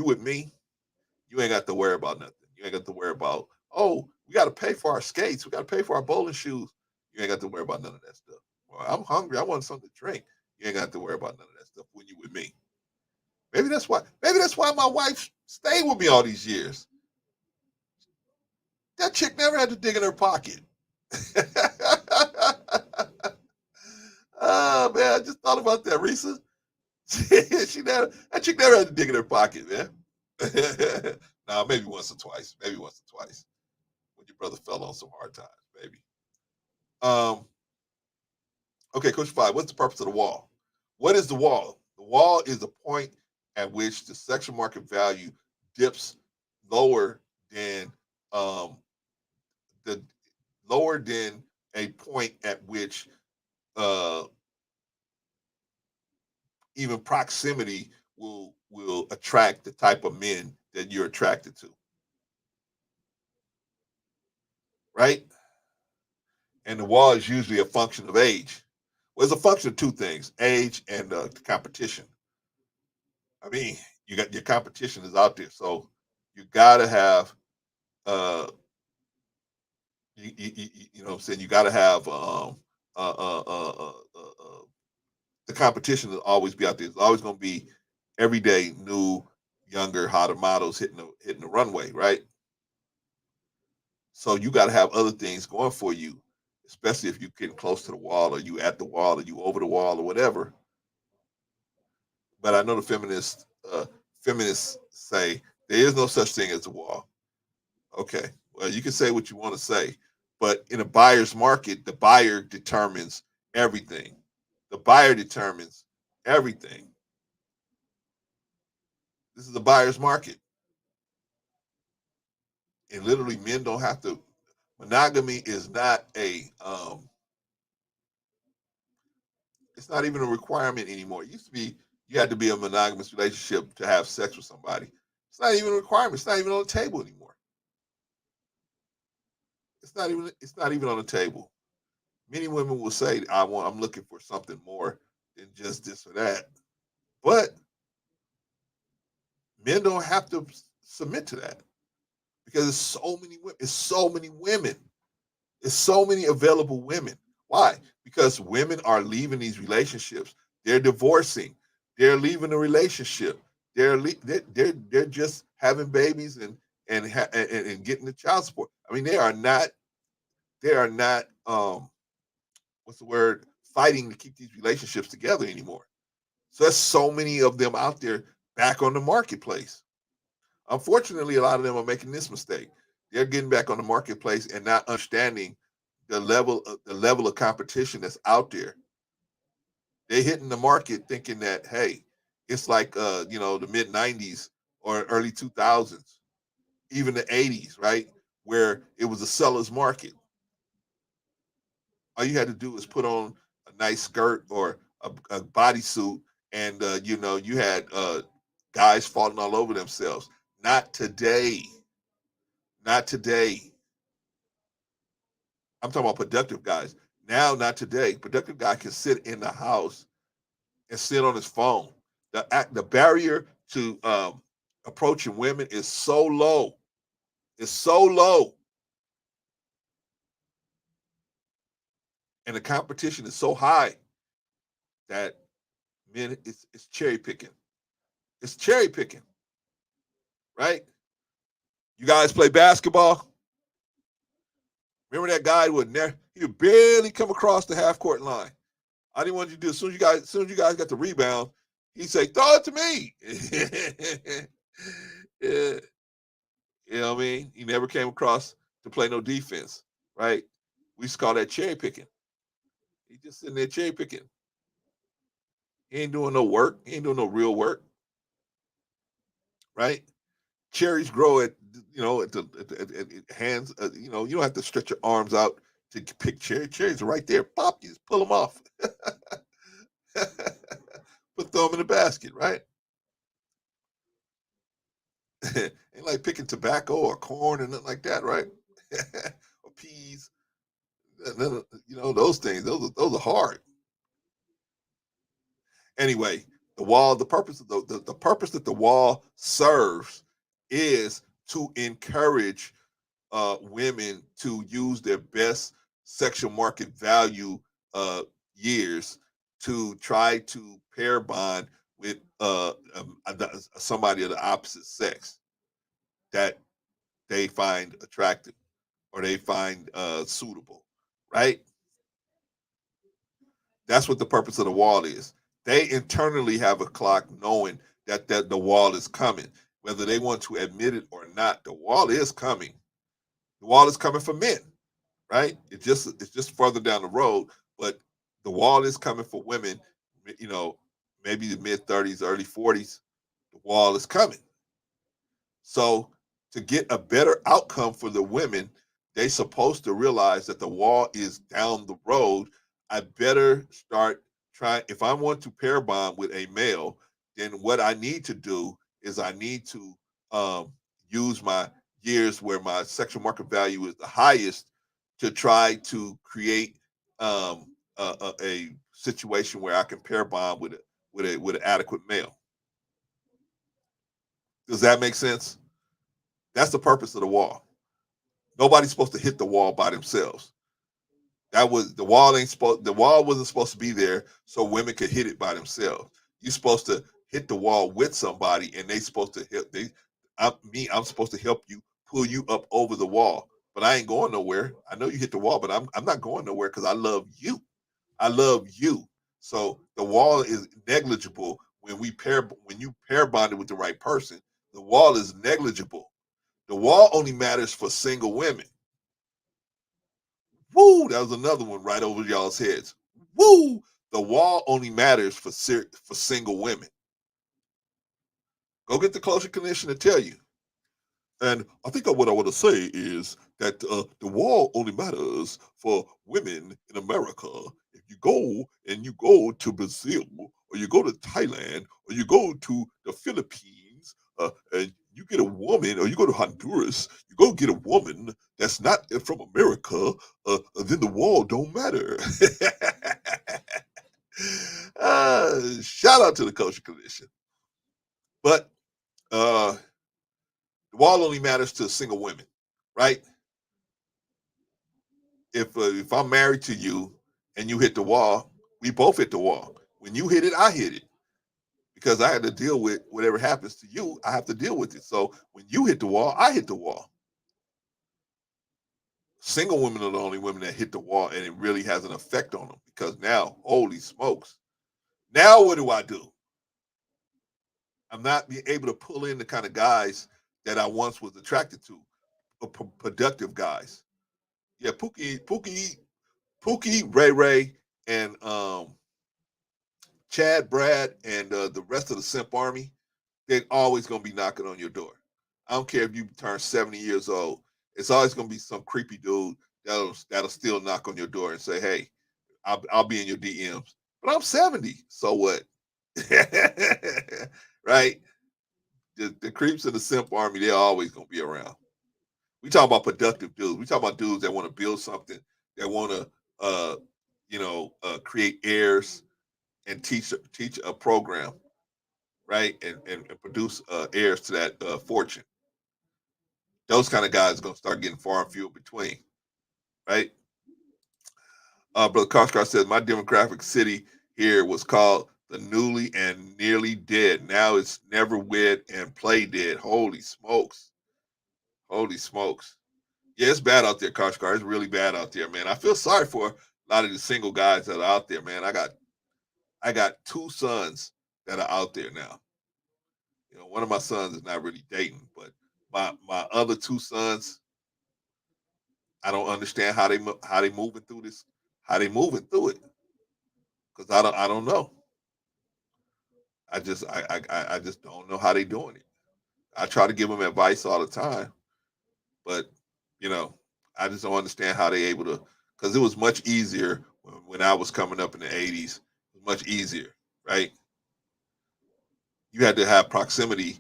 with me, you ain't got to worry about nothing. You ain't got to worry about, oh, we got to pay for our skates. We got to pay for our bowling shoes. You ain't got to worry about none of that stuff. Well, I'm hungry. I want something to drink. You ain't got to worry about none of that stuff when you with me. Maybe that's why. Maybe that's why my wife stayed with me all these years. That chick never had to dig in her pocket. Oh man, I just thought about that, Risa. That chick never had to dig in her pocket, man. Nah, maybe once or twice. Maybe once or twice. When your brother fell on some hard times, maybe. Um, okay, Coach Five, what's the purpose of the wall? What is the wall? The wall is the point at which the section market value dips lower than um, the lower than a point at which uh, even proximity will attract the type of men that you're attracted to, right? And the wall is usually a function of age. Well, it's a function of two things: age and competition. I mean, you got your competition is out there, so you gotta have you know what I'm saying. You gotta have uh, uh, uh, uh, uh, uh, the competition will always be out there. It's always gonna be every day new, younger, hotter models hitting the runway, right? So you got to have other things going for you, especially if you're getting close to the wall or you at the wall or you over the wall or whatever. But I know the feminists say there is no such thing as a wall. Okay, well you can say what you want to say, but in a buyer's market, the buyer determines everything. The buyer determines everything. This is a buyer's market, and literally men don't have to. Monogamy is not a it's not even a requirement anymore. It used to be you had to be a monogamous relationship to have sex with somebody. It's not even a requirement. It's not even on the table anymore. It's not even on the table. Many women will say, I'm looking for something more than just this or that. But men don't have to submit to that because there's so many women. It's so many women. It's so many available women. Why? Because women are leaving these relationships. They're divorcing. They're leaving the relationship. They're just having babies and getting the child support. I mean, they are not what's the word, fighting to keep these relationships together anymore. So there's so many of them out there back on the marketplace. Unfortunately, a lot of them are making this mistake. They're getting back on the marketplace and not understanding the level of competition that's out there. They're hitting the market thinking that, hey, it's like the mid '90s or early 2000s, even the '80s, right, where it was a seller's market. All you had to do was put on a nice skirt or a bodysuit, and you had guys falling all over themselves. Not today. Not today. I'm talking about productive guys. Now, not today. Productive guy can sit in the house and sit on his phone. The barrier to approaching women is so low. It's so low, and the competition is so high that men it's cherry picking. It's cherry picking, right? You guys play basketball. Remember that guy he would barely come across the half court line. I didn't want you to do as soon as you guys got the rebound, he'd say, "Throw it to me." Yeah, you know what I mean? He never came across to play no defense, right? We used to call that cherry picking. He just sitting there cherry picking. He ain't doing no work. He ain't doing no real work, right? Cherries grow at hands. You don't have to stretch your arms out to pick cherries. Cherries are right there. Pop, you just pull them off. Put them in the basket, right? Ain't like picking tobacco or corn and nothing like that, right? Or peas. Those things. Those are hard. Anyway, the wall. The purpose of the purpose that the wall serves is to encourage women to use their best sexual market value uh, years to try to pair bond with somebody of the opposite sex that they find attractive or they find suitable, right? That's what the purpose of the wall is. They internally have a clock knowing that the wall is coming. Whether they want to admit it or not, the wall is coming. The wall is coming for men, right? It's just further down the road, but the wall is coming for women. You know, maybe the mid 30s, early 40s. The wall is coming. So to get a better outcome for the women, they supposed to realize that the wall is down the road. I better start trying. If I want to pair bond with a male, then what I need to do is I need to use my years where my sexual market value is the highest to try to create a situation where I can pair bond with an adequate male. Does that make sense? That's the purpose of the wall. Nobody's supposed to hit the wall by themselves. The wall wasn't supposed to be there so women could hit it by themselves. You're supposed to hit the wall with somebody, and they supposed to help. I'm supposed to help you pull you up over the wall. But I ain't going nowhere. I know you hit the wall, but I'm not going nowhere because I love you. I love you. So the wall is negligible when you pair bonded with the right person. The wall is negligible. The wall only matters for single women. Woo! That was another one right over y'all's heads. Woo! The wall only matters for single women. Go get the closer condition to tell you. And I think what I want to say is that the wall only matters for women in America. If you go to Brazil, or you go to Thailand, or you go to the Philippines, and you get a woman, or you go to Honduras, you go get a woman that's not from America, then the wall don't matter. Shout out to the Culture Commission. But the wall only matters to single women, right? If I'm married to you and you hit the wall, we both hit the wall. When you hit it, I hit it. Because I had to deal with whatever happens to you, I have to deal with it. So when you hit the wall, I hit the wall. Single women are the only women that hit the wall, and it really has an effect on them. Because now, holy smokes, now what do I do? I'm not being able to pull in the kind of guys that I once was attracted to, productive guys. Yeah, Pookie, Ray Ray, and Chad, Brad, and the rest of the simp army, they're always going to be knocking on your door. I don't care if you turn 70 years old. It's always going to be some creepy dude that'll still knock on your door and say, "Hey, I'll be in your DMs." But I'm 70, so what? Right? The creeps in the simp army, they're always going to be around. We talk about productive dudes. We talk about dudes that want to build something, that want to, create heirs and teach a program, right, and produce heirs to that fortune. Those kind of guys are going to start getting far and few between, right? Brother Koshkar says, my demographic city here was called the Newly and Nearly Dead. Now it's Never Wed and Play Dead. Holy smokes. Holy smokes. Yeah, it's bad out there, Koshkar. It's really bad out there, man. I feel sorry for a lot of the single guys that are out there, man. I got two sons that are out there now. You know, one of my sons is not really dating, but my other two sons, I don't understand how they moving through this, how they moving through it, because I don't know. I just don't know how they doing it. I try to give them advice all the time, but you know, I just don't understand how they able to. Because it was much easier when I was coming up in the '80s. It was much easier, right? You had to have proximity.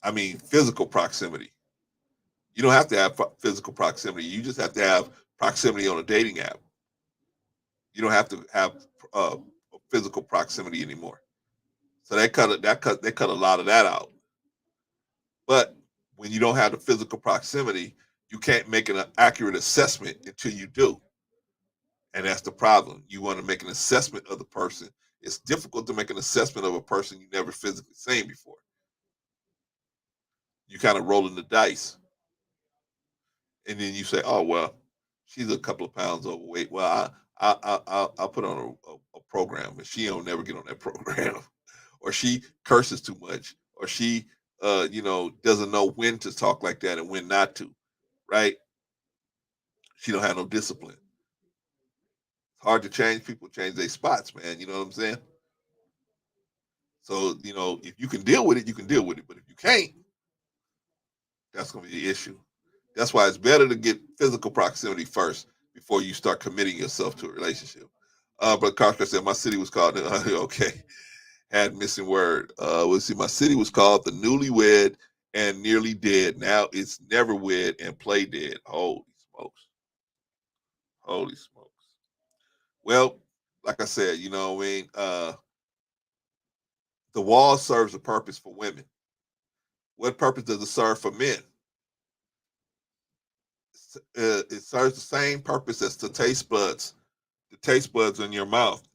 I mean, physical proximity. You don't have to have physical proximity. You just have to have proximity on a dating app. You don't have to have uh, physical proximity anymore. So they cut a lot of that out. But when you don't have the physical proximity, you can't make an accurate assessment until you do. And that's the problem. You want to make an assessment of the person. It's difficult to make an assessment of a person you never physically seen before. You kind of rolling the dice. And then you say, oh, well, she's a couple of pounds overweight. Well, I'll put on a program, and she don't never get on that program. Or she curses too much. Or she, doesn't know when to talk like that and when not to, right? She don't have no discipline. It's hard to change people, change their spots, man. You know what I'm saying? So, if you can deal with it, you can deal with it. But if you can't, that's going to be the issue. That's why it's better to get physical proximity first before you start committing yourself to a relationship. But Carter said my city was called, okay, had missing word. Let's see, my city was called the Newlywed and Nearly Dead. Now it's Never Wed and Play Dead. Holy smokes. Holy smokes. Well, like I said, the wall serves a purpose for women. What purpose does it serve for men? It serves the same purpose as the taste buds in your mouth.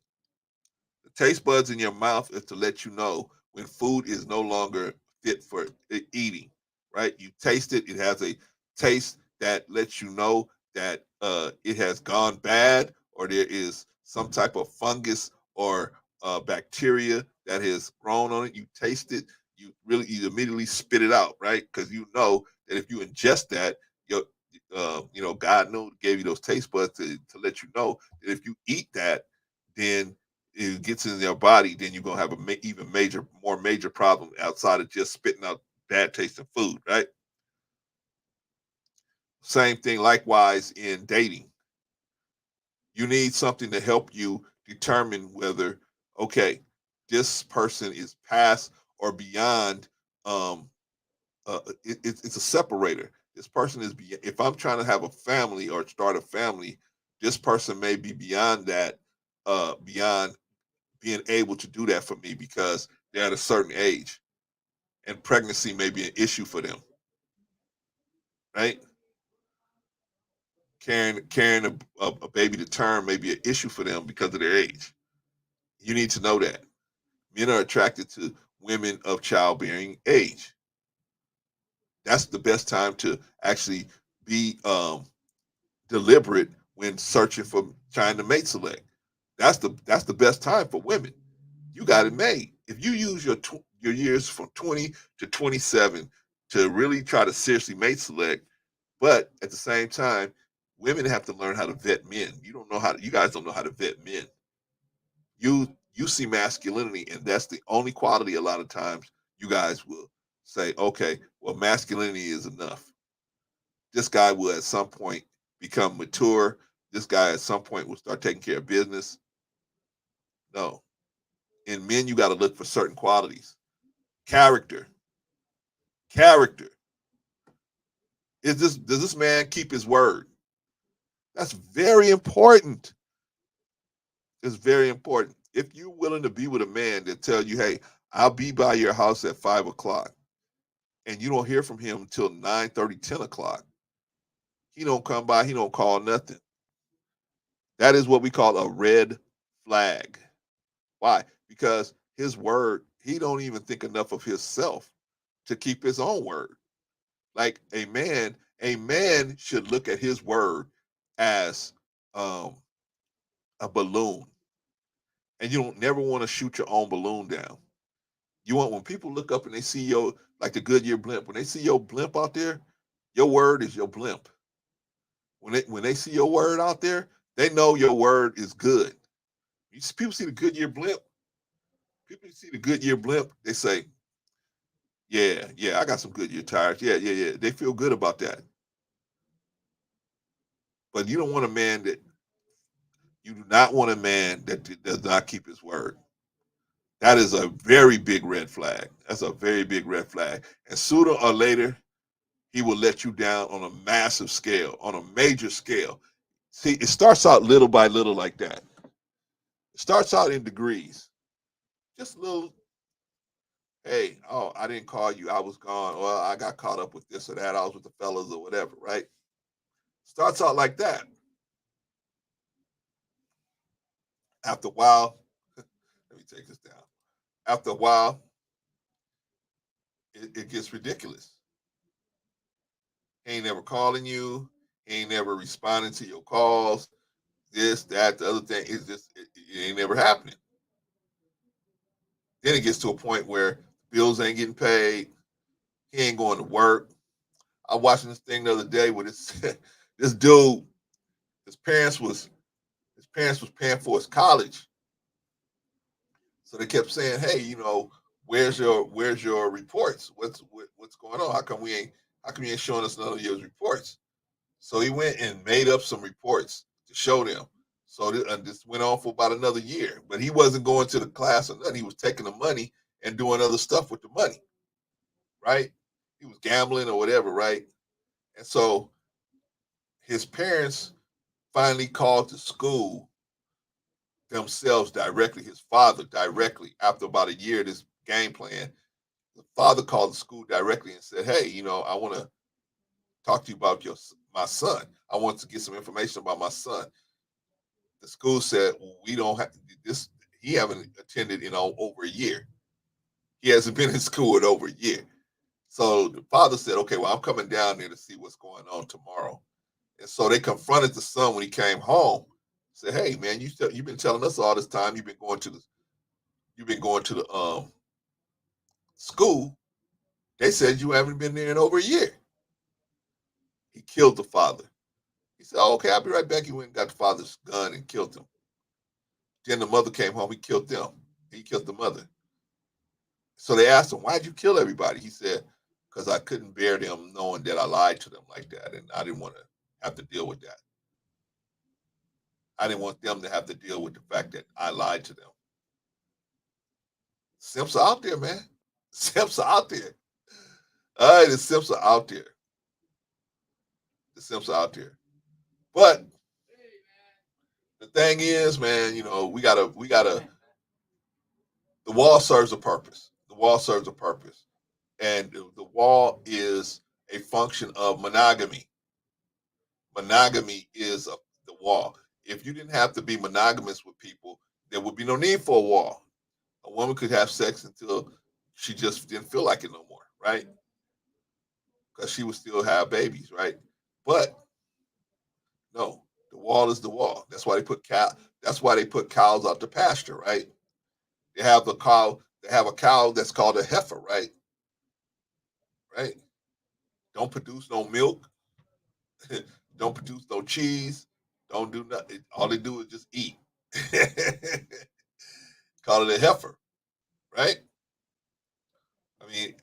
The taste buds in your mouth is to let you know when food is no longer fit for eating, right? You taste it, it has a taste that lets you know that it has gone bad, or there is some type of fungus or bacteria that has grown on it. You taste it, you immediately spit it out, right? Because you know that if you ingest that, your God knew gave you those taste buds to let you know that if you eat that, then it gets in your body, then you're gonna have even more major problem outside of just spitting out bad tasting food, right? Same thing, likewise in dating. You need something to help you determine whether, okay, this person is past or beyond um, it's a separator. This person is if I'm trying to have a family or start a family, this person may be beyond that, beyond being able to do that for me because they're at a certain age, and pregnancy may be an issue for them, right? Carrying a baby to term may be an issue for them because of their age. You need to know that men are attracted to women of childbearing age. That's the best time to actually be deliberate when searching for trying to mate select. That's the best time for women. You got it made. If you use your years from 20 to 27 to really try to seriously mate select, but at the same time, women have to learn how to vet men. You guys don't know how to vet men. You see masculinity, and that's the only quality a lot of times you guys will say, okay, well, masculinity is enough. This guy will at some point become mature. This guy at some point will start taking care of business. No. In men, you got to look for certain qualities. Character. Character. Does this man keep his word? That's very important. It's very important. If you're willing to be with a man that tell you, hey, I'll be by your house at 5 o'clock, and you don't hear from him until 9:30, 10 o'clock, he don't come by, he don't call nothing. That is what we call a red flag. Why? Because his word, he don't even think enough of himself to keep his own word. Like a man should look at his word as um, a balloon, and you don't never want to shoot your own balloon down. You want when people look up and they see your like the Goodyear blimp. When they see your blimp out there, your word is your blimp. When they see your word out there, they know your word is good. People see the Goodyear blimp. People see the Goodyear blimp. They say, "Yeah, yeah, I got some Goodyear tires. Yeah, yeah, yeah." They feel good about that. But you don't want a man that you do not want a man that does not keep his word. That is a very big red flag. That's a very big red flag. And sooner or later, he will let you down on a massive scale, on a major scale. See, it starts out little by little like that. It starts out in degrees. Just a little, hey, oh, I didn't call you. I was gone. Well, I got caught up with this or that. I was with the fellas or whatever, right? Starts out like that. After a while, let me take this down. After a while, it gets ridiculous. He ain't never calling you. He ain't never responding to your calls. This, that, the other thing. It ain't never happening. Then it gets to a point where bills ain't getting paid. He ain't going to work. I was watching this thing the other day with this dude. His parents was paying for his college, so they kept saying, "Hey, where's your reports? What's going on? How come you ain't showing us none of your reports?" So he went and made up some reports to show them. So this went on for about another year, but he wasn't going to the class or nothing. He was taking the money and doing other stuff with the money, right? He was gambling or whatever, right? And so his parents finally called the school themselves directly, his father directly, after about a year of this game plan. The father called the school directly and said, "Hey, I want to talk to you about my son. I want to get some information about my son." The school said, well, "We don't have this. He haven't attended in over a year. He hasn't been in school in over a year." So the father said, "Okay, well, I'm coming down there to see what's going on tomorrow." And so they confronted the son when he came home. Said, "Hey, man, you've been telling us all this time you've been going to the school. They said you haven't been there in over a year." He killed the father. He said, "Oh, okay, I'll be right back." He went and got the father's gun and killed him. Then the mother came home. He killed them. He killed the mother. So they asked him, "Why'd you kill everybody?" He said, "Because I couldn't bear them knowing that I lied to them like that, and I didn't want to have to deal with that. I didn't want them to have to deal with the fact that I lied to them." Simps are out there, man. Simps are out there. All right, the simps are out there. The simps are out there. But the thing is, man, we gotta. The wall serves a purpose. The wall serves a purpose, and the wall is a function of monogamy. Monogamy is the wall. If you didn't have to be monogamous with people, there would be no need for a wall. A woman could have sex until she just didn't feel like it no more, right? Because she would still have babies, right? But no, the wall is the wall. That's why they put cow. That's why they put cows out to pasture, right? They have a cow. They have a cow that's called a heifer, right? Right. Don't produce no milk. Don't produce no cheese. Don't do nothing. All they do is just eat. Call it a heifer, right? I mean,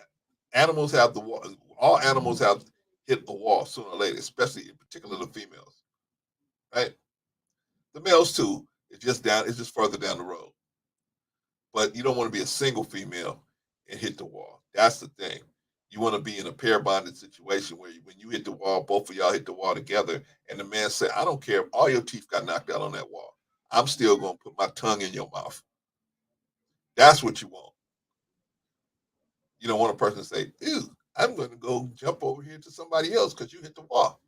animals have the wall. All animals have hit a wall sooner or later, especially in particular the females, right? The males too. It's just down. It's just further down the road. But you don't want to be a single female and hit the wall. That's the thing. You want to be in a pair bonded situation where when you hit the wall, both of y'all hit the wall together, and the man said, "I don't care if all your teeth got knocked out on that wall. I'm still going to put my tongue in your mouth." That's what you want. You don't want a person to say, "Ew, I'm going to go jump over here to somebody else because you hit the wall."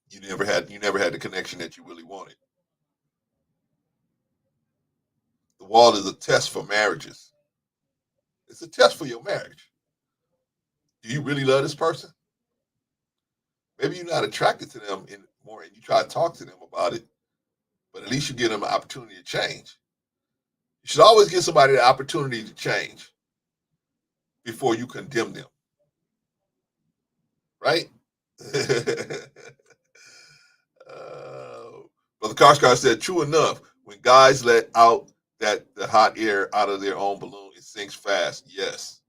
You never had the connection that you really wanted. The wall is a test for marriages. It's a test for your marriage. Do you really love this person? Maybe you're not attracted to them anymore and you try to talk to them about it, but at least you give them an opportunity to change. You should always give somebody the opportunity to change before you condemn them, right? Brother Koshkar said, true enough, when guys let out the hot air out of their own balloon, it sinks fast. Yes.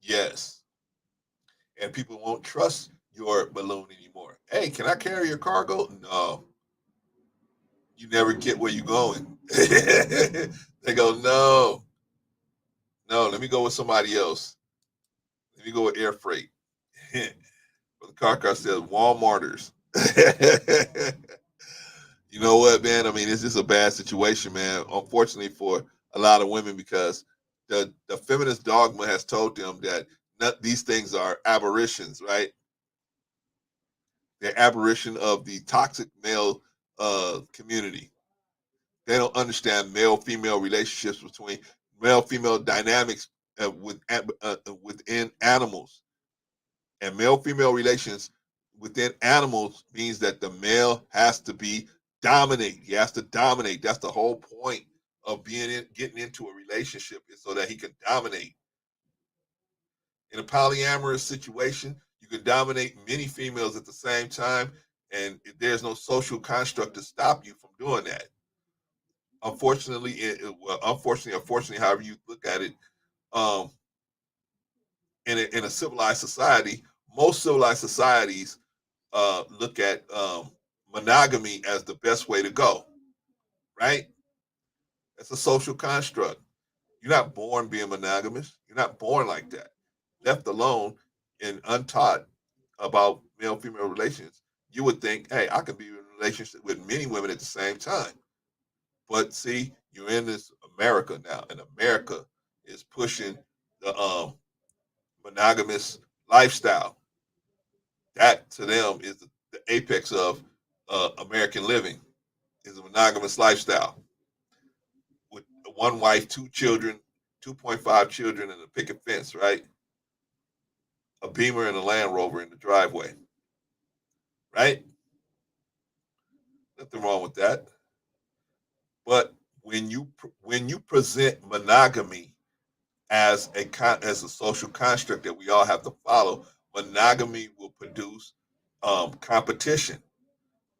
Yes. And people won't trust your balloon anymore. Hey, can I carry your cargo? No. You never get where you're going. They go, no, no, let me go with somebody else. Let me go with air freight. But the car says Walmarters. You know what, man? I mean, it's just a bad situation, man. Unfortunately for a lot of women, because the feminist dogma has told them that these things are aberrations, right? They're aberration of the toxic male community. They don't understand male-female relationships between male-female dynamics within animals, and male-female relations within animals means that the male has to be dominate. He has to dominate. That's the whole point of getting into a relationship, is so that he can dominate. In a polyamorous situation, you can dominate many females at the same time, and there's no social construct to stop you from doing that. Unfortunately, unfortunately, however you look at it, um, in a civilized society, most civilized societies look at monogamy as the best way to go, right? It's a social construct. You're not born being monogamous. You're not born like that. Left alone and untaught about male-female relations, you would think, hey, I could be in a relationship with many women at the same time. But see, you're in this America now, and America is pushing the monogamous lifestyle. That to them is the apex of American living, is a monogamous lifestyle with one wife, two children, 2.5 children, and a picket fence, right? A Beamer and a Land Rover in the driveway, right? Nothing wrong with that. But when you present monogamy as a social construct that we all have to follow, monogamy will produce competition,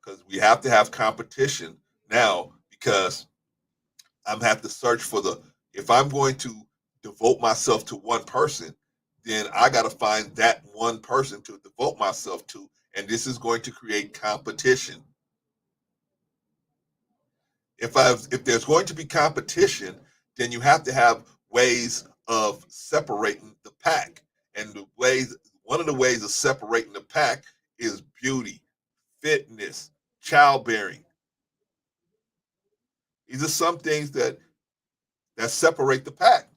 because we have to have competition now, because I'm have to search for if I'm going to devote myself to one person, then I got to find that one person to devote myself to, and this is going to create competition. If there's going to be competition, then you have to have ways of separating the pack. And one of the ways of separating the pack is beauty, fitness, childbearing. These are some things that separate the pack.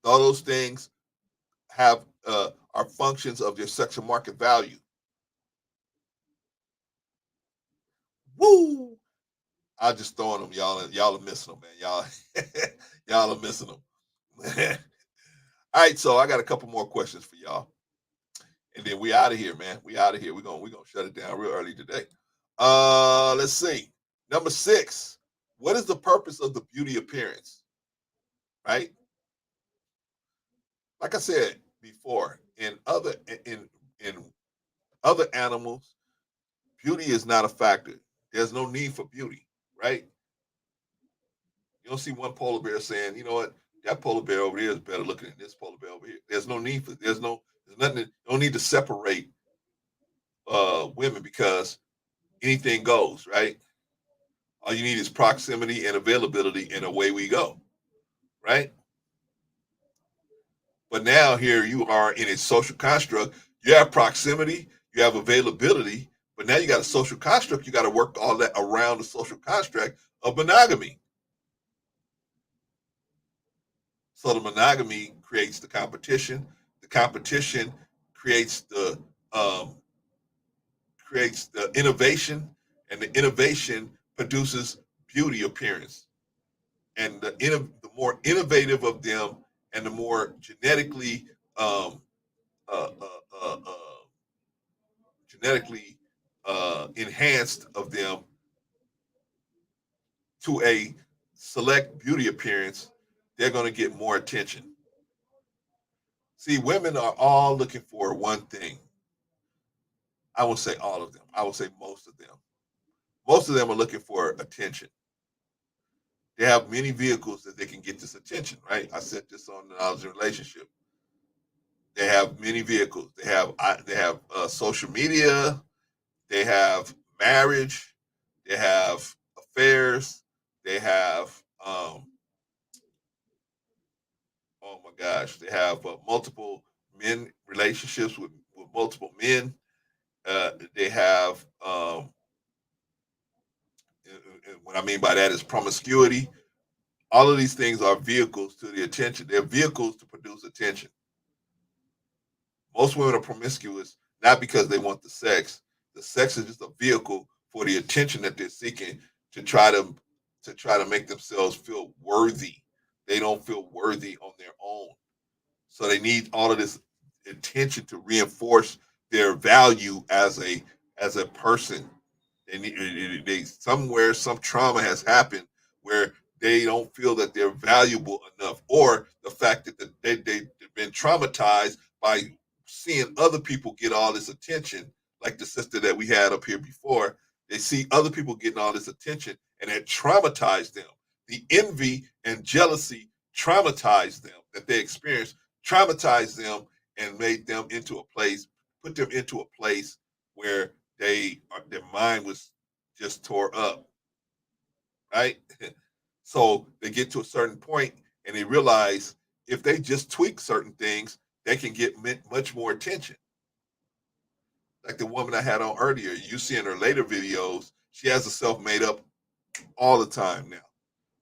All those things have are functions of your sexual market value. Woo! I just throwing them, y'all. Y'all are missing them, man. Y'all are missing them. All right, so I got a couple more questions for y'all, and then we out of here, man. We out of here. We're gonna shut it down real early today. Let's see. Number 6. What is the purpose of the beauty appearance? Right? Like I said before, in other animals, beauty is not a factor. There's no need for beauty, right? You don't see one polar bear saying, you know what, that polar bear over there is better looking than this polar bear over here. There's no need for there's nothing, no need to separate women because anything goes, right? All you need is proximity and availability, and away we go, right? But now here you are in a social construct. You have proximity, you have availability, but now you got a social construct. You got to work all that around the social construct of monogamy. So the monogamy creates the competition. The competition creates the innovation, and the innovation produces beauty appearance. And the more innovative of them, and the more genetically um, uh, uh, uh, uh, enhanced of them to a select beauty appearance, they're going to get more attention. See, women are all looking for one thing. I won't say all of them. I will say most of them. Most of them are looking for attention. They have many vehicles that they can get this attention, right? I said this on the Knowledge and Relationship. They have many vehicles. They have social media. They have marriage. They have affairs. They have oh my gosh, they have multiple men relationships with multiple men. They have what I mean by that is promiscuity. All of these things are vehicles to the attention. They're vehicles to produce attention. Most women are promiscuous not because they want the sex. The sex is just a vehicle for the attention that they're seeking to try to make themselves feel worthy. They don't feel worthy on their own. So they need all of this attention to reinforce their value as a person. They somewhere some trauma has happened where they don't feel that they're valuable enough, or the fact that they've been traumatized by seeing other people get all this attention, like the sister that we had up here before. They see other people getting all this attention, and it traumatized them. The envy and jealousy traumatized them that they experienced, traumatized them, and made them into a place, put them into a place where their mind was just tore up, right? So they get to a certain point and they realize if they just tweak certain things, they can get much more attention. Like the woman I had on earlier, you see in her later videos, she has herself made up all the time now.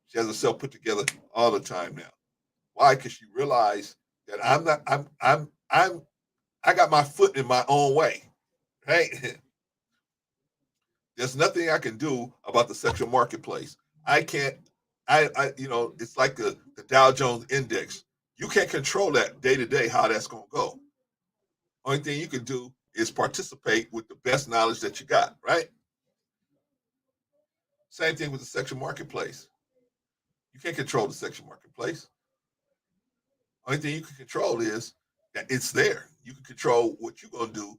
She has herself put together all the time now. Why? Because she realized that I got my foot in my own way, right? There's nothing I can do about the sexual marketplace. I can't. It's like the Dow Jones Index. You can't control that day to day how that's going to go. Only thing you can do is participate with the best knowledge that you got, right? Same thing with the sexual marketplace. You can't control the sexual marketplace. Only thing you can control is that it's there. You can control what you're going to do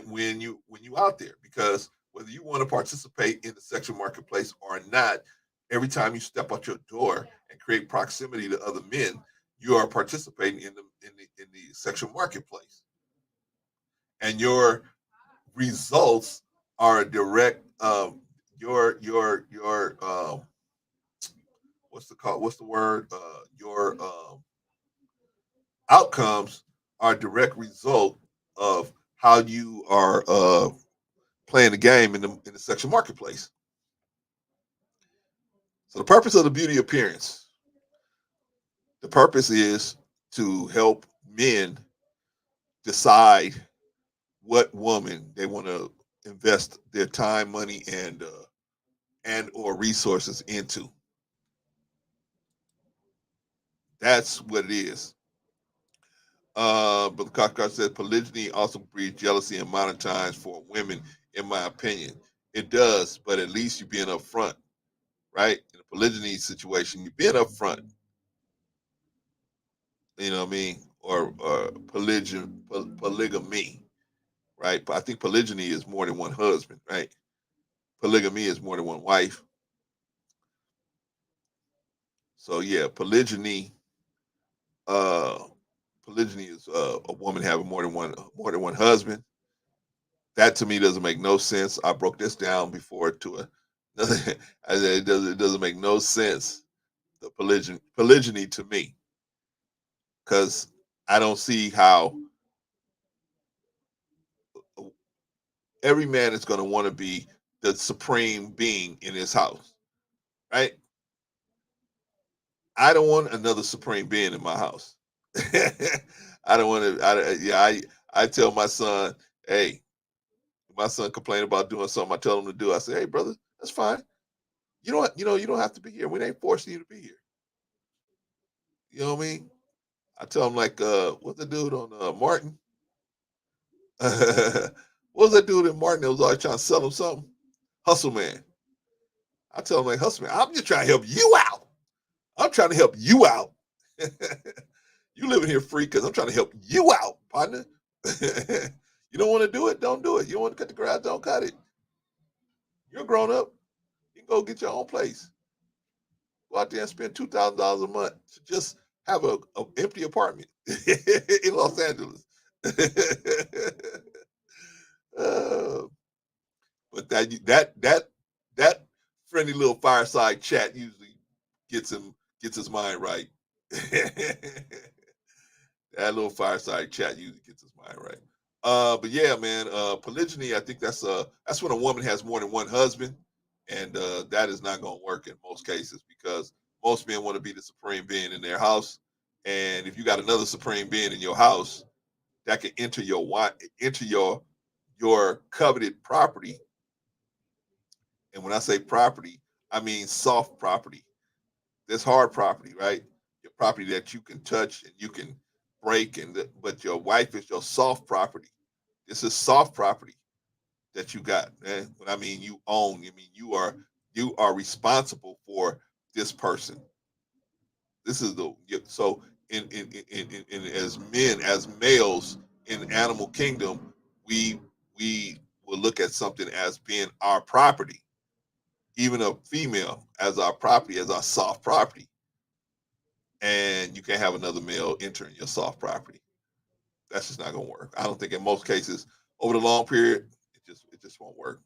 when you out there, because whether you want to participate in the sexual marketplace or not, every time you step out your door and create proximity to other men, you are participating in the sexual marketplace, and your results are a direct your what's the word your outcomes are a direct result of how you are playing the game in the sexual marketplace. So the purpose of the beauty appearance, the purpose is to help men decide what woman they want to invest their time, money, and or resources into. That's what it is. But Kakar said polygyny also breeds jealousy and monetize for women, in my opinion. It does, but at least you're being upfront, right? In a polygyny situation, you're being upfront. You know what I mean? Or polygamy, right? But I think polygyny is more than one husband, right? Polygamy is more than one wife. So yeah, uh, polygyny is a woman having more than one husband. That to me doesn't make no sense. I broke this down before to a I said it doesn't make no sense. The polygyny to me, because I don't see how every man is going to want to be the supreme being in his house, right? I don't want another supreme being in my house. I don't want to. I tell my son, hey, my son complain about doing something I tell him to do. I say, hey, brother, that's fine. You don't have to be here. We ain't forcing you to be here. You know what I mean? I tell him like, what's the dude on Martin? What was that dude in Martin that was always trying to sell him something? Hustle man. I tell him like, hustle man, I'm just trying to help you out. I'm trying to help you out. You living here free because I'm trying to help you out, partner. You don't want to do it, don't do it. You don't want to cut the grass, don't cut it. You're a grown up. You can go get your own place. Go out there and spend $2,000 a month to just have a empty apartment in Los Angeles. uh, but that friendly little fireside chat usually gets his mind right. That little fireside chat usually gets his mind right. But yeah, man, polygyny. I think that's when a woman has more than one husband, and that is not going to work in most cases because most men want to be the supreme being in their house, and if you got another supreme being in your house that can enter your coveted property, and when I say property, I mean soft property. There's hard property, right? Your property that you can touch and you can break, but your wife is your soft property. This is soft property that you got, man. When I mean you own, I mean you are responsible for this person. This is so in as men, as males in animal kingdom, we we will look at something as being our property, even a female as our property, as our soft property, and you can't have another male entering your soft property. That's just not gonna work. I don't think in most cases over the long period, it just won't work.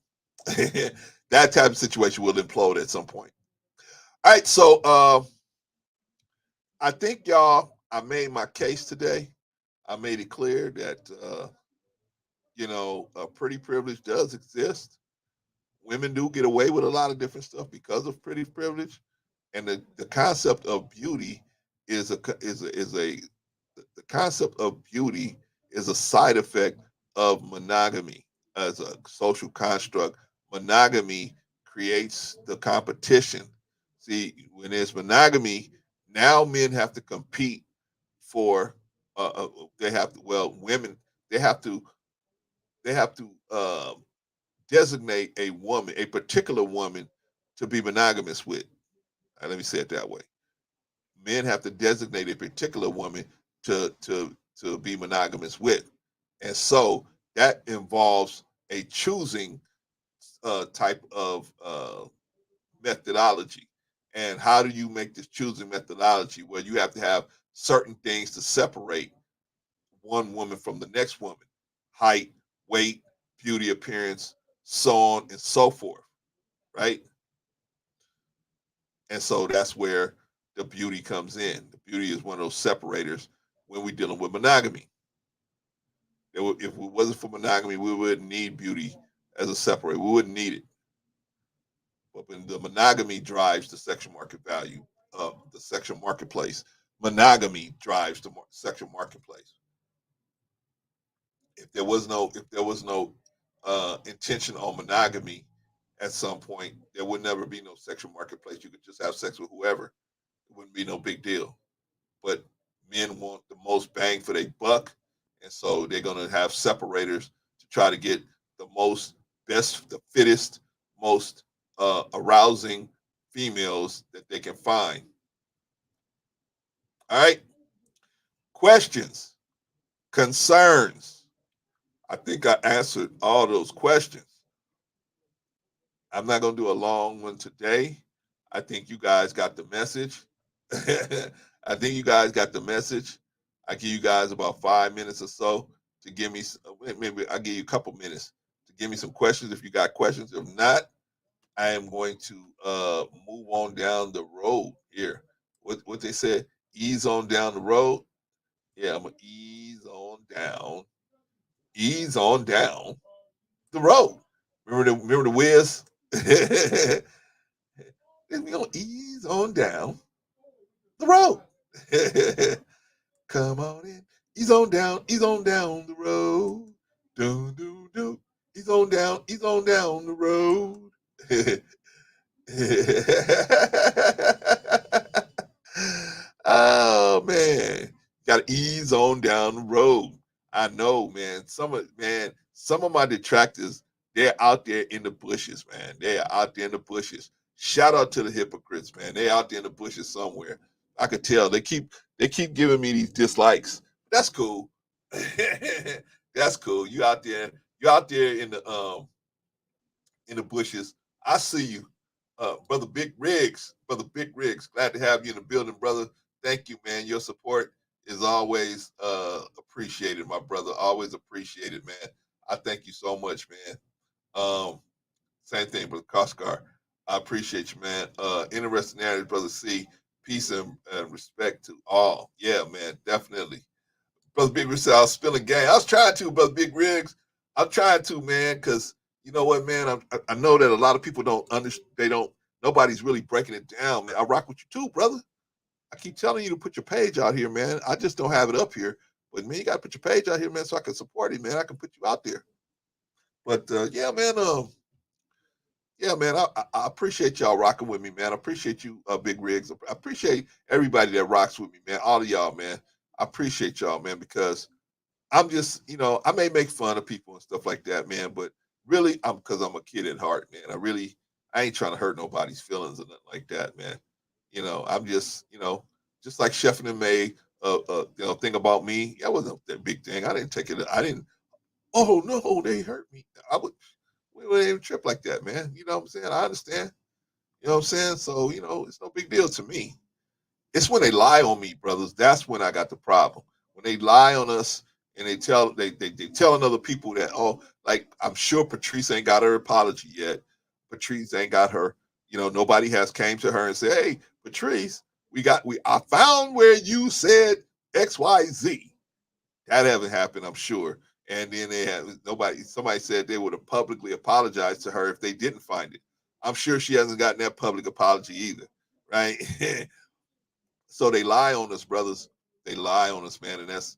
That type of situation will implode at some point. All right, so I think y'all, I made my case today. I made it clear that pretty privilege does exist. Women do get away with a lot of different stuff because of pretty privilege, and the concept of beauty is a the concept of beauty is a side effect of monogamy as a social construct. Monogamy creates the competition. See, when there's monogamy, now men have to compete for. They have to. Well, women they have to. They have to designate a woman, a particular woman, to be monogamous with. Let me say it that way. Men have to designate a particular woman to be monogamous with, and so that involves a choosing type of methodology. And how do you make this choosing methodology? Well, you have to have certain things to separate one woman from the next woman: height, weight, beauty, appearance, so on and so forth. Right? And so that's where the beauty comes in. The beauty is one of those separators when we're dealing with monogamy. If it wasn't for monogamy, we wouldn't need beauty as a separator. We wouldn't need it. But when the monogamy drives the sexual market value of the sexual marketplace, monogamy drives the sexual marketplace. If there was no intention on monogamy, at some point there would never be no sexual marketplace. You could just have sex with whoever. It wouldn't be no big deal. But men want the most bang for their buck, and so they're gonna have separators to try to get the most best, the fittest, most arousing females that they can find. All right. Questions, concerns. I think I answered all those questions. I'm not going to do a long one today. I think you guys got the message. I think you guys got the message. I give you guys about 5 minutes or so to give me, maybe I'll give you a couple minutes to give me some questions if you got questions. If not, I am going to move on down the road here. What they said, ease on down the road. Yeah, I'm going to ease on down the road. Remember the Wiz? We're gonna ease on down the road. Come on in, ease on down the road. Do do do. Ease on down the road. Oh man, got to ease on down the road. I know, man. Some of my detractors, they're out there in the bushes, man. They are out there in the bushes. Shout out to the hypocrites, man. They're out there in the bushes somewhere. I could tell they keep giving me these dislikes. That's cool. That's cool. You out there in the bushes. I see you. Brother Big Riggs. Brother Big Riggs. Glad to have you in the building, brother. Thank you, man. Your support is always appreciated, my brother. Always appreciated, man. I thank you so much, man. Same thing, brother Koskar. I appreciate you, man. Interesting narrative, brother C. Peace and respect to all. Yeah, man, definitely. Brother Big Riggs said I was spilling game. I was trying to, Brother Big Riggs. I'm trying to, man, because you know what, man? I know that a lot of people don't understand. Nobody's really breaking it down, man. I rock with you too, brother. I keep telling you to put your page out here, man. I just don't have it up here. But, man, you got to put your page out here, man, so I can support it, man. I can put you out there. But, yeah, man, I appreciate y'all rocking with me, man. I appreciate you, Big Riggs. I appreciate everybody that rocks with me, man. All of y'all, man. I appreciate y'all, man, because I'm just, I may make fun of people and stuff like that, man, but really, because I'm a kid at heart, man. I ain't trying to hurt nobody's feelings or nothing like that, man. I'm just like Chef and made thing about me. That wasn't that big thing. I didn't take it. I didn't. Oh no, they hurt me. We wouldn't even trip like that, man. You know what I'm saying? I understand. You know what I'm saying? So it's no big deal to me. It's when they lie on me, brothers. That's when I got the problem. When they lie on us and they telling other people that, oh, like I'm sure Patrice ain't got her apology yet. Patrice ain't got her. Nobody has came to her and said, hey, Patrice, I found where you said XYZ. That haven't happened, I'm sure. And then somebody said they would have publicly apologized to her if they didn't find it. I'm sure she hasn't gotten that public apology either. Right. So they lie on us, brothers. They lie on us, man, and that's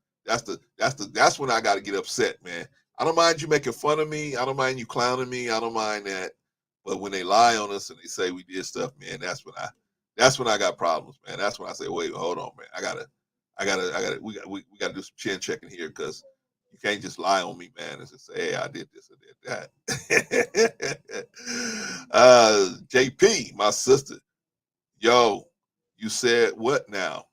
when I got to get upset, man. I don't mind you making fun of me. I don't mind you clowning me. I don't mind that. But when they lie on us and they say we did stuff, man, that's when I got problems, man. That's when I say, wait, hold on, man. We gotta do some chin checking here because you can't just lie on me, man, and just say, hey, I did this, I did that. JP, my sister, yo, you said what now?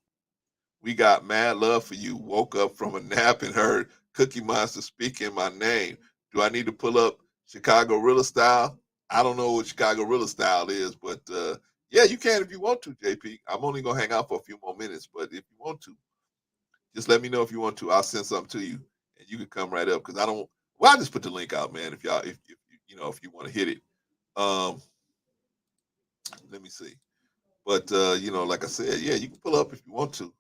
We got mad love for you. Woke up from a nap and heard Cookie Monster speak in my name. Do I need to pull up Chicago Rilla Style? I don't know what Chicago Rilla Style is, but yeah, you can if you want to, JP. I'm only going to hang out for a few more minutes, but if you want to, just let me know if you want to. I'll send something to you, and you can come right up because I don't. Well, I just put the link out, man. If you want to hit it, let me see. But like I said, yeah, you can pull up if you want to.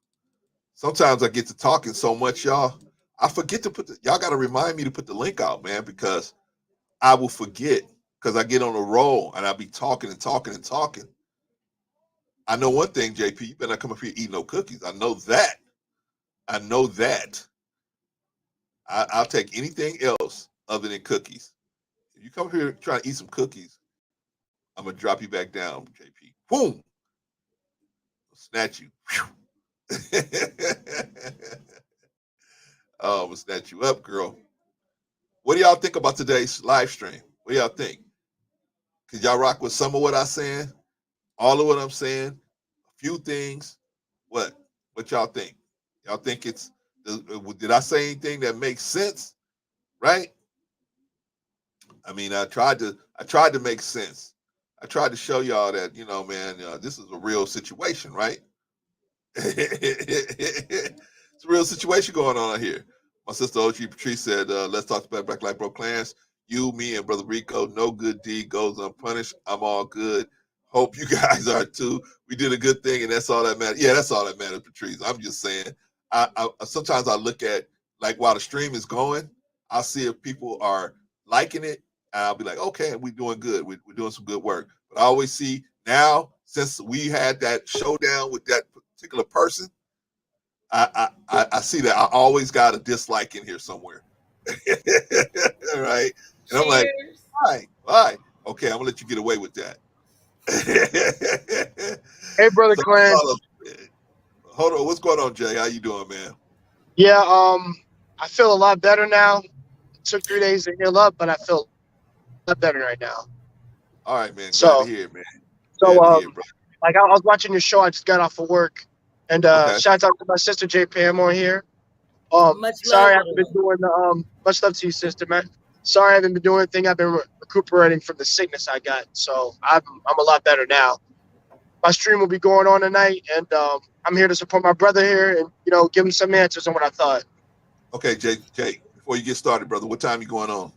sometimes I get to talking so much, y'all. I forget to y'all got to remind me to put the link out, man, because I will forget because I get on a roll and I'll be talking and talking and talking. I know one thing, JP, you better not come up here eating no cookies. I know that. I know that. I'll take anything else other than cookies. If you come here trying to eat some cookies, I'm gonna drop you back down, JP. Boom, snatch you. Oh, I'm gonna snatch you up, girl. What do y'all think about today's live stream? What do y'all think? Could y'all rock with some of what I'm saying? All of what I'm saying? A few things. What? What y'all think? Y'all think it's? Did I say anything that makes sense? Right? I mean, I tried to make sense. I tried to show y'all that, man, this is a real situation, right? It's a real situation going on here. My sister OG Patrice said, let's talk about Black Life Bro Clans. You, me, and Brother Rico, no good deed goes unpunished. I'm all good. Hope you guys are too. We did a good thing, and that's all that matters. Yeah, that's all that matters, Patrice. I'm just saying. I sometimes I look at, like, while the stream is going, I'll see if people are liking it, and I'll be like, okay, we're doing good. We're doing some good work. But I always see now, since we had that showdown with that particular person, I see that I always got a dislike in here somewhere. Right? And I'm like, why? Okay, I'm gonna let you get away with that. Hey, brother So, Clan. hold on, what's going on, Jay? How you doing, man? Yeah, I feel a lot better now. It took 3 days to heal up, but I feel a lot better right now. All right, man. Glad to So, hear it, man. so Glad to hear it, bro. like I was watching your show. I just got off of work, and Okay. shout out to my sister J Pam on here. Much Sorry, I love, haven't been doing the much love to you, sister, man. Sorry, I haven't been doing anything. I've been recuperating from the sickness I got, so I'm a lot better now. My stream will be going on tonight, and I'm here to support my brother here, and give him some answers on what I thought. Okay, Jay. Before you get started, brother, what time you going on?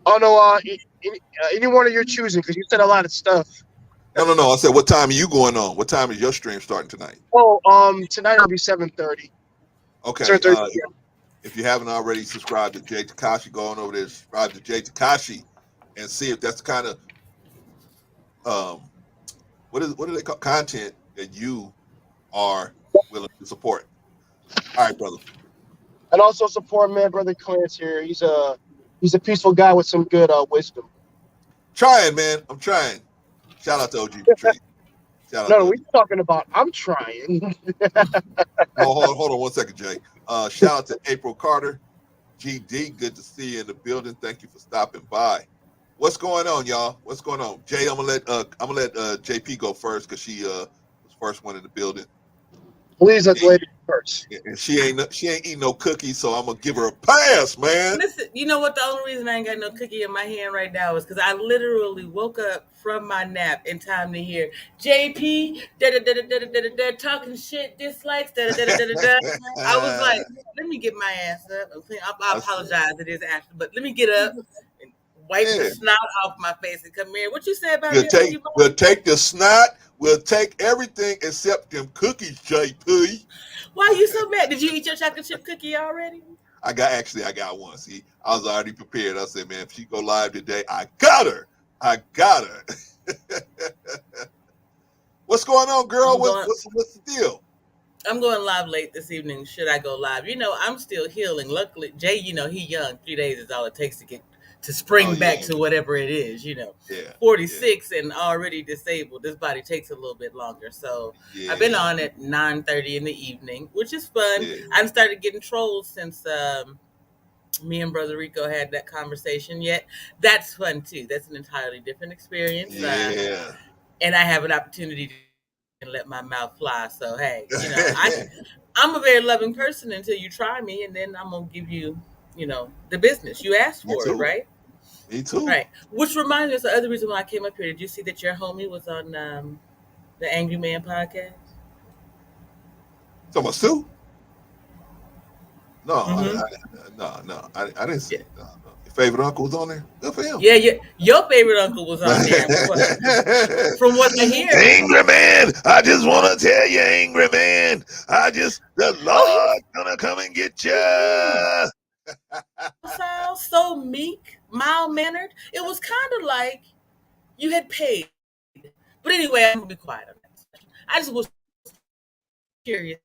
Oh no, any one of your choosing, because you said a lot of stuff. No. I said, what time are you going on? What time is your stream starting tonight? Oh, tonight it'll be 7:30. Okay. 7:30. If you haven't already subscribed to Jay Takashi, go on over there, subscribe to Jay Takashi, and see if that's the kind of what do they call content that you are willing to support. All right, brother. And also support man, brother Clarence here. He's a peaceful guy with some good wisdom. Trying, man. I'm trying. Shout out to OG Patrice. Shout out No, to we're OG. talking about. I'm trying. Hold on 1 second, Jay. Shout out to April Carter. GD, good to see you in the building. Thank you for stopping by. What's going on, y'all? What's going on? Jay, I'm gonna let JP go first because she was first one in the building. Please, let's lady first. And she ain't eating no cookies, so I'm gonna give her a pass, man. Listen, you know what? The only reason I ain't got no cookie in my hand right now is because I literally woke up from my nap in time to hear JP talking shit, dislikes. I was like, let me get my ass up. I apologize. It is after, but let me get up and wipe the snot off my face and come here. What you say about me? We'll take the snot. We'll take everything except them cookies, JP. Why are you so mad? Did you eat your chocolate chip cookie already? I got one. See, I was already prepared. I said, man, if she go live today, I got her. What's going on, girl? What's the deal? I'm going live late this evening. Should I go live? I'm still healing. Luckily, Jay, he young. 3 days is all it takes to get to spring back to whatever it is. 46 and already disabled. This body takes a little bit longer. So I've been on at 9:30 in the evening, which is fun. I've started getting trolls since me and Brother Rico had that conversation. Yet that's fun too. That's an entirely different experience. And I have an opportunity to let my mouth fly. So hey, I'm a very loving person until you try me, and then I'm gonna give you, the business. You asked for it, right? Me too. Right. Which reminds me of the other reason why I came up here. Did you see that your homie was on the Angry Man podcast? Talking about Sue? No, no, I didn't see it. No. favorite uncle was on there. Good for him. Yeah, your favorite uncle was on there. From what I hear. Angry man, I just want to tell you, angry man, the Lord gonna come and get you. Sounds so meek, mild mannered. It was kind of like you had paid. But anyway, I'm gonna be quiet on that. I just was curious.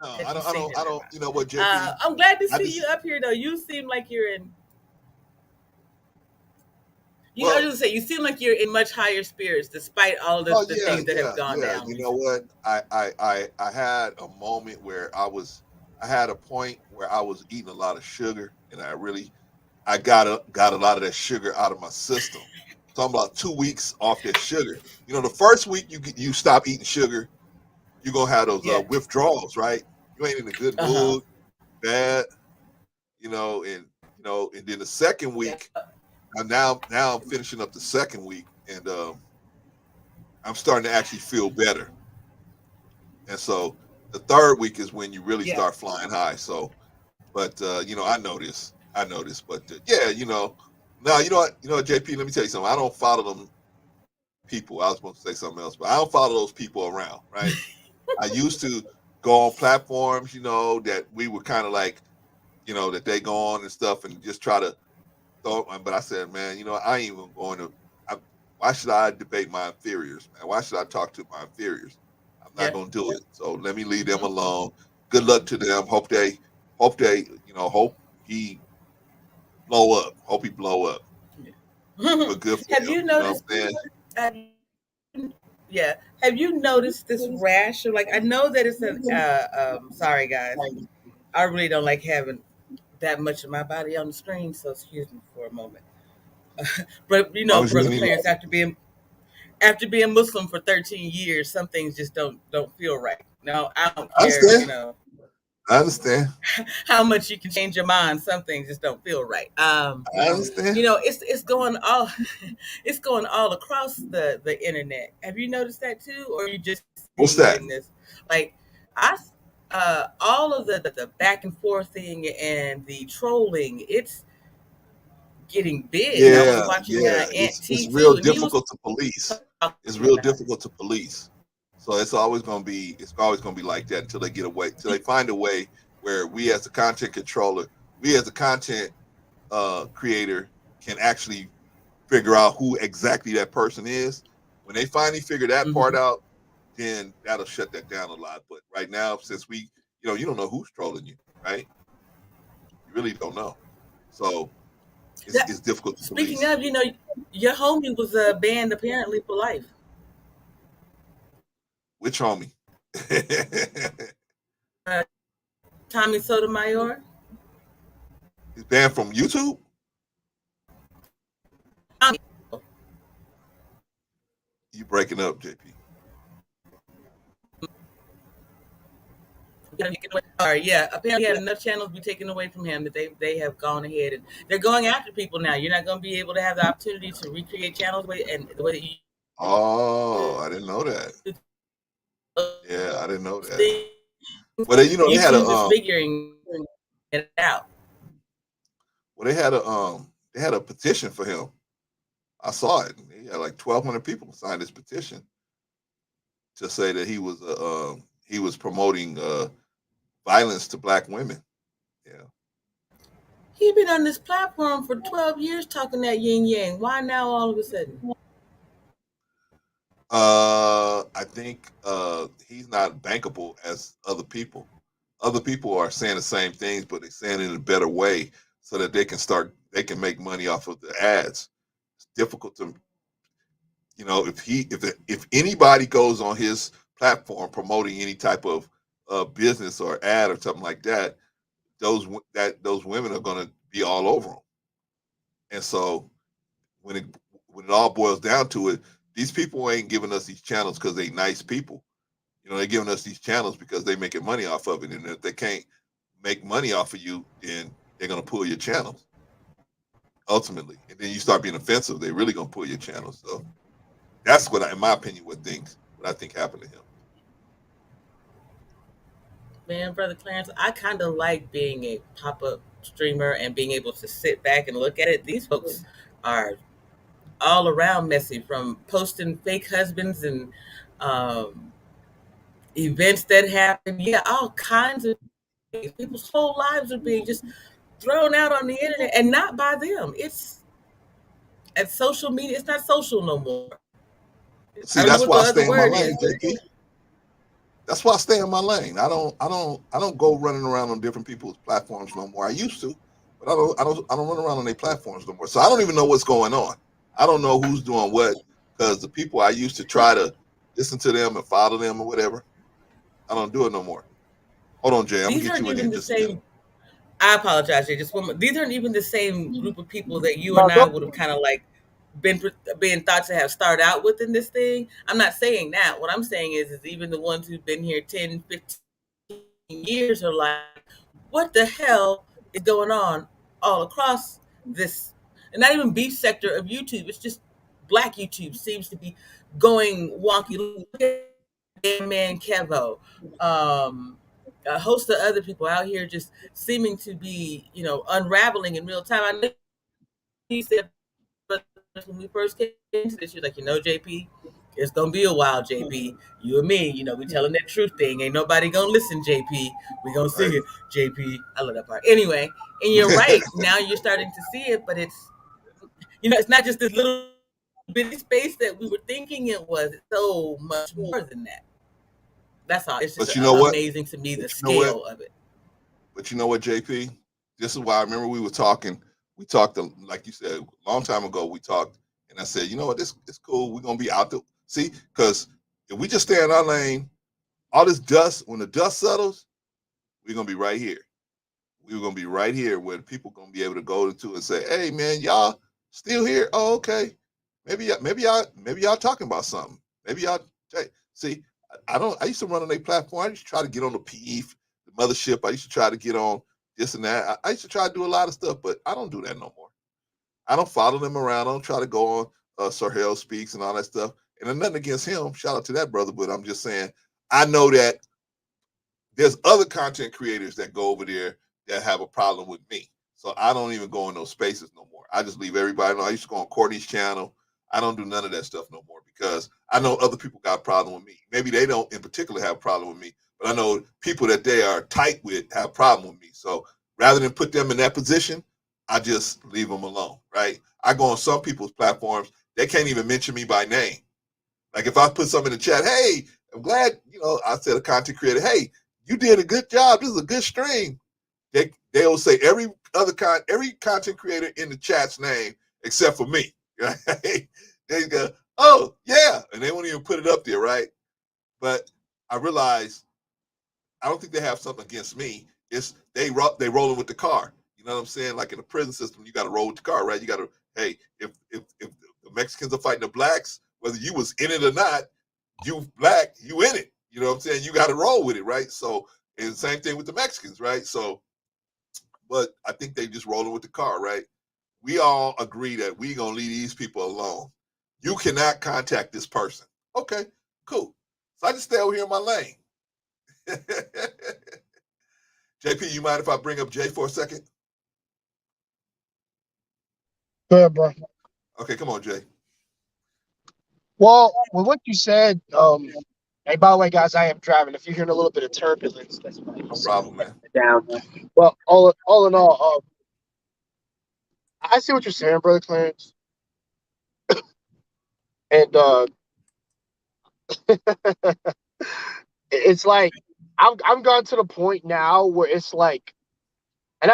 No, I don't. You know what, JP? I'm glad to see you up here, though. You seem like you're in. I was just say you seem like you're in much higher spirits, despite all the things that have gone down. You know what? I had a moment where I had a point where I was eating a lot of sugar, and I got a lot of that sugar out of my system. So I'm about 2 weeks off that sugar. You know, the first week you stop eating sugar, you're gonna have those withdrawals, right? You ain't in a good mood, bad, and then the second week, now I'm finishing up the second week, and I'm starting to actually feel better. And so the third week is when you really start flying high. So, but I know this, but now you know what, JP, let me tell you something. I don't follow them people. I was supposed to say something else, but I don't follow those people around, right? I used to go on platforms, that we were kind of like, that they go on and stuff and just try to throw. But I said, man, I ain't even going to. Why should I debate my inferiors, man? Why should I talk to my inferiors? I'm not going to do it. So let me leave them alone. Good luck to them. Hope he blow up. Hope he blow up. But good for Have him, you noticed? Have you noticed this rash? Or I know that it's an. Sorry, guys. I really don't like having that much of my body on the screen, so excuse me for a moment. But Brother Clarence, after being Muslim for 13 years, some things just don't feel right. No, I don't care. I understand. How much you can change your mind, some things just don't feel right. I understand. It's going all it's going all across the internet. Have you noticed that too, or you just What's that? This? All of the back and forth thing and the trolling, it's getting big. Yeah, I was watching it's real difficult to police. It's real difficult to police. So it's always going to be like that until they get away, until they find a way where we as a content controller, we as a content creator can actually figure out who exactly that person is. When they finally figure that part out, then that'll shut that down a lot. But right now, since you don't know who's trolling you, right? You really don't know. So it's difficult to police. Speaking of, your homie was banned apparently for life. Which homie? Tommy Sotomayor. He's banned from YouTube? You breaking up, JP. Apparently he had enough channels be taken away from him that they have gone ahead and they're going after people now. You're not going to be able to have the opportunity to recreate channels and the way that you. Oh, I didn't know that. Yeah, I didn't know that. Well, they had a figuring it out. Well, they had a petition for him. I saw it. He had like 1,200 people sign this petition to say that he was promoting violence to Black women. Yeah. He's been on this platform for 12 years talking that yin yang. Why now all of a sudden? I think he's not bankable as other people. Other people are saying the same things, but they're saying it in a better way so that they can make money off of the ads. It's difficult to, if anybody goes on his platform promoting any type of business or ad or something like that, those women are going to be all over them. And so when it all boils down to it, these people ain't giving us these channels because they nice people. They're giving us these channels because they're making money off of it. And if they can't make money off of you, then they're going to pull your channels ultimately. And then you start being offensive, they're really going to pull your channels. So that's in my opinion, what I think happened to him. Man, Brother Clarence, I kind of like being a pop-up streamer and being able to sit back and look at it, these folks are all around messy, from posting fake husbands and um, events that happen. Yeah, all kinds of things. People's whole lives are being just thrown out on the internet, and not by them. It's at social media. It's not social no more. See, I don't know that's what why the I other stay in my word lane, is. JP. That's why I stay in my lane. I don't go running around on different people's platforms no more. I used to, but I don't run around on their platforms no more. So I don't even know what's going on. I don't know who's doing what, because the people I used to try to listen to them and follow them or whatever, I don't do it no more. Hold on, Jay. I'm gonna These get aren't you in here even the just a minute. same. I apologize, Jay. Just one more. These aren't even the same group of people that you No, and I go. would have kind of like been being thought to have started out with in this thing. I'm not saying that. What I'm saying is even the ones who've been here 10, 15 years are like, what the hell is going on all across this, and not even beef sector of YouTube. It's just black YouTube seems to be going wonky. Look at man Kevo. A host of other people out here just seeming to be, unraveling in real time. I know you said when we first came into this, you're like, JP, it's gonna be a while, JP. You and me, we telling that truth thing. Ain't nobody gonna listen, JP. We gonna sing Right. it, JP. I love that part. Anyway, and you're right. Now you're starting to see it, but it's not just this little bitty space that we were thinking it was. It's so much more than that. That's all. It's just But you know what? amazing to me the But you know what? scale of it. But you know what, JP? This is why I remember we were talking. We talked, like you said, a long time ago. We talked, and I said, you know what, this is cool. We're gonna be out there. See, because if we just stay in our lane, all this dust, when the dust settles, we're gonna be right here. We're gonna be right here where people gonna be able to go to and say, hey man, y'all still here? Oh, okay. Maybe y'all talking about something. Maybe y'all see. I don't. I used to run on their platform. I used to try to get on the PE, the mothership. I used to try to get on this and that. I used to try to do a lot of stuff, but I don't do that no more. I don't follow them around. I don't try to go on Sir Harold Speaks and all that stuff. And there's nothing against him. Shout out to that brother, but I'm just saying I know that there's other content creators that go over there that have a problem with me. So I don't even go in those spaces no more. I just leave everybody alone. I used to go on Courtney's channel. I don't do none of that stuff no more because I know other people got a problem with me. Maybe they don't in particular have a problem with me, but I know people that they are tight with have a problem with me. So rather than put them in that position, I just leave them alone, right? I go on some people's platforms, they can't even mention me by name. Like if I put something in the chat, hey, I'm glad, I said a content creator, hey, you did a good job. This is a good stream. They'll say every content creator in the chat's name except for me. Right? They go, oh yeah, and they won't even put it up there, right? But I realize I don't think they have something against me. It's they rolling with the car. You know what I'm saying? Like in the prison system, you got to roll with the car, right? You got to hey, if the Mexicans are fighting the blacks, whether you was in it or not, you black, you in it. You know what I'm saying? You got to roll with it, right? So, and the same thing with the Mexicans, right? So, but I think they just rolling with the car, right? We all agree that we gonna leave these people alone. You cannot contact this person. Okay, cool. So I just stay over here in my lane. JP, you mind if I bring up Jay for a second? Good, bro. Okay, come on, Jay. Well, with what you said, hey, by the way, guys, I am driving. If you're hearing a little bit of turbulence, that's why you No see me problem, man. down. Well, all in all, I see what you're saying, brother Clarence, and it's like I'm gone to the point now where it's like, and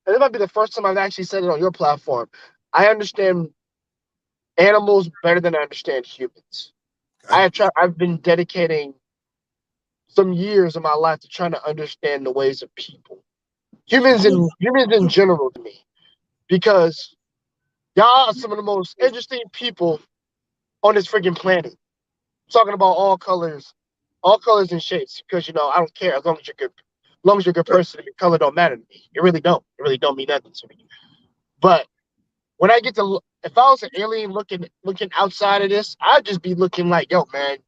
it might be the first time I've actually said it on your platform. I understand animals better than I understand humans. Okay. I've been dedicating some years of my life to trying to understand the ways of people, humans in general to me, because y'all are some of the most interesting people on this freaking planet. Talking about all colors and shapes, because I don't care as long as you're good, as long as you're a good Right. person. Your color don't matter to me. It really don't. It really don't mean nothing to me. But when I get to if I was an alien looking outside of this, I'd just be looking like, yo, man,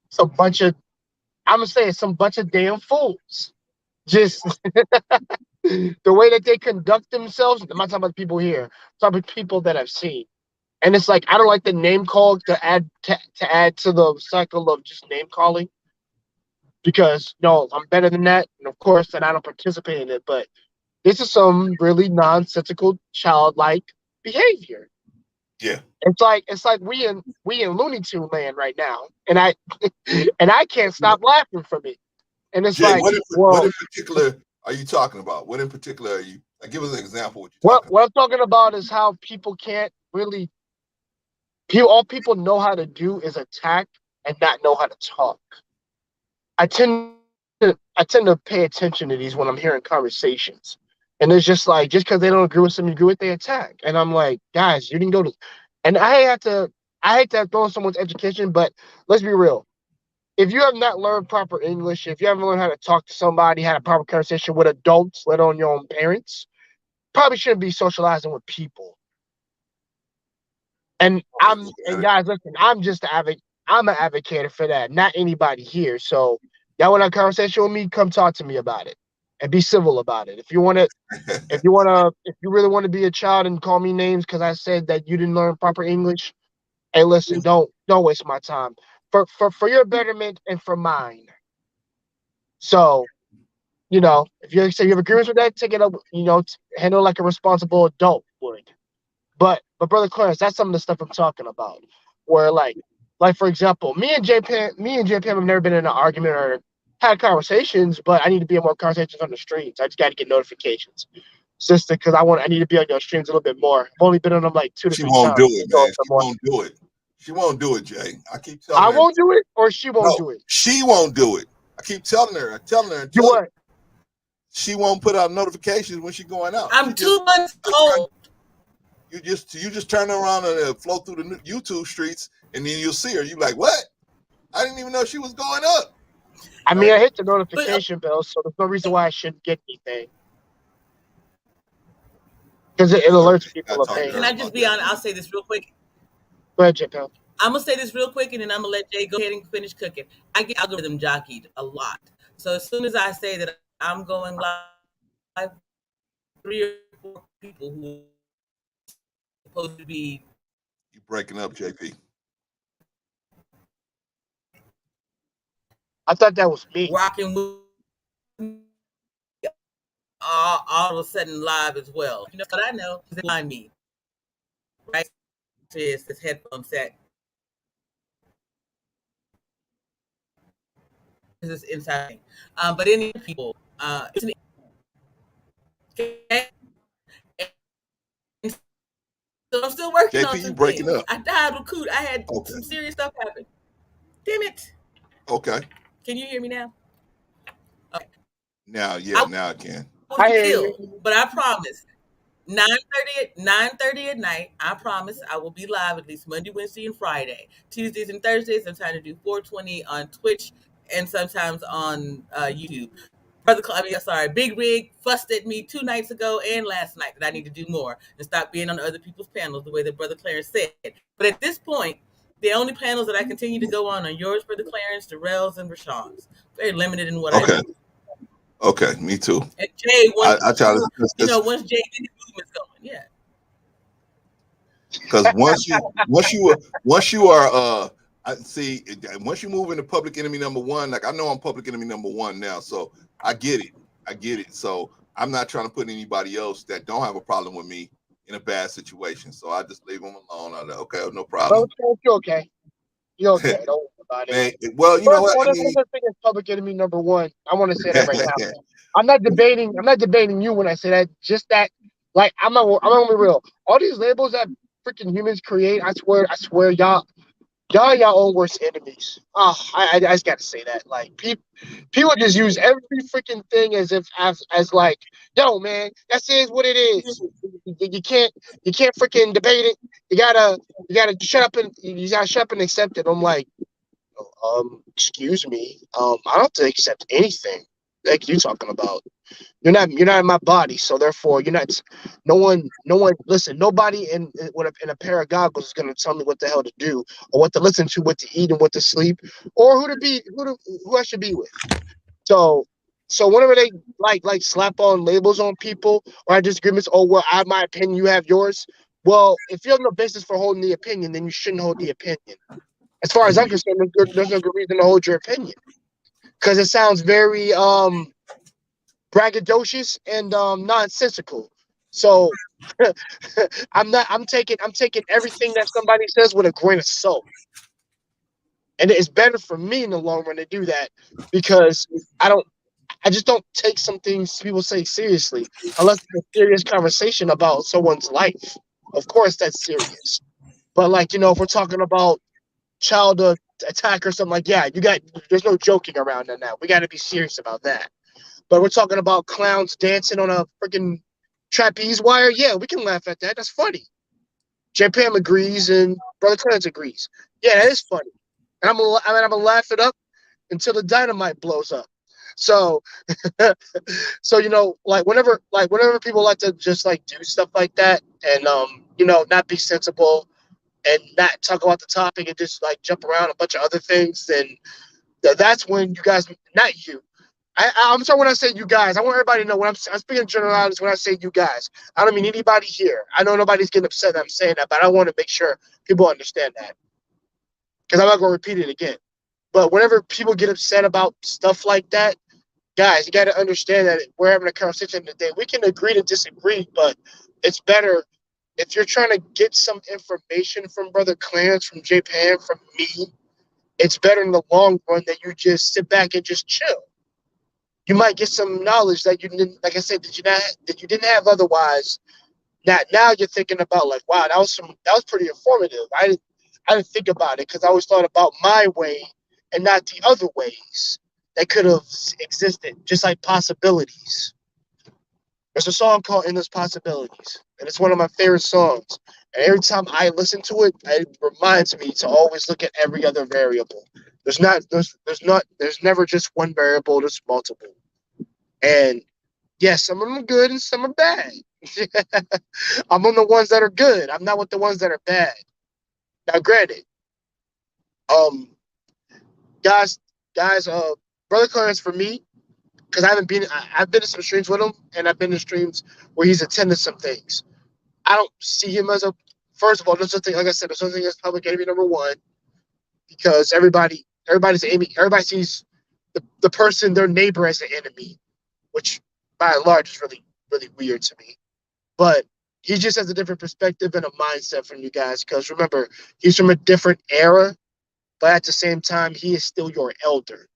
it's a bunch of I'm gonna say it's some bunch of damn fools. Just the way that they conduct themselves. I'm not talking about people here. I'm talking about people that I've seen. And it's like I don't like the name call to add to the cycle of just name calling because no, I'm better than that, and of course, then I don't participate in it. But this is some really nonsensical, childlike behavior. Yeah. It's like we in Looney Tune land right now, and I and I can't stop laughing from it. And it's Jay, like, what well, in particular are you talking about? What in particular are you? Give us an example. What you're talking what I'm talking about is how people can't really. All people know how to do is attack and not know how to talk. I tend to pay attention to these when I'm hearing conversations. And it's just like just because they don't agree with something you agree with, they attack. And I'm like, guys, you didn't go to and I hate to throw someone's education, but let's be real. If you have not learned proper English, if you haven't learned how to talk to somebody, had a proper conversation with adults, let alone your own parents, probably shouldn't be socializing with people. And about? Okay, look at it. guys, listen, I'm an advocate for that, not anybody here. So y'all want to have a conversation with me, come talk to me about it and be civil about it. If you really want to be a child and call me names because I said that you didn't learn proper English, hey, listen, don't waste my time. For your betterment and for mine. So, if you say you have agreements with that, take it up, handle it like a responsible adult would. But brother Clarence, that's some of the stuff I'm talking about. Where like for example, me and JPM have never been in an argument or had conversations, but I need to be in more conversations on the streams. I just got to get notifications, sister, because I need to be on your streams a little bit more. I've only been on them like 2 to She 3 won't times. do it, man. She won't do it. She won't do it, Jay. I keep telling I her. won't do it, or she won't No, do it. she won't do it. I keep telling her. Do what? She won't put out notifications when she's going out. I'm 2 months old. You just turn around and flow through the YouTube streets, and then you'll see her. You like, what? I didn't even know she was going up. I mean, I hit the notification bell, so there's no reason why I shouldn't get anything. Because it alerts people of things. Can I just be honest? I'll say this real quick. Go ahead, JPL. I'm gonna say this real quick, and then I'm gonna let Jay go ahead and finish cooking. I get algorithm jockeyed a lot, so as soon as I say that I'm going live, 3 or 4 people who are supposed to be You breaking up, JP? I thought that was me. rocking with all of a sudden live as well. You know what I know? Is behind me, right? Is this headphone set? This is inside. But any people, okay. So I'm still working on JP, you some breaking things. up. I died with Coot. I had some serious stuff happen. Damn it. Okay. Can you hear me now? Okay. Now I can. I hear you. But I promise, 9:30 at night. I promise I will be live at least Monday, Wednesday, and Friday. Tuesdays and Thursdays, I'm trying to do 420 on Twitch and sometimes on YouTube. Big Rig fussed at me 2 nights ago and last night that I need to do more and stop being on other people's panels the way that Brother Clarence said. But at this point, the only panels that I continue to go on are yours, Brother Clarence, Darrell's, and Rashawn's. Very limited in what I do. Okay, me too. And Jay, I try to, once Jay gets the movements going, yeah. Because once you are once you move into public enemy number 1, like I know I'm public enemy number 1 now, so I get it. So I'm not trying to put anybody else that don't have a problem with me in a bad situation. So I just leave them alone. I'm like, okay, no problem. You're okay. You're okay. Don't worry about it. Man, well, you know what? One of the thing is public enemy number 1. I want to say that right now. I'm not debating you when I say that. Just that, like, I'm gonna be real. All these labels that freaking humans create, I swear, y'all your own worst enemies. Oh, I just gotta say that. Like, people just use every freaking thing as if as like, yo, man, that is what it is. You can't freaking debate it. You gotta shut up and accept it. I'm like, excuse me. I don't have to accept anything. Like you talking about. You're not in my body, so therefore you're not. No one. Listen, nobody in a pair of goggles is gonna tell me what the hell to do, or what to listen to, what to eat, and what to sleep, or who I should be with. So So whenever they like slap on labels on people or have disagreements, oh well, I have my opinion, you have yours. Well, if you have no basis for holding the opinion, then you shouldn't hold the opinion. As far as I'm concerned, there's no good reason to hold your opinion because it sounds very braggadocious and nonsensical. So I'm taking everything that somebody says with a grain of salt. And it's better for me in the long run to do that because I just don't take some things people say seriously unless it's a serious conversation about someone's life. Of course that's serious. But like, if we're talking about child attack or something like, yeah, there's no joking around in that. We got to be serious about that. But we're talking about clowns dancing on a freaking trapeze wire. Yeah, we can laugh at that. That's funny. J-Pam agrees and Brother Clarence agrees. Yeah, that is funny. And I'm gonna laugh it up until the dynamite blows up. So, so whenever people like to just like do stuff like that and not be sensible and not talk about the topic and just like jump around a bunch of other things, then that's when you guys, not you. I'm sorry when I say you guys. I want everybody to know when I'm speaking generalities. When I say you guys, I don't mean anybody here. I know nobody's getting upset that I'm saying that, but I want to make sure people understand that because I'm not going to repeat it again. But whenever people get upset about stuff like that, guys, you got to understand that we're having a conversation today. We can agree to disagree, but it's better if you're trying to get some information from Brother Clarence, from J-Pan, from me. It's better in the long run that you just sit back and just chill. You might get some knowledge that you didn't, like I said, that you didn't have otherwise. Now you're thinking about like, wow, that was pretty informative. I didn't think about it because I always thought about my way and not the other ways that could have existed, just like possibilities. There's a song called Endless Possibilities, and it's one of my favorite songs. And every time I listen to it, it reminds me to always look at every other variable. There's never just one variable, there's multiple. And yes, some of them are good and some are bad. I'm on the ones that are good. I'm not with the ones that are bad. Now, granted, um, guys, Brother Clarence for me, because I've been to some streams with him, and I've been to streams where he's attended some things. I don't see him as first of all, there's something, like I said, there's something as public enemy number one, because everybody's enemy, everybody sees the person, their neighbor as an enemy, which by and large is really, really weird to me. But he just has a different perspective and a mindset from you guys, because remember, he's from a different era, but at the same time, he is still your elder,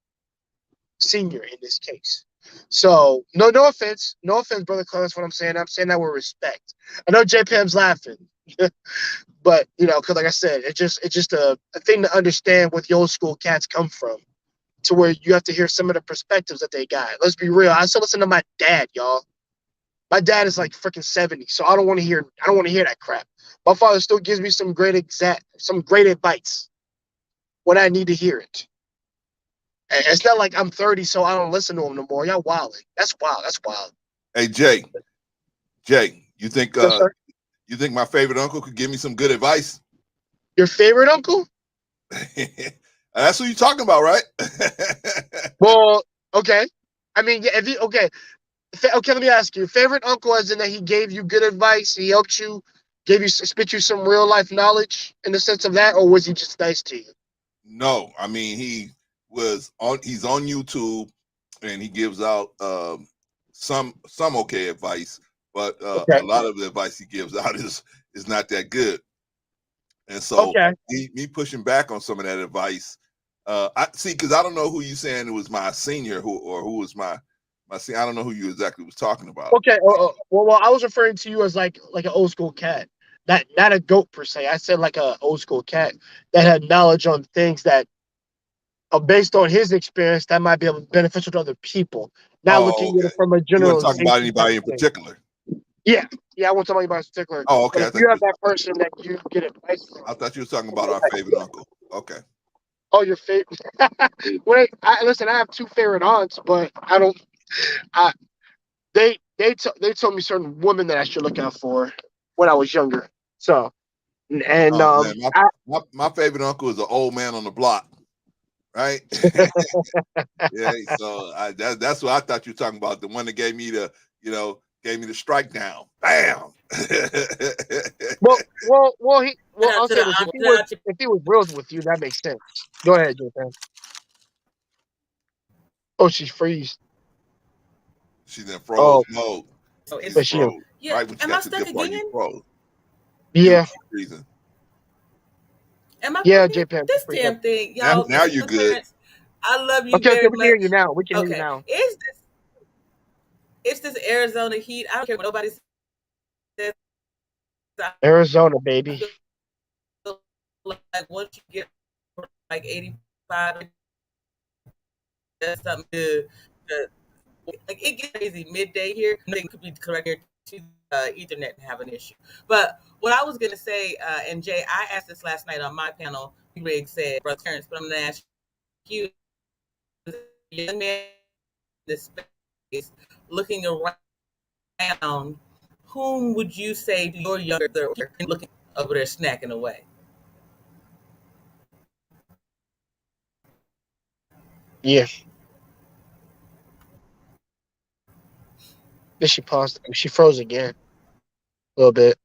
senior in this case. So no offense, Brother Clarence. What I'm saying that with respect. I know J-Pam's laughing, but because like I said, it's just a thing to understand where the old school cats come from, to where you have to hear some of the perspectives that they got. Let's be real. I still listen to my dad, y'all. My dad is like freaking 70, so I don't want to hear that crap. My father still gives me some great advice when I need to hear it. And it's not like I'm 30, so I don't listen to him no more. Y'all wilding. That's wild. That's wild. Hey Jay, you think Yes, sir? you think my favorite uncle could give me some good advice? Your favorite uncle? That's who you're talking about, right? Well, okay. I mean, yeah. Okay, let me ask you. Favorite uncle, as in that he gave you good advice, he helped you, spit you some real life knowledge in the sense of that, or was he just nice to you? No, I mean he's on YouTube and he gives out some okay advice, but Okay. a lot of the advice he gives out is not that good. And so me pushing back on some of that advice, I see, because I don't know who you saying it was my senior who was my senior. I don't know who you exactly was talking about. Okay. Well, I was referring to you as like an old school cat, not a goat per se. I said like a old school cat that had knowledge on things that are based on his experience that might be beneficial to other people. Not looking at it from a You weren't talking generalization. about anybody in particular. Yeah, I won't talk about anybody in particular. Oh, okay. But if you have that person that you get advice from. I thought you were talking about our favorite uncle. Okay. Oh, your favorite? Wait, listen. I have two favorite aunts, but I don't. They told me certain women that I should look out for when I was younger. So, and man, my favorite uncle is an old man on the block. right? Yeah, so that's what I thought you were talking about. The one that gave me the, gave me the strike down. Bam. I'll say this: if he was real with you, that makes sense. Go ahead, Japan. Oh, she's freeze. She's in froze Oh, mode. So She's it's but she, froze. yeah. Right when she Am I got the stuck dip part, you again? froze. You were yeah, freezing. Am I yeah, broken? Japan. This Freeze up. damn thing, Now, y'all. now Listen, you're for good. Clarence, I love you Okay, very we can hear much. you now. We can hear you Okay, now. it's this Arizona heat. I don't care what nobody says. I Arizona, baby. feel like once you get like 85, that's something to like it gets crazy midday here. Nothing could be correct here to Ethernet and have an issue. But what I was gonna say, and Jay, I asked this last night on my panel. Greg said, "Brother Terrence," but I'm gonna ask you, young man, in this space, looking around, whom would you say to your younger looking over there snacking away? Yeah. Then she paused. She froze again a little bit.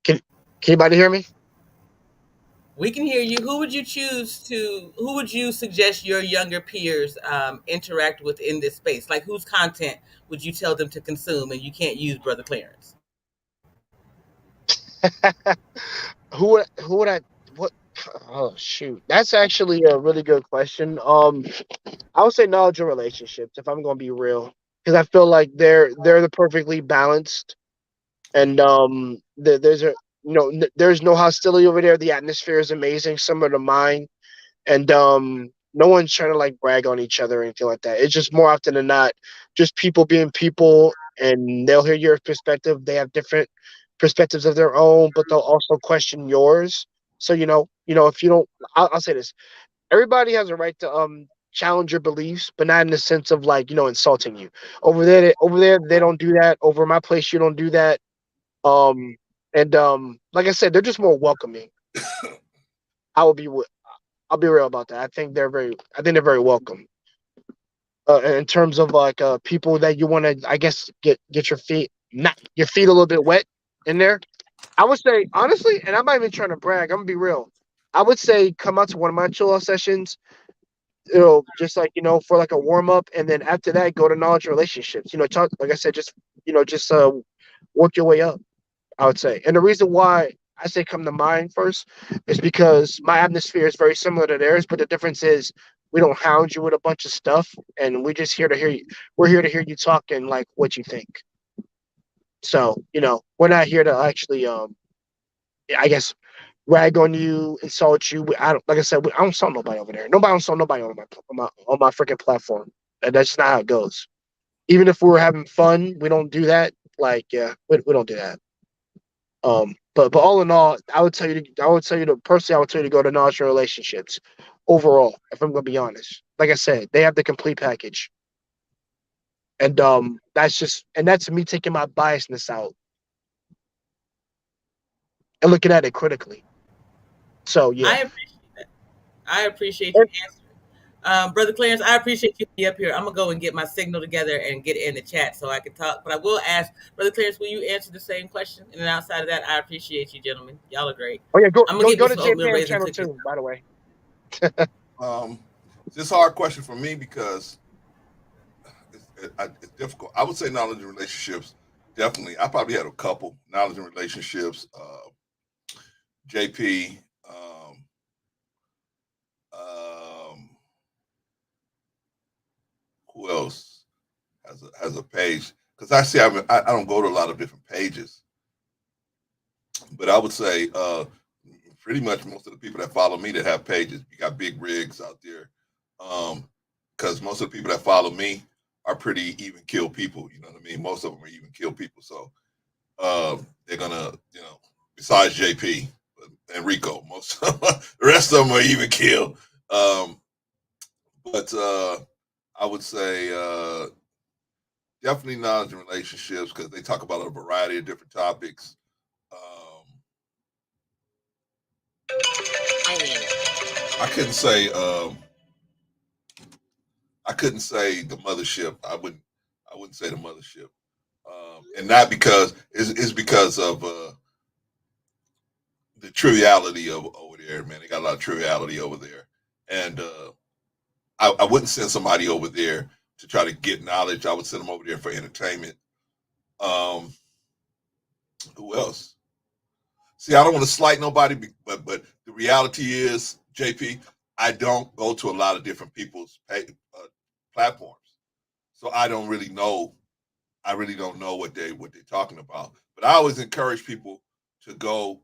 Can anybody hear me? We can hear you. Who would you suggest your younger peers interact with in this space? Like whose content would you tell them to consume and you can't use Brother Clarence? Who would I what oh shoot. That's actually a really good question. I would say knowledge and relationships if I'm gonna be real. Because I feel like they're the perfectly balanced and there's a there's no hostility over there. The atmosphere is amazing, similar to mine. And no one's trying to like brag on each other or anything like that. It's just more often than not just people being people, and they'll hear your perspective. They have different perspectives of their own, but they'll also question yours. So if you don't, I'll say this: everybody has a right to challenge your beliefs, but not in the sense of like insulting you. Over there they don't do that. Over my place you don't do that. And like I said, they're just more welcoming. I will be I'll be real about that. I think they're very welcome. In terms of like people that you want to, I guess, get your feet not your feet a little bit wet in there. I would say honestly, and I'm not even trying to brag. I'm gonna be real. I would say come out to one of my chill out sessions. Just like for like a warm up, and then after that, go to knowledge relationships. Talk like I said, just work your way up. I would say. And the reason why I say come to mind first is because my atmosphere is very similar to theirs, but the difference is we don't hound you with a bunch of stuff, and we're just here to hear you. We're here to hear you talk and like what you think. So we're not here to actually I guess rag on you, insult you. I don't like I said, I don't insult nobody over there. Nobody insult nobody on my freaking platform. And that's just not how it goes. Even if we were having fun, we don't do that. Like, yeah, we don't do that. But all in all, personally, I would tell you to go to knowledge and relationships overall, if I'm gonna be honest. Like I said, they have the complete package. And that's me taking my biasness out and looking at it critically. So yeah. I appreciate that. I appreciate you And, answering. Brother Clarence, I appreciate you being up here. I'm gonna go and get my signal together and get it in the chat so I can talk. But I will ask, Brother Clarence, will you answer the same question? And then outside of that, I appreciate you, gentlemen. Y'all are great. oh yeah, I'm gonna go get me go to some oatmeal JPM raisin channel cookies. too, by the way. It's a hard question for me because it's difficult. I would say knowledge and relationships. Definitely, I probably had a couple knowledge and relationships. JP. Um, who else has a page? Because I see I don't go to a lot of different pages, but I would say pretty much most of the people that follow me that have pages, you got big rigs out there. Because most of the people that follow me are pretty even kill people. You know what I mean? Most of them are even kill people. So they're gonna, besides JP and Rico, most the rest of them are even kill. But I would say definitely knowledge and relationships because they talk about a variety of different topics. I mean, I couldn't say I couldn't say the mothership. I wouldn't say the mothership. And not because it's because of the triviality of over there, man. They got a lot of triviality over there. And I wouldn't send somebody over there to try to get knowledge. I would send them over there for entertainment. Um, who else? See, I don't want to slight nobody, but the reality is, JP, I don't go to a lot of different people's platforms, so I don't really know. I really don't know what they're talking about. But I always encourage people to go.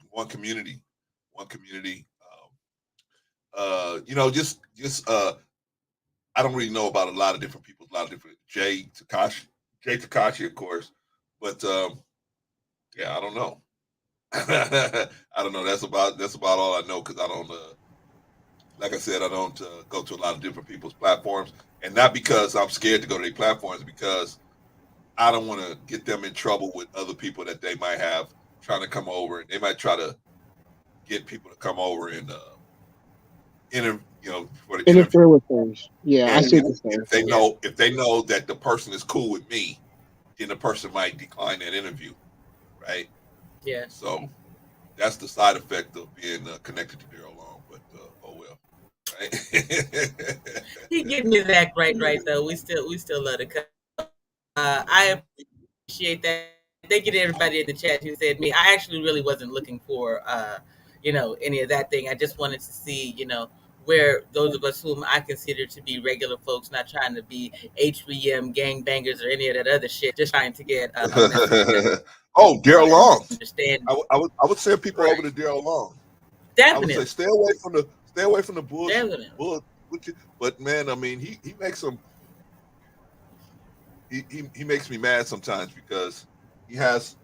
One community. I don't really know about a lot of different people. A lot of different Jay Takashi, of course, but yeah, I don't know. I don't know. That's about all I know because I don't. Like I said, I don't go to a lot of different people's platforms, and not because I'm scared to go to their platforms, because I don't want to get them in trouble with other people that they might have trying to come over. They might try to get people to come over and for the interview. Interfere with things. Yeah, I And see what you're saying. if they know that the person is cool with me, then the person might decline that interview, right? Yeah. So that's the side effect of being connected to Daryl Long. But oh well, right? He getting his act right though. We still love to. I appreciate that. Thank you to everybody in the chat who said me. I actually really wasn't looking for any of that thing. I just wanted to see where those of us whom I consider to be regular folks, not trying to be HBM gangbangers or any of that other shit, just trying to get a message. Oh, Daryl Long. Understand? I would send people over to Daryl Long. Definitely. I would say stay away from the bullshit. Definitely. But man, I mean, he makes some. He makes me mad sometimes because he has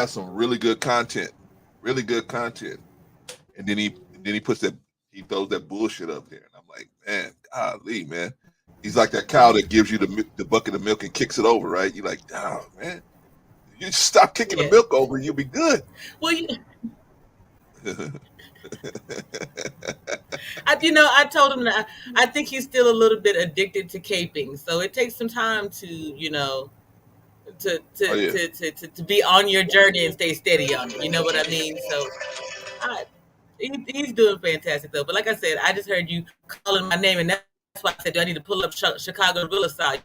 some really good content, and then he throws that bullshit up there, and I'm like, man, golly, man, he's like that cow that gives you the bucket of milk and kicks it over, right? You're like, oh man, you stop kicking the milk over, and you'll be good. Well, I told him that I think he's still a little bit addicted to caping, so it takes some time to to be on your journey and stay steady on it. You know what I mean? So he's doing fantastic though. But like I said, I just heard you calling my name, and that's why I said, do I need to pull up Chicago Real Estate?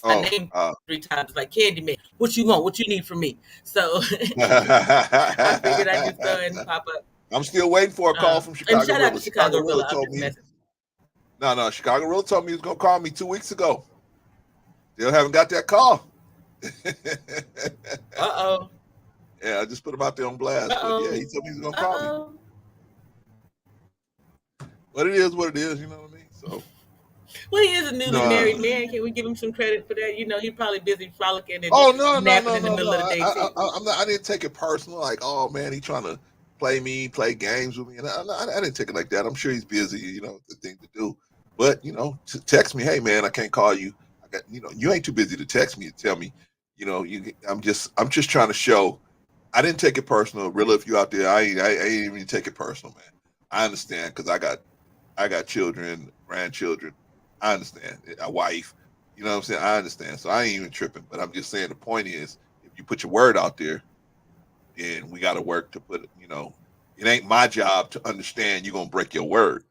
My name 3 times like Candyman. What you want? What you need from me? So I figured I'd just go and pop up. I'm still waiting for a call from Chicago. And shout out to Chicago Real. No, Chicago Real told me he was gonna call me 2 weeks ago. Still haven't got that call. Uh-oh. Yeah, I just put him out there on blast. But yeah, he told me he was gonna call me. But it is what it is, you know what I mean? So well, he is a newly married man. Can we give him some credit for that? He's probably busy frolicking and napping in the middle of the day too. I didn't take it personal, like, oh man, he trying to play games with me, and I didn't take it like that. I'm sure he's busy, the thing to do. But text me, hey man, I can't call you. I got, you ain't too busy to text me and tell me, I'm just trying to show. I didn't take it personal. Really, if you out there, I ain't even take it personal, man. I understand because I got children, grandchildren. I understand. A wife. You know what I'm saying? I understand. So I ain't even tripping. But I'm just saying the point is, if you put your word out there, then we got to work to put it, it ain't my job to understand you're going to break your word.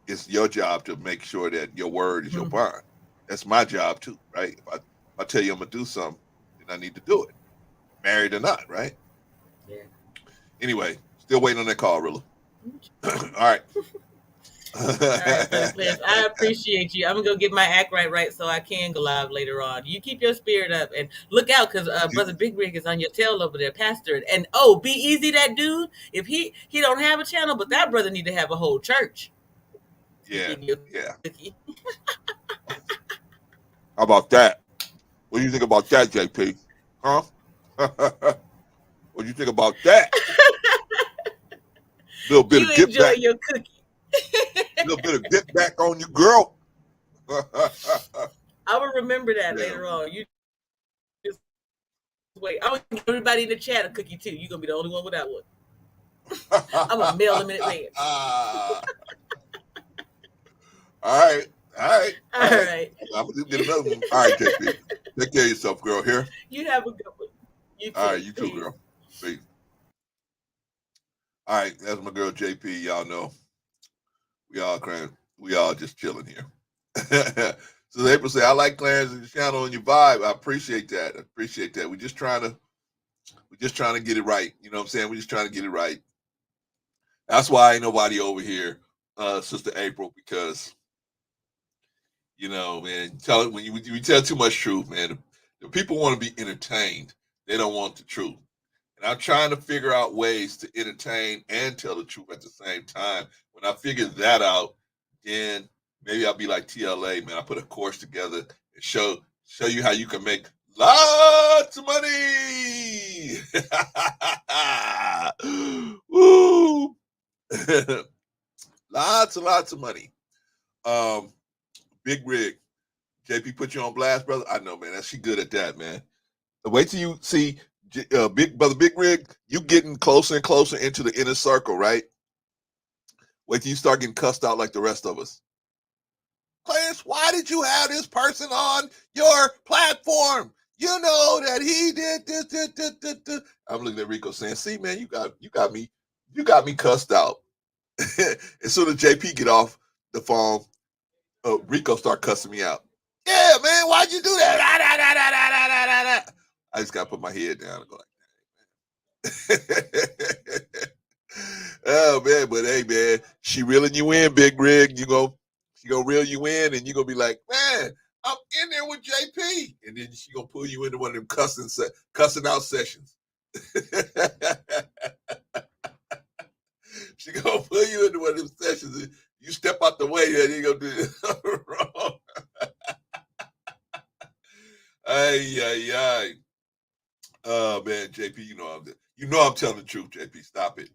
It's your job to make sure that your word is your bond. That's my job too, right? If I tell you I'm going to do something, then I need to do it. Married or not, right? Yeah. Anyway, still waiting on that call, Rilla. All right. All right, I appreciate you. I'm gonna go get my act right so I can go live later on. You keep your spirit up and look out because Brother Big Rig is on your tail over there, Pastor. And be easy, that dude. If he don't have a channel, but that brother need to have a whole church. Yeah. How about that? What do you think about that, JP? Huh? What do you think about that? Little bit of dip enjoy back. Your cookie. A little bit of dip back on you, girl. I will remember that later on. You just wait. I'm gonna give everybody in the chat a cookie too. You're gonna be the only one with that one. I'm gonna mail them in advance. All right. All right. I'm gonna get another one. All right, JP. Take care of yourself, girl. Here. You have a good one. You too. All right, you too, Peace. girl. Peace. All right, that's my girl JP. Y'all know we all crying. We all just chilling here. So April say, I like Clarence and your channel and your vibe. I appreciate that. We're just trying to get it right. You know what I'm saying? We're just trying to get it right. That's why ain't nobody over here, Sister April, because you know, man, when you tell too much truth, man, the people want to be entertained. They don't want the truth. And I'm trying to figure out ways to entertain and tell the truth at the same time. When I figure that out, then maybe I'll be like TLA, man. I put a course together and show you how you can make lots of money. Woo! lots and lots of money. Big Rig. JP put you on blast, brother. I know, man. She good at that, man. Wait till you see Big Rig, you getting closer and closer into the inner circle, right? Wait till you start getting cussed out like the rest of us. Clarence, why did you have this person on your platform? You know that he did this. I'm looking at Rico saying, see, man, you got me cussed out. As soon as JP get off the phone, Rico start cussing me out. Yeah, man, why'd you do that? I just gotta put my head down and go like that. Oh man, but hey man, she reeling you in, Big Rig. She gonna reel you in, and you gonna be like, man, I'm in there with JP, and then she gonna pull you into one of them cussing out sessions. She gonna pull you into one of them sessions. And you step out the way, and you gonna do it wrong. Ay. Oh man, JP, you know I'm telling the truth, JP. Stop it.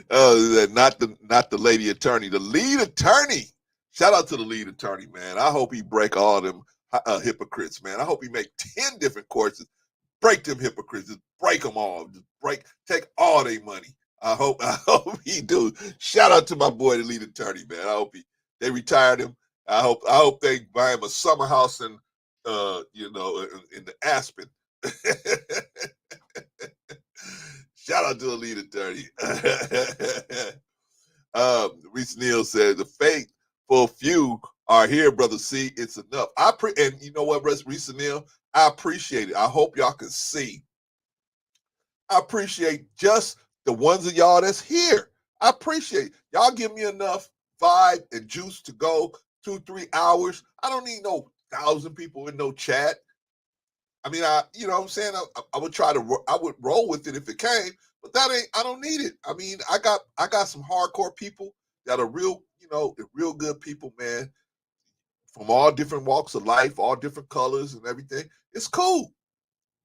Oh, not the lady attorney, the lead attorney. Shout out to the lead attorney, man. I hope he break all them hypocrites, man. I hope he make 10 different courses. Break them hypocrites. Just break them all. Take all their money. I hope he do. Shout out to my boy, the lead attorney, man. I hope they retired him. I hope they buy him a summer house in the Aspen. Shout out to the lead attorney. Reese Neal said the faithful few are here, brother. See, it's enough. And you know what, Reese Neal, I appreciate it. I hope y'all can see. I appreciate just the ones of y'all that's here. I appreciate y'all give me enough vibe and juice to go 2-3 hours. I don't need no 1,000 people in no chat. I mean, you know what I'm saying? I would roll with it if it came, but I don't need it. I mean, I got some hardcore people that are real good people, man, from all different walks of life, all different colors and everything. It's cool.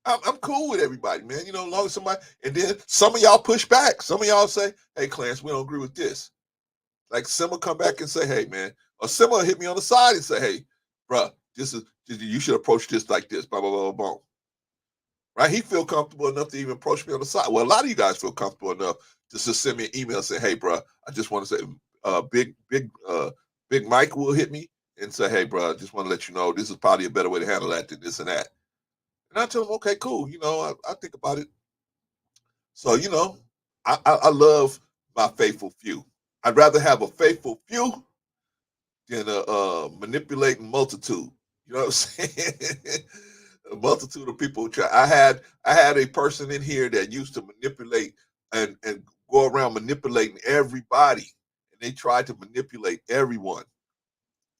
I'm cool with everybody, man. You know, as long as somebody, and then some of y'all push back. Some of y'all say, hey, Clarence, we don't agree with this. Like Simma come back and say, hey, man, or Simma hit me on the side and say, hey, bruh, you should approach this like this, blah, blah, blah, blah. Right? He feel comfortable enough to even approach me on the side. Well, a lot of you guys feel comfortable enough to just send me an email and say, hey, bruh, I just want to say, Big Mike will hit me and say, hey, bruh, I just want to let you know this is probably a better way to handle that than this and that. And I tell him, okay, cool. You know, I think about it. So, you know, I love my faithful few. I'd rather have a faithful few than a manipulating multitude. You know what I'm saying? A multitude of people try. I had a person in here that used to manipulate and go around manipulating everybody, and they tried to manipulate everyone.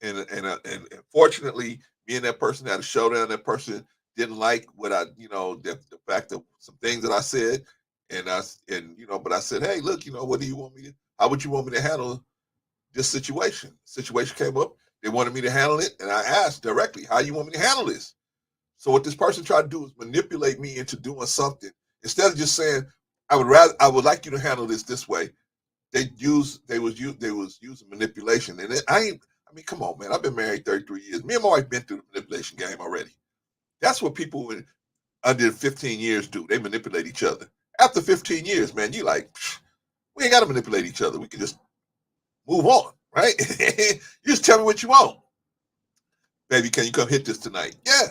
And fortunately, me and that person had a showdown. That person didn't like what the fact that some things that I said, but I said, hey, look, how would you want me to handle this situation? Situation came up. They wanted me to handle it, and I asked directly, how you want me to handle this? So what this person tried to do is manipulate me into doing something. Instead of just saying, I would like you to handle this way. They was using manipulation. And come on, man. I've been married 33 years. Me and my wife been through the manipulation game already. That's what people under 15 years do. They manipulate each other. After 15 years, man, you like, we ain't got to manipulate each other. We can just move on, right? You just tell me what you want. Baby, can you come hit this tonight? Yeah.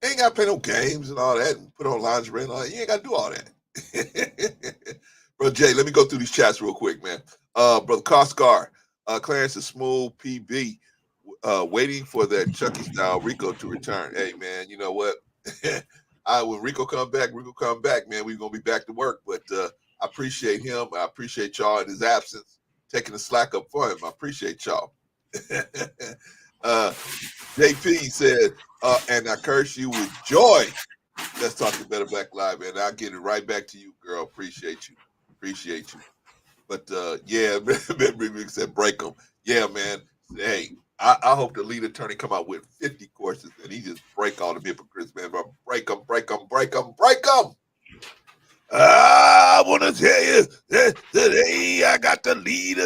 You ain't got to play no games and all that and put on lingerie and all that. You ain't got to do all that. Bro, Jay, let me go through these chats real quick, man. Brother Coscar, Clarence is Smooth PB, waiting for that Chucky style Rico to return. Hey, man, you know what? When Rico come back, man. We're going to be back to work. But I appreciate him. I appreciate y'all in his absence, taking the slack up for him. I appreciate y'all. JP said, and I curse you with joy. Let's talk to Better Black Live, and I'll get it right back to you, girl. Appreciate you. But yeah, Rick said break them. Yeah, man. Hey, I hope the lead attorney come out with 50 courses and he just break all the hypocrites, man. But break them. I want to tell you that today I got the lead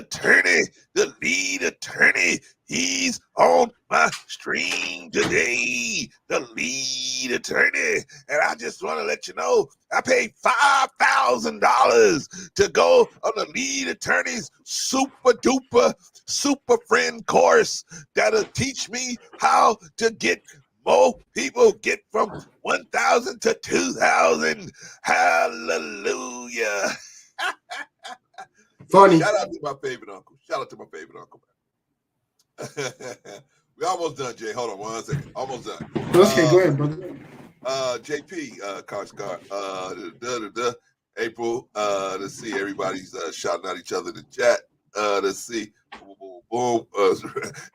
attorney. He's on my stream today. The lead attorney. And I just want to let you know, I paid $5,000 to go on the lead attorney's super duper super friend course that'll teach me how to get more people, get from 1,000 to 2,000. Hallelujah. Funny. Shout out to my favorite uncle. We almost done, Jay. Hold on 1 second. Almost done. Okay, go ahead, brother. JP, Koshkar, April, let's see, everybody's shouting at each other in the chat. Let's see. Boom.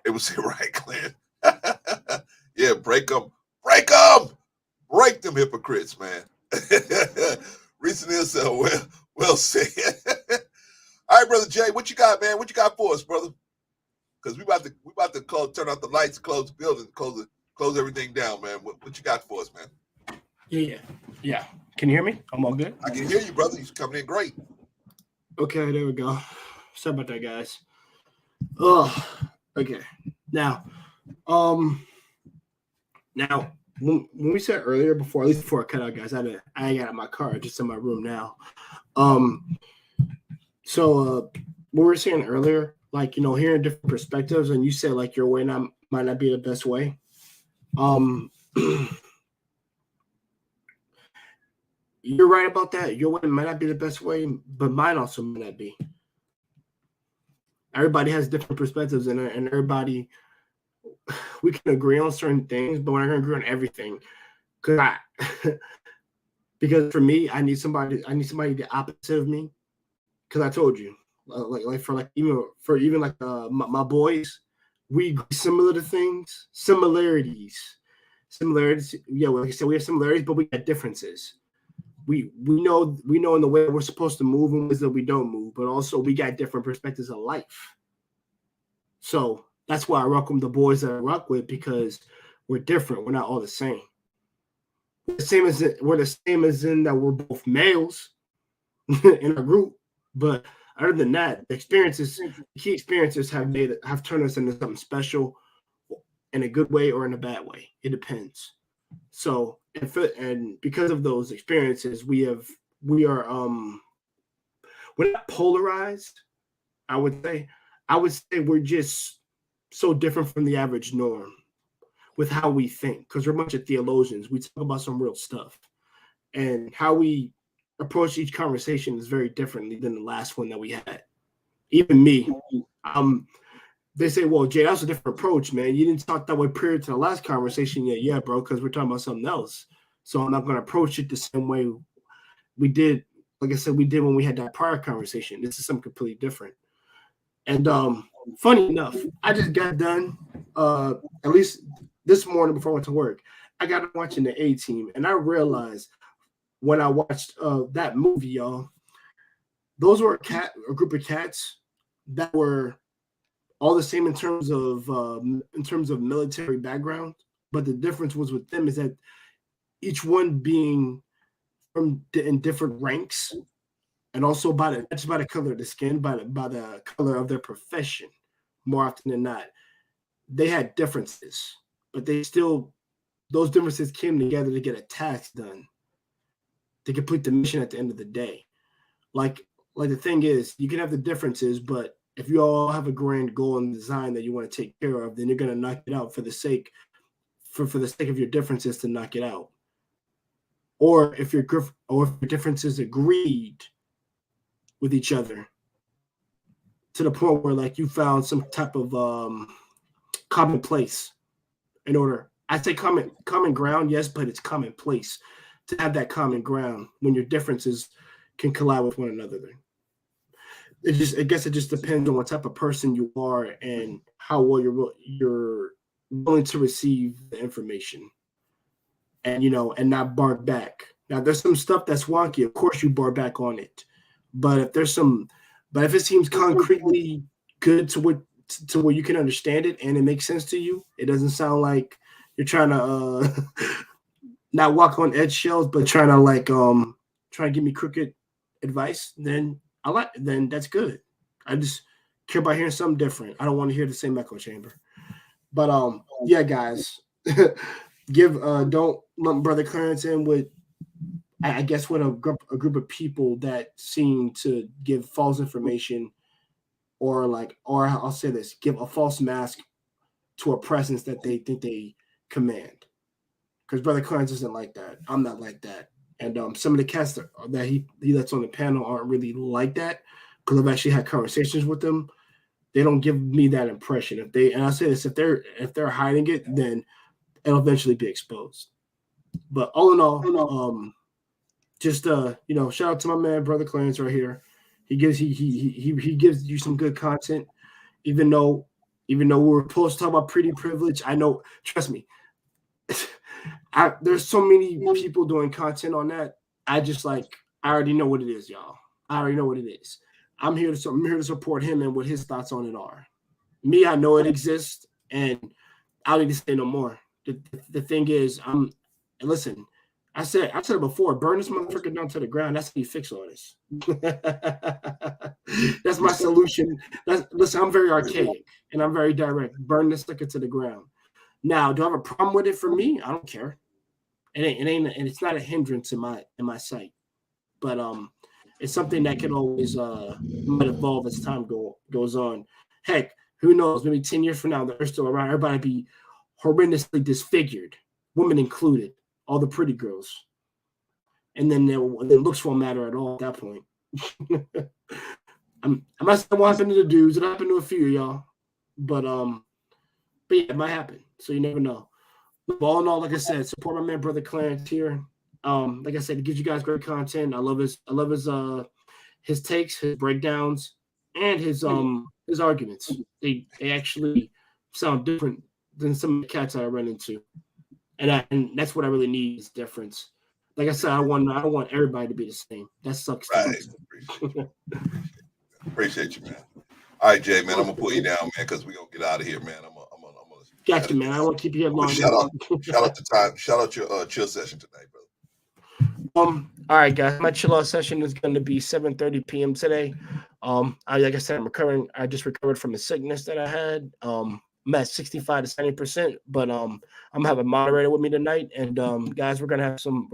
It was right, Clint. Yeah, break them. Break them hypocrites, man. Recently said, well said. All right, brother Jay, what you got, man? What you got for us, brother? Because we about to turn out the lights, close the building, close everything down, man. What you got for us, man? Yeah. Can you hear me? I'm all good. I can hear you, brother. You're coming in great. Okay, there we go. Sorry about that, guys. Okay. Now, when we said earlier, at least before I cut out, guys, I got out of my car, just in my room now. So what we were saying earlier, like, hearing different perspectives, and you said like your way might not be the best way. You're right about that. Your way might not be the best way, but mine also might not be. Everybody has different perspectives, and everybody, we can agree on certain things, but we're not going to agree on everything. Because for me, I need somebody the opposite of me. Because I told you, even my boys, we agree similar to things, similarities. Yeah, like I said, we have similarities, but we got differences. We know in the way we're supposed to move and ways that we don't move, but also we got different perspectives of life. So that's why I rock with the boys that I rock with, because we're different. We're not all the same. We're the same as in that we're both males in our group, but other than that, the key experiences have turned us into something special in a good way or in a bad way. It depends. So, and because of those experiences, we're not polarized. I would say we're just so different from the average norm with how we think, because we're a bunch of theologians. We talk about some real stuff, and how we approach each conversation is very differently than the last one that we had. Even me, they say, well, Jay, that's a different approach, man. You didn't talk that way prior to the last conversation yet. Yeah, bro, because we're talking about something else. So I'm not going to approach it the same way we did. Like I said, we did when we had that prior conversation. This is something completely different. And funny enough, I just got done, at least this morning before I went to work, I got watching the A-Team, and I realized when I watched that movie, y'all, those were a group of cats that were all the same in terms of military background, but the difference was with them is that each one being in different ranks, and also not just by the color of the skin, by the color of their profession. More often than not, they had differences, but those differences came together to get a task done. to complete the mission at the end of the day. Like the thing is, you can have the differences, but if you all have a grand goal and design that you want to take care of, then you're gonna knock it out for the sake of your differences to knock it out. Or if your differences agreed with each other to the point where like you found some type of common place in order. I say common ground, yes, but it's commonplace to have that common ground when your differences can collide with one another. I guess it just depends on what type of person you are and how well you're willing to receive the information, and and not bark back. Now, there's some stuff that's wonky. Of course, you bar back on it, but if it seems concretely good to where you can understand it and it makes sense to you, it doesn't sound like you're trying to not walk on eggshells, but trying to give me crooked advice, then that's good. I just care about hearing something different. I don't want to hear the same echo chamber. But yeah, guys, don't lump Brother Clarence in with, I guess, with a group of people that seem to give false information, or I'll say this, give a false mask to a presence that they think they command. Because Brother Clarence isn't like that. I'm not like that. And some of the cats that he lets on the panel aren't really like that, because I've actually had conversations with them. They don't give me that impression. And I say this, if they're hiding it, then it'll eventually be exposed. But all in all, just shout out to my man, Brother Clarence, right here. He gives you some good content, even though we were supposed to talk about pretty privilege. I know, trust me. There's so many people doing content on that. I already know what it is, y'all. I already know what it is. I'm here to support him and what his thoughts on it are. Me, I know it exists, and I don't need to say no more. The thing is, listen. I said it before. Burn this motherfucker down to the ground. That's how you fix all this. That's my solution. Listen, I'm very archaic and I'm very direct. Burn this sucker to the ground. Now, do I have a problem with it? For me, I don't care. It ain't, and it's not a hindrance in my sight. But it's something that can always might evolve as time goes on. Heck, who knows? Maybe 10 years from now, they're still around. Everybody be horrendously disfigured, women included, all the pretty girls, and then looks won't matter at all at that point. I'm not saying what happened to the dudes. It happened to a few of y'all, but yeah, it might happen. So you never know. But all in all, like I said, support my man, Brother Clarence here. Like I said, it gives you guys great content. I love his takes, his breakdowns, and his arguments. They actually sound different than some of the cats I run into, and that's what I really need is difference. Like I said, I don't want everybody to be the same. That sucks. Right. Appreciate you, man. All right, Jay, man, I'm gonna put you down, man, because we're gonna get out of here, man. I'm gonna got you, man. I don't want to keep you here long. Shout out your chill session tonight, brother. All right, guys. My chill out session is going to be 7:30 p.m. today. Like I said, I'm recovering. I just recovered from a sickness that I had. I'm at 65 to 70%, but I'm gonna have a moderator with me tonight, and guys, we're gonna have some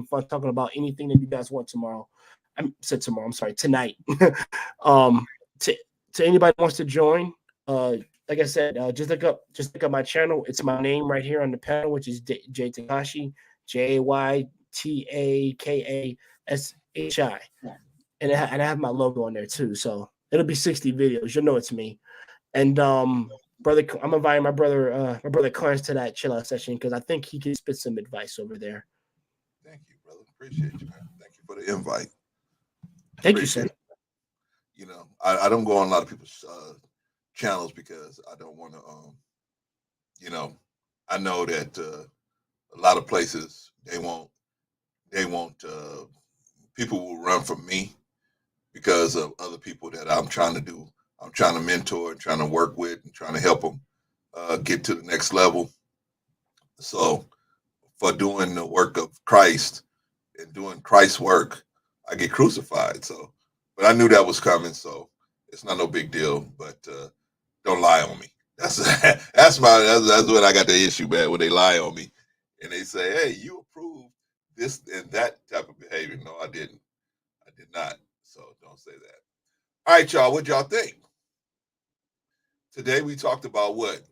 fun talking about anything that you guys want tomorrow. I'm sorry, tonight. To anybody who wants to join, like I said, just look up my channel. It's my name right here on the panel, which is Jay Takashi, JayTakashi, and I have my logo on there too. So it'll be 60 videos. You'll know it's me. And brother, I'm inviting my brother Clarence to that chill out session because I think he can spit some advice over there. Thank you, brother. Appreciate you, man. Thank you for the invite. Thank you, sir. You know, I don't go on a lot of people's channels because I don't want to, I know that a lot of places they won't people will run from me because of other people that I'm trying to mentor and trying to work with and trying to help them get to the next level. So for doing the work of Christ and doing Christ's work, I get crucified. So, but I knew that was coming, so it's not no big deal. But don't lie on me. That's what I got the issue, man. When they lie on me and they say, "Hey, you approved this and that type of behavior. No, I didn't. I did not. So don't say that. All right, y'all. What y'all think? Today we talked about what?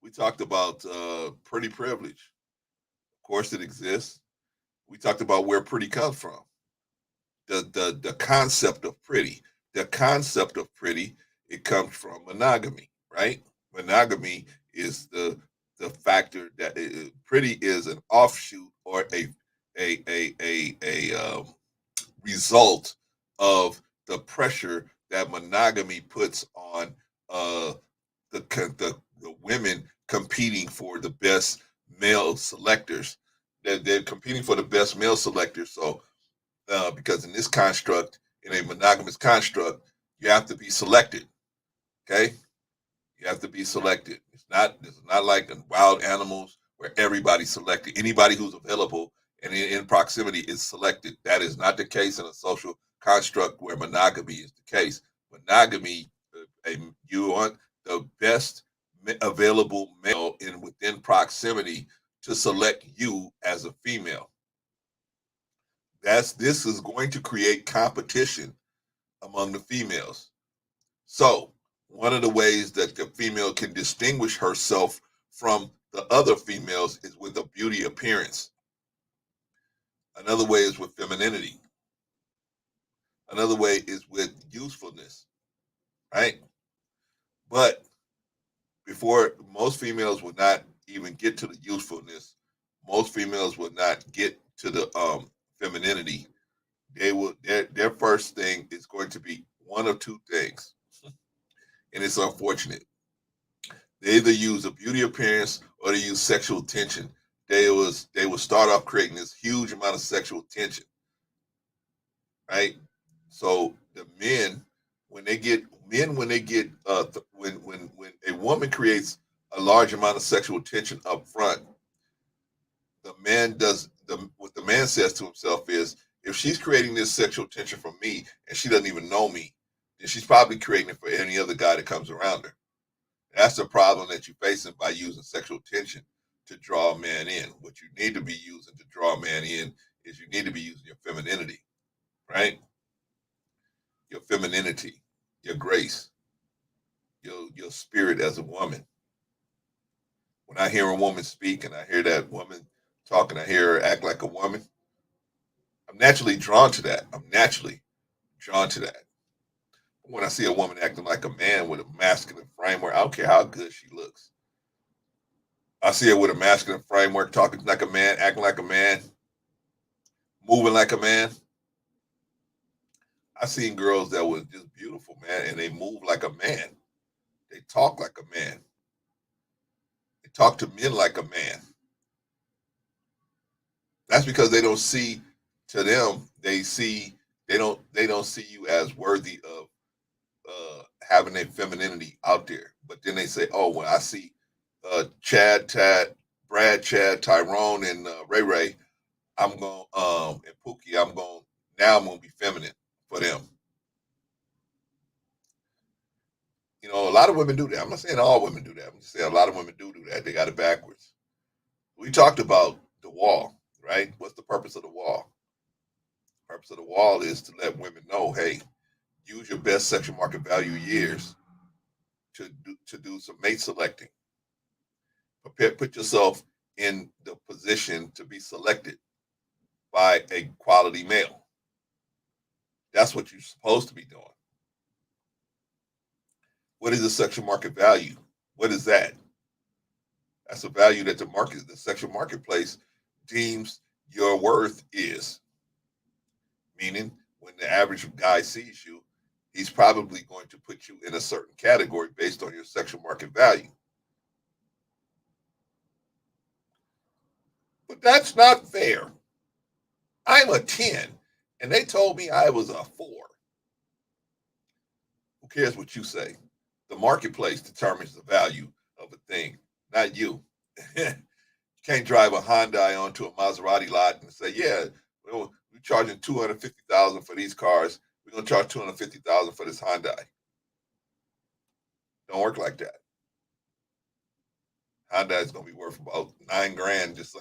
We talked about pretty privilege. Of course, it exists. We talked about where pretty comes from. The concept of pretty. The concept of pretty, it comes from monogamy, right? Monogamy is the factor that pretty is an offshoot or a result of the pressure that monogamy puts on the women competing for the best male selectors. They're competing for the best male selectors. So because in this construct, in a monogamous construct, you have to be selected. Okay, you have to be selected. It's not like in wild animals where everybody's selected. Anybody who's available and in proximity is selected. That is not the case in a social construct where monogamy is the case. Monogamy, you want the best available male in within proximity to select you as a female. This is going to create competition among the females. So one of the ways that the female can distinguish herself from the other females is with a beauty appearance. Another way is with femininity. Another way is with usefulness, right? But before, most females would not even get to the usefulness. Most females would not get to the femininity. They will their first thing is going to be one of two things, and it's unfortunate. They either use a beauty appearance or they use sexual tension. They will start off creating this huge amount of sexual tension, right? So the men, when they get when a woman creates a large amount of sexual tension up front, the man does what the man says to himself is, if she's creating this sexual tension for me and she doesn't even know me, then she's probably creating it for any other guy that comes around her. That's the problem that you're facing by using sexual tension to draw a man in. What you need to be using to draw a man in is you need to be using your femininity, right? Your femininity, your grace, your spirit as a woman. When I hear a woman speak and I hear that woman talk and I hear her act like a woman, I'm naturally drawn to that. I'm naturally drawn to that. When I see a woman acting like a man with a masculine framework, I don't care how good she looks. I see her with a masculine framework, talking like a man, acting like a man, moving like a man. I've seen girls that were just beautiful, man, and they move like a man. They talk like a man. They talk to men like a man. That's because they don't see to them. They don't see you as worthy of having a femininity out there. But then they say, oh, when I see Chad, Brad, Chad, Tyrone, and Ray Ray, I'm going and Pookie, I'm gonna be feminine for them. You know, a lot of women do that. I'm not saying all women do that. I'm just saying a lot of women do that. They got it backwards. We talked about the wall, right? What's the purpose of the wall? The purpose of the wall is to let women know, hey, use your best sexual market value years to do some mate selecting. Put yourself in the position to be selected by a quality male. That's what you're supposed to be doing. What is the sexual market value? What is that? That's a value that the sexual marketplace deems your worth is. Meaning, when the average guy sees you, he's probably going to put you in a certain category based on your sexual market value. But that's not fair. I'm a 10, and they told me I was a 4. Who cares what you say? The marketplace determines the value of a thing, not you. You can't drive a Hyundai onto a Maserati lot and say, yeah, we're charging $250,000 for these cars. We're going to charge $250,000 for this Hyundai. Don't work like that. Honda is gonna be worth about $9,000, just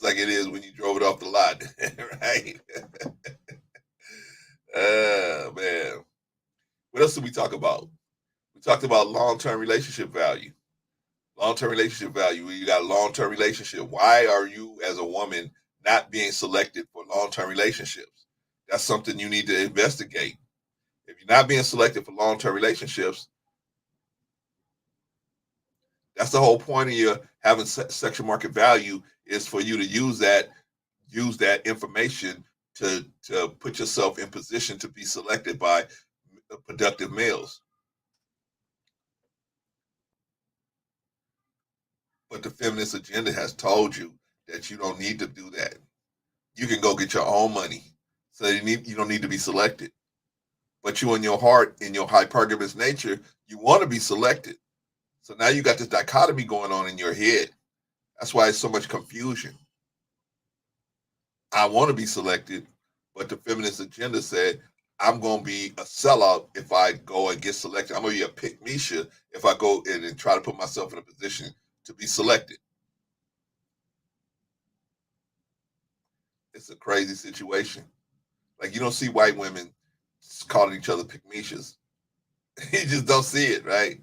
like it is when you drove it off the lot, right? Man. What else did we talk about? We talked about long-term relationship value. Long-term relationship value. You got a long-term relationship. Why are you, as a woman, not being selected for long-term relationships? That's something you need to investigate. If you're not being selected for long-term relationships, that's the whole point of your having sexual market value, is for you to use that information to put yourself in position to be selected by productive males. But the feminist agenda has told you that you don't need to do that. You can go get your own money, so you don't need to be selected. But you, in your heart, in your hypergamous nature, you want to be selected. So now you got this dichotomy going on in your head. That's why it's so much confusion. I want to be selected, but the feminist agenda said I'm going to be a sellout if I go and get selected. I'm going to be a pick-me-sha if I go in and try to put myself in a position to be selected. It's a crazy situation. Like, you don't see white women calling each other pick-me-shas. You just don't see it, right?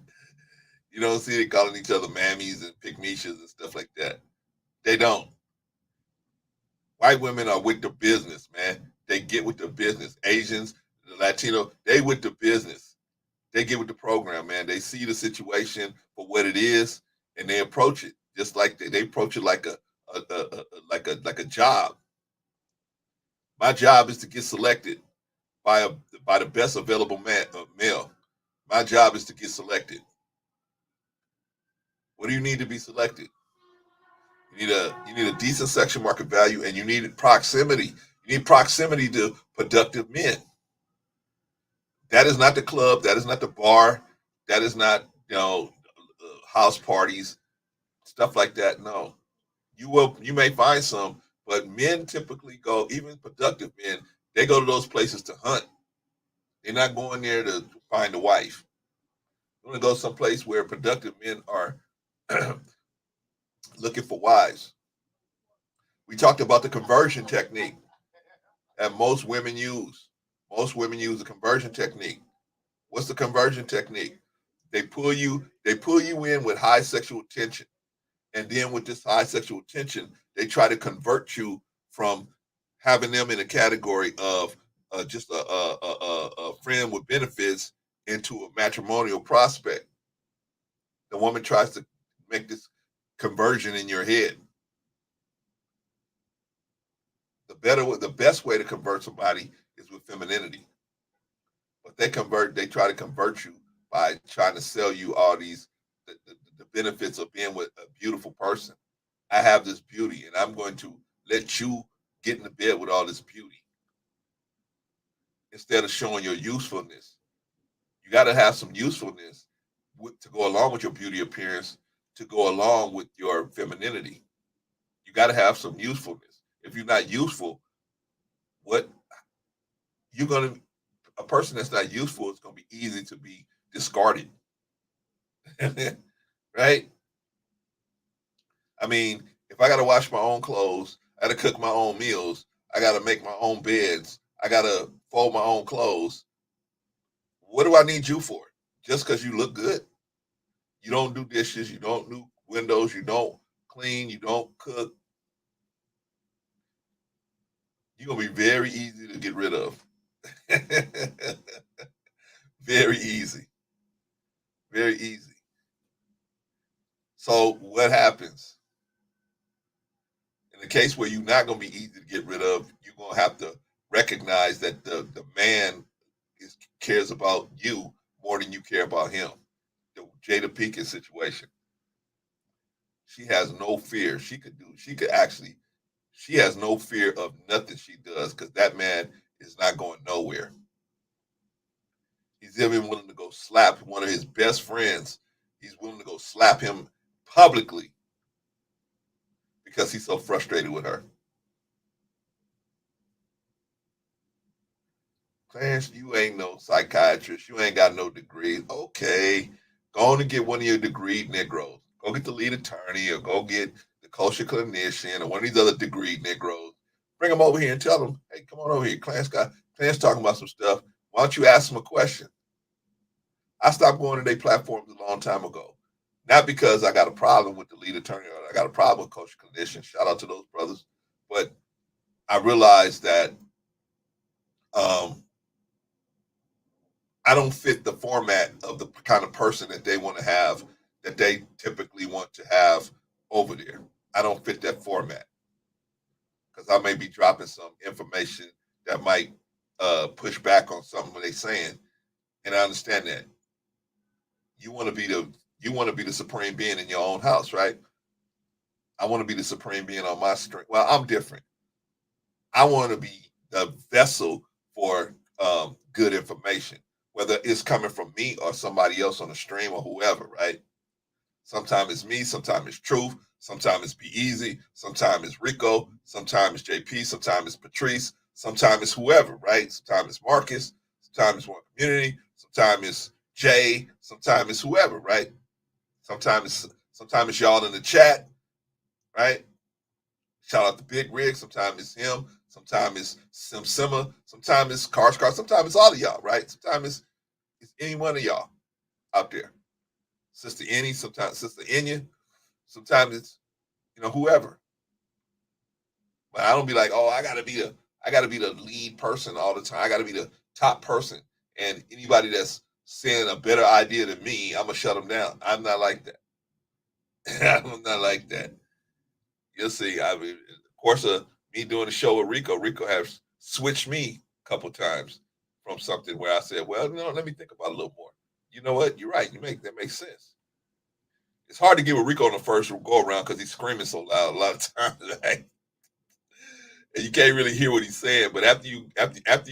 You don't see it calling each other mammies and pick-me-shas and stuff like that. They don't. White women are with the business, man. They get with the business. Asians, the Latino, they with the business. They get with the program, man. They see the situation for what it is, and they approach it just like they approach it like a job. My job is to get selected by the best available male. My job is to get selected. What do you need to be selected? You need a decent sexual market value, and you need proximity. You need proximity to productive men. That is not the club. That is not the bar. That is not house parties, stuff like that. No, you may find some, but men typically go. Even productive men, they go to those places to hunt. They're not going there to find a wife. They want to go someplace where productive men are looking for wives. We talked about the conversion technique that most women use. Most women use the conversion technique. What's the conversion technique? They pull you in with high sexual tension. And then with this high sexual tension, they try to convert you from having them in a category of just a friend with benefits into a matrimonial prospect. The woman tries to make this conversion in your head. The best way to convert somebody is with femininity. But they try to convert you by trying to sell you all these the benefits of being with a beautiful person. I have this beauty, and I'm going to let you get in the bed with all this beauty instead of showing your usefulness. You got to have some usefulness to go along with your beauty appearance, to go along with your femininity. You got to have some usefulness. If you're not useful, what you're going to a person that's not useful is going to be easy to be discarded. Right? I mean, if I got to wash my own clothes, I got to cook my own meals, I got to make my own beds, I got to fold my own clothes. What do I need you for? Just because you look good? You don't do dishes, you don't do windows, you don't clean, you don't cook. You're going to be very easy to get rid of. Very easy. Very easy. So what happens? In the case where you're not going to be easy to get rid of, you're going to have to recognize that the man cares about you more than you care about him. The Jada Pinkett situation. She has no fear. She has no fear of nothing she does because that man is not going nowhere. He's even willing to go slap one of his best friends. He's willing to go slap him publicly because he's so frustrated with her. Clarence, you ain't no psychiatrist. You ain't got no degree. Okay, go on and get one of your degreed Negroes. Go get the lead attorney or go get the kosher clinician or one of these other degree Negroes. Bring them over here and tell them, hey, come on over here. Clarence talking about some stuff. Why don't you ask them a question? I stopped going to their platforms a long time ago. Not because I got a problem with the lead attorney or I got a problem with kosher clinician. Shout out to those brothers. But I realized that I don't fit the format of the kind of person that they want to have, that they typically want to have over there. I don't fit that format because I may be dropping some information that might push back on something they're saying, and I understand that. You want to be the supreme being in your own house, right? I want to be the supreme being on my stream. Well, I'm different. I want to be the vessel for good information, whether it's coming from me or somebody else on the stream or whoever, right? Sometimes it's me, sometimes it's Truth, sometimes it's Be Easy, sometimes it's Rico, sometimes it's JP, sometimes it's Patrice, sometimes it's whoever, right? Sometimes it's Marcus, sometimes it's One Community, sometimes it's Jay, sometimes it's whoever, right? Sometimes it's y'all in the chat, right? Shout out to Big Rig. Sometimes it's him. Sometimes it's Simma. Sometimes it's Car. Sometimes it's all of y'all, right? Sometimes it's any one of y'all out there. Sister Annie. Sometimes Sister Enya. Sometimes it's whoever. But I don't be like, oh, I gotta be the lead person all the time. I gotta be the top person. And anybody that's saying a better idea than me, I'm gonna shut them down. I'm not like that. I'm not like that. You'll see. I mean, of course, me doing the show with Rico has switched me a couple times from something where I said, well, let me think about it a little more. You know what? You're right. That makes sense. It's hard to get with Rico on the first go around because he's screaming so loud a lot of times, right? And you can't really hear what he's saying. But after you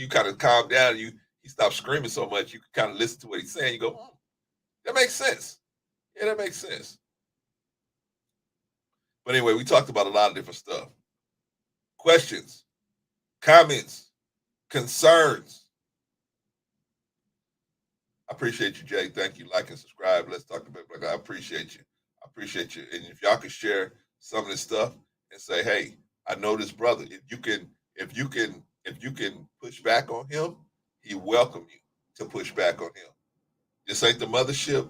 kind of calm down, he stops screaming so much, you can kind of listen to what he's saying. You go, that makes sense. Yeah, that makes sense. But anyway, we talked about a lot of different stuff. Questions, comments, concerns. I appreciate you, Jay. Thank you. Like and subscribe. Let's talk about it. I appreciate you. I appreciate you. And if y'all could share some of this stuff and say, hey, I know this brother. If you can push back on him, he welcome you to push back on him. This ain't the mothership.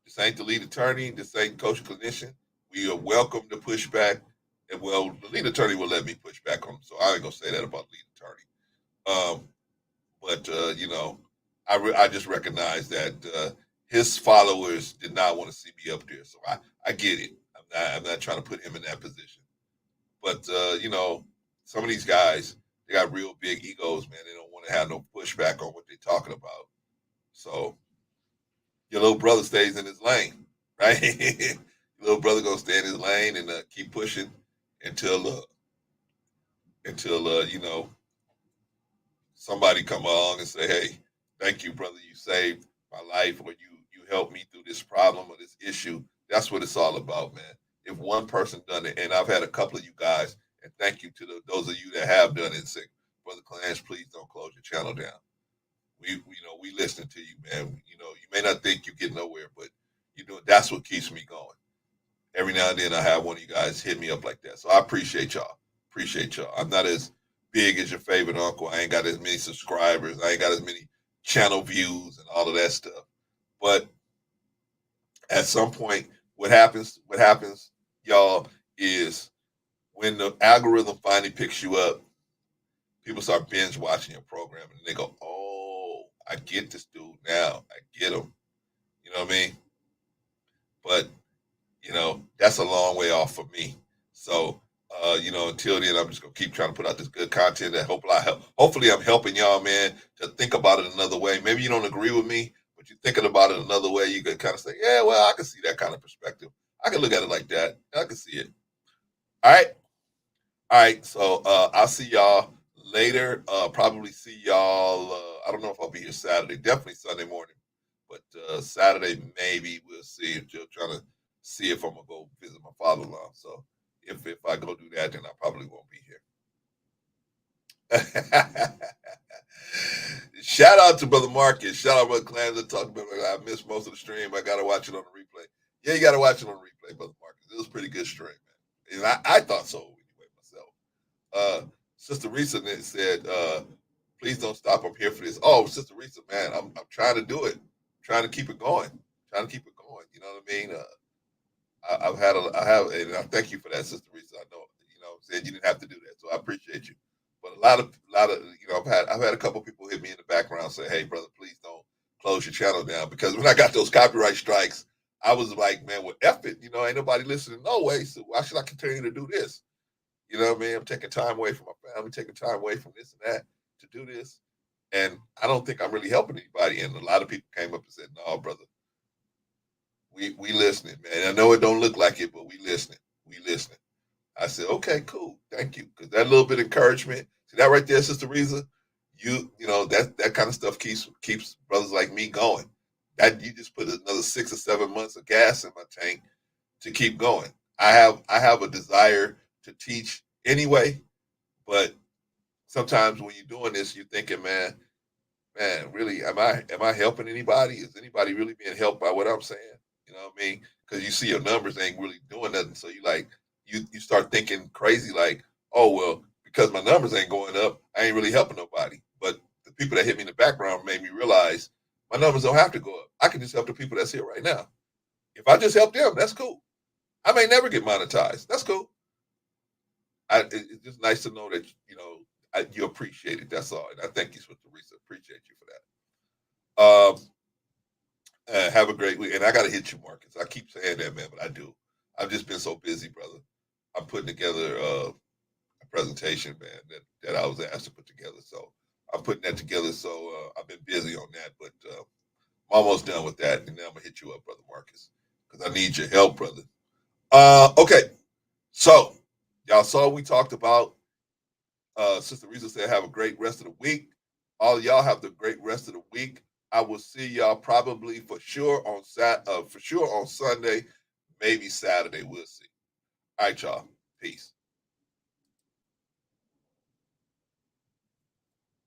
This ain't the lead attorney. This ain't coach clinician. We are welcome to push back. And well, the lead attorney will let me push back on him. So I ain't gonna say that about the lead attorney. But I just recognize that his followers did not want to see me up there. So I get it. I'm not trying to put him in that position. But some of these guys, they got real big egos, man. They don't want to have no pushback on what they're talking about. So your little brother stays in his lane, right? Your little brother gonna stay in his lane and keep pushing until somebody come along and say, hey, thank you, brother, you saved my life, or you helped me through this problem or this issue. That's what it's all about, man. If one person done it, and I've had a couple of you guys, and thank you to those of you that have done it, say, Brother Clarence, please don't close your channel down. We listening to you, man. You may not think you're getting nowhere, but that's what keeps me going. Every now and then I have one of you guys hit me up like that. So I appreciate y'all. I'm not as big as your favorite uncle. I ain't got as many subscribers. I ain't got as many channel views and all of that stuff. But at some point, what happens, y'all, is when the algorithm finally picks you up, people start binge watching your program and they go, oh, I get this dude now. I get him. You know what I mean? But, that's a long way off for me. So, until then, I'm just going to keep trying to put out this good content that hopefully I'm helping y'all, man, to think about it another way. Maybe you don't agree with me, but you're thinking about it another way. You can kind of say, yeah, well, I can see that kind of perspective. I can look at it like that. I can see it. All right. So I'll see y'all later. Probably see y'all. I don't know if I'll be here Saturday. Definitely Sunday morning. But Saturday, maybe we'll see. Just trying to see if I'm going to go visit my father-in-law. So if I go do that, then I probably won't be here. Shout out to Brother Marcus. Shout out to Brother Clarence. I missed most of the stream. I got to watch it on the replay. Yeah, you got to watch it on replay, Brother Marcus. It was a pretty good stream, man. And I thought so anyway myself. Sister Risa said, please don't stop. I'm here for this. Oh, Sister Risa, man, I'm trying to do it. I'm trying to keep it going. Trying to keep it going. You know what I mean? I have, and I thank you for that, Sister Risa. I know, said you didn't have to do that, so I appreciate you. But a lot of, I've had a couple people hit me in the background say, hey, brother, please don't close your channel down, because when I got those copyright strikes, I was like, man, well, F it, ain't nobody listening no way, so why should I continue to do this? You know what I mean? I'm taking time away from my family, taking time away from this and that to do this, and I don't think I'm really helping anybody. And a lot of people came up and said, no, brother, we listening, man. I know it don't look like it, but we listening. We listening. I said, okay, cool. Thank you. Because that little bit of encouragement, see that right there, Sister Reza, that kind of stuff keeps brothers like me going. That you just put another 6 or 7 months of gas in my tank to keep going. I have a desire to teach anyway, but sometimes when you're doing this, you're thinking, man, really, am I helping anybody? Is anybody really being helped by what I'm saying? You know what I mean? Because you see your numbers ain't really doing nothing, so you start thinking crazy, like, oh well, because my numbers ain't going up, I ain't really helping nobody. But the people that hit me in the background made me realize my numbers don't have to go up. I can just help the people that's here right now. If I just help them, that's cool. I may never get monetized. That's cool. It's just nice to know that you appreciate it. That's all, and I thank you, Sister Teresa. Appreciate you for that. Have a great week. And I got to hit you, Marcus. I keep saying that, man, but I do. I've just been so busy, brother. I'm putting together a presentation, man, that I was asked to put together. So I'm putting that together. So I've been busy on that, but I'm almost done with that. And then I'm going to hit you up, Brother Marcus, because I need your help, brother. Okay. So y'all saw we talked about Sister Risa said have a great rest of the week. All of y'all have the great rest of the week. I will see y'all probably for sure on Sunday, maybe Saturday. We'll see. All right, y'all. Peace.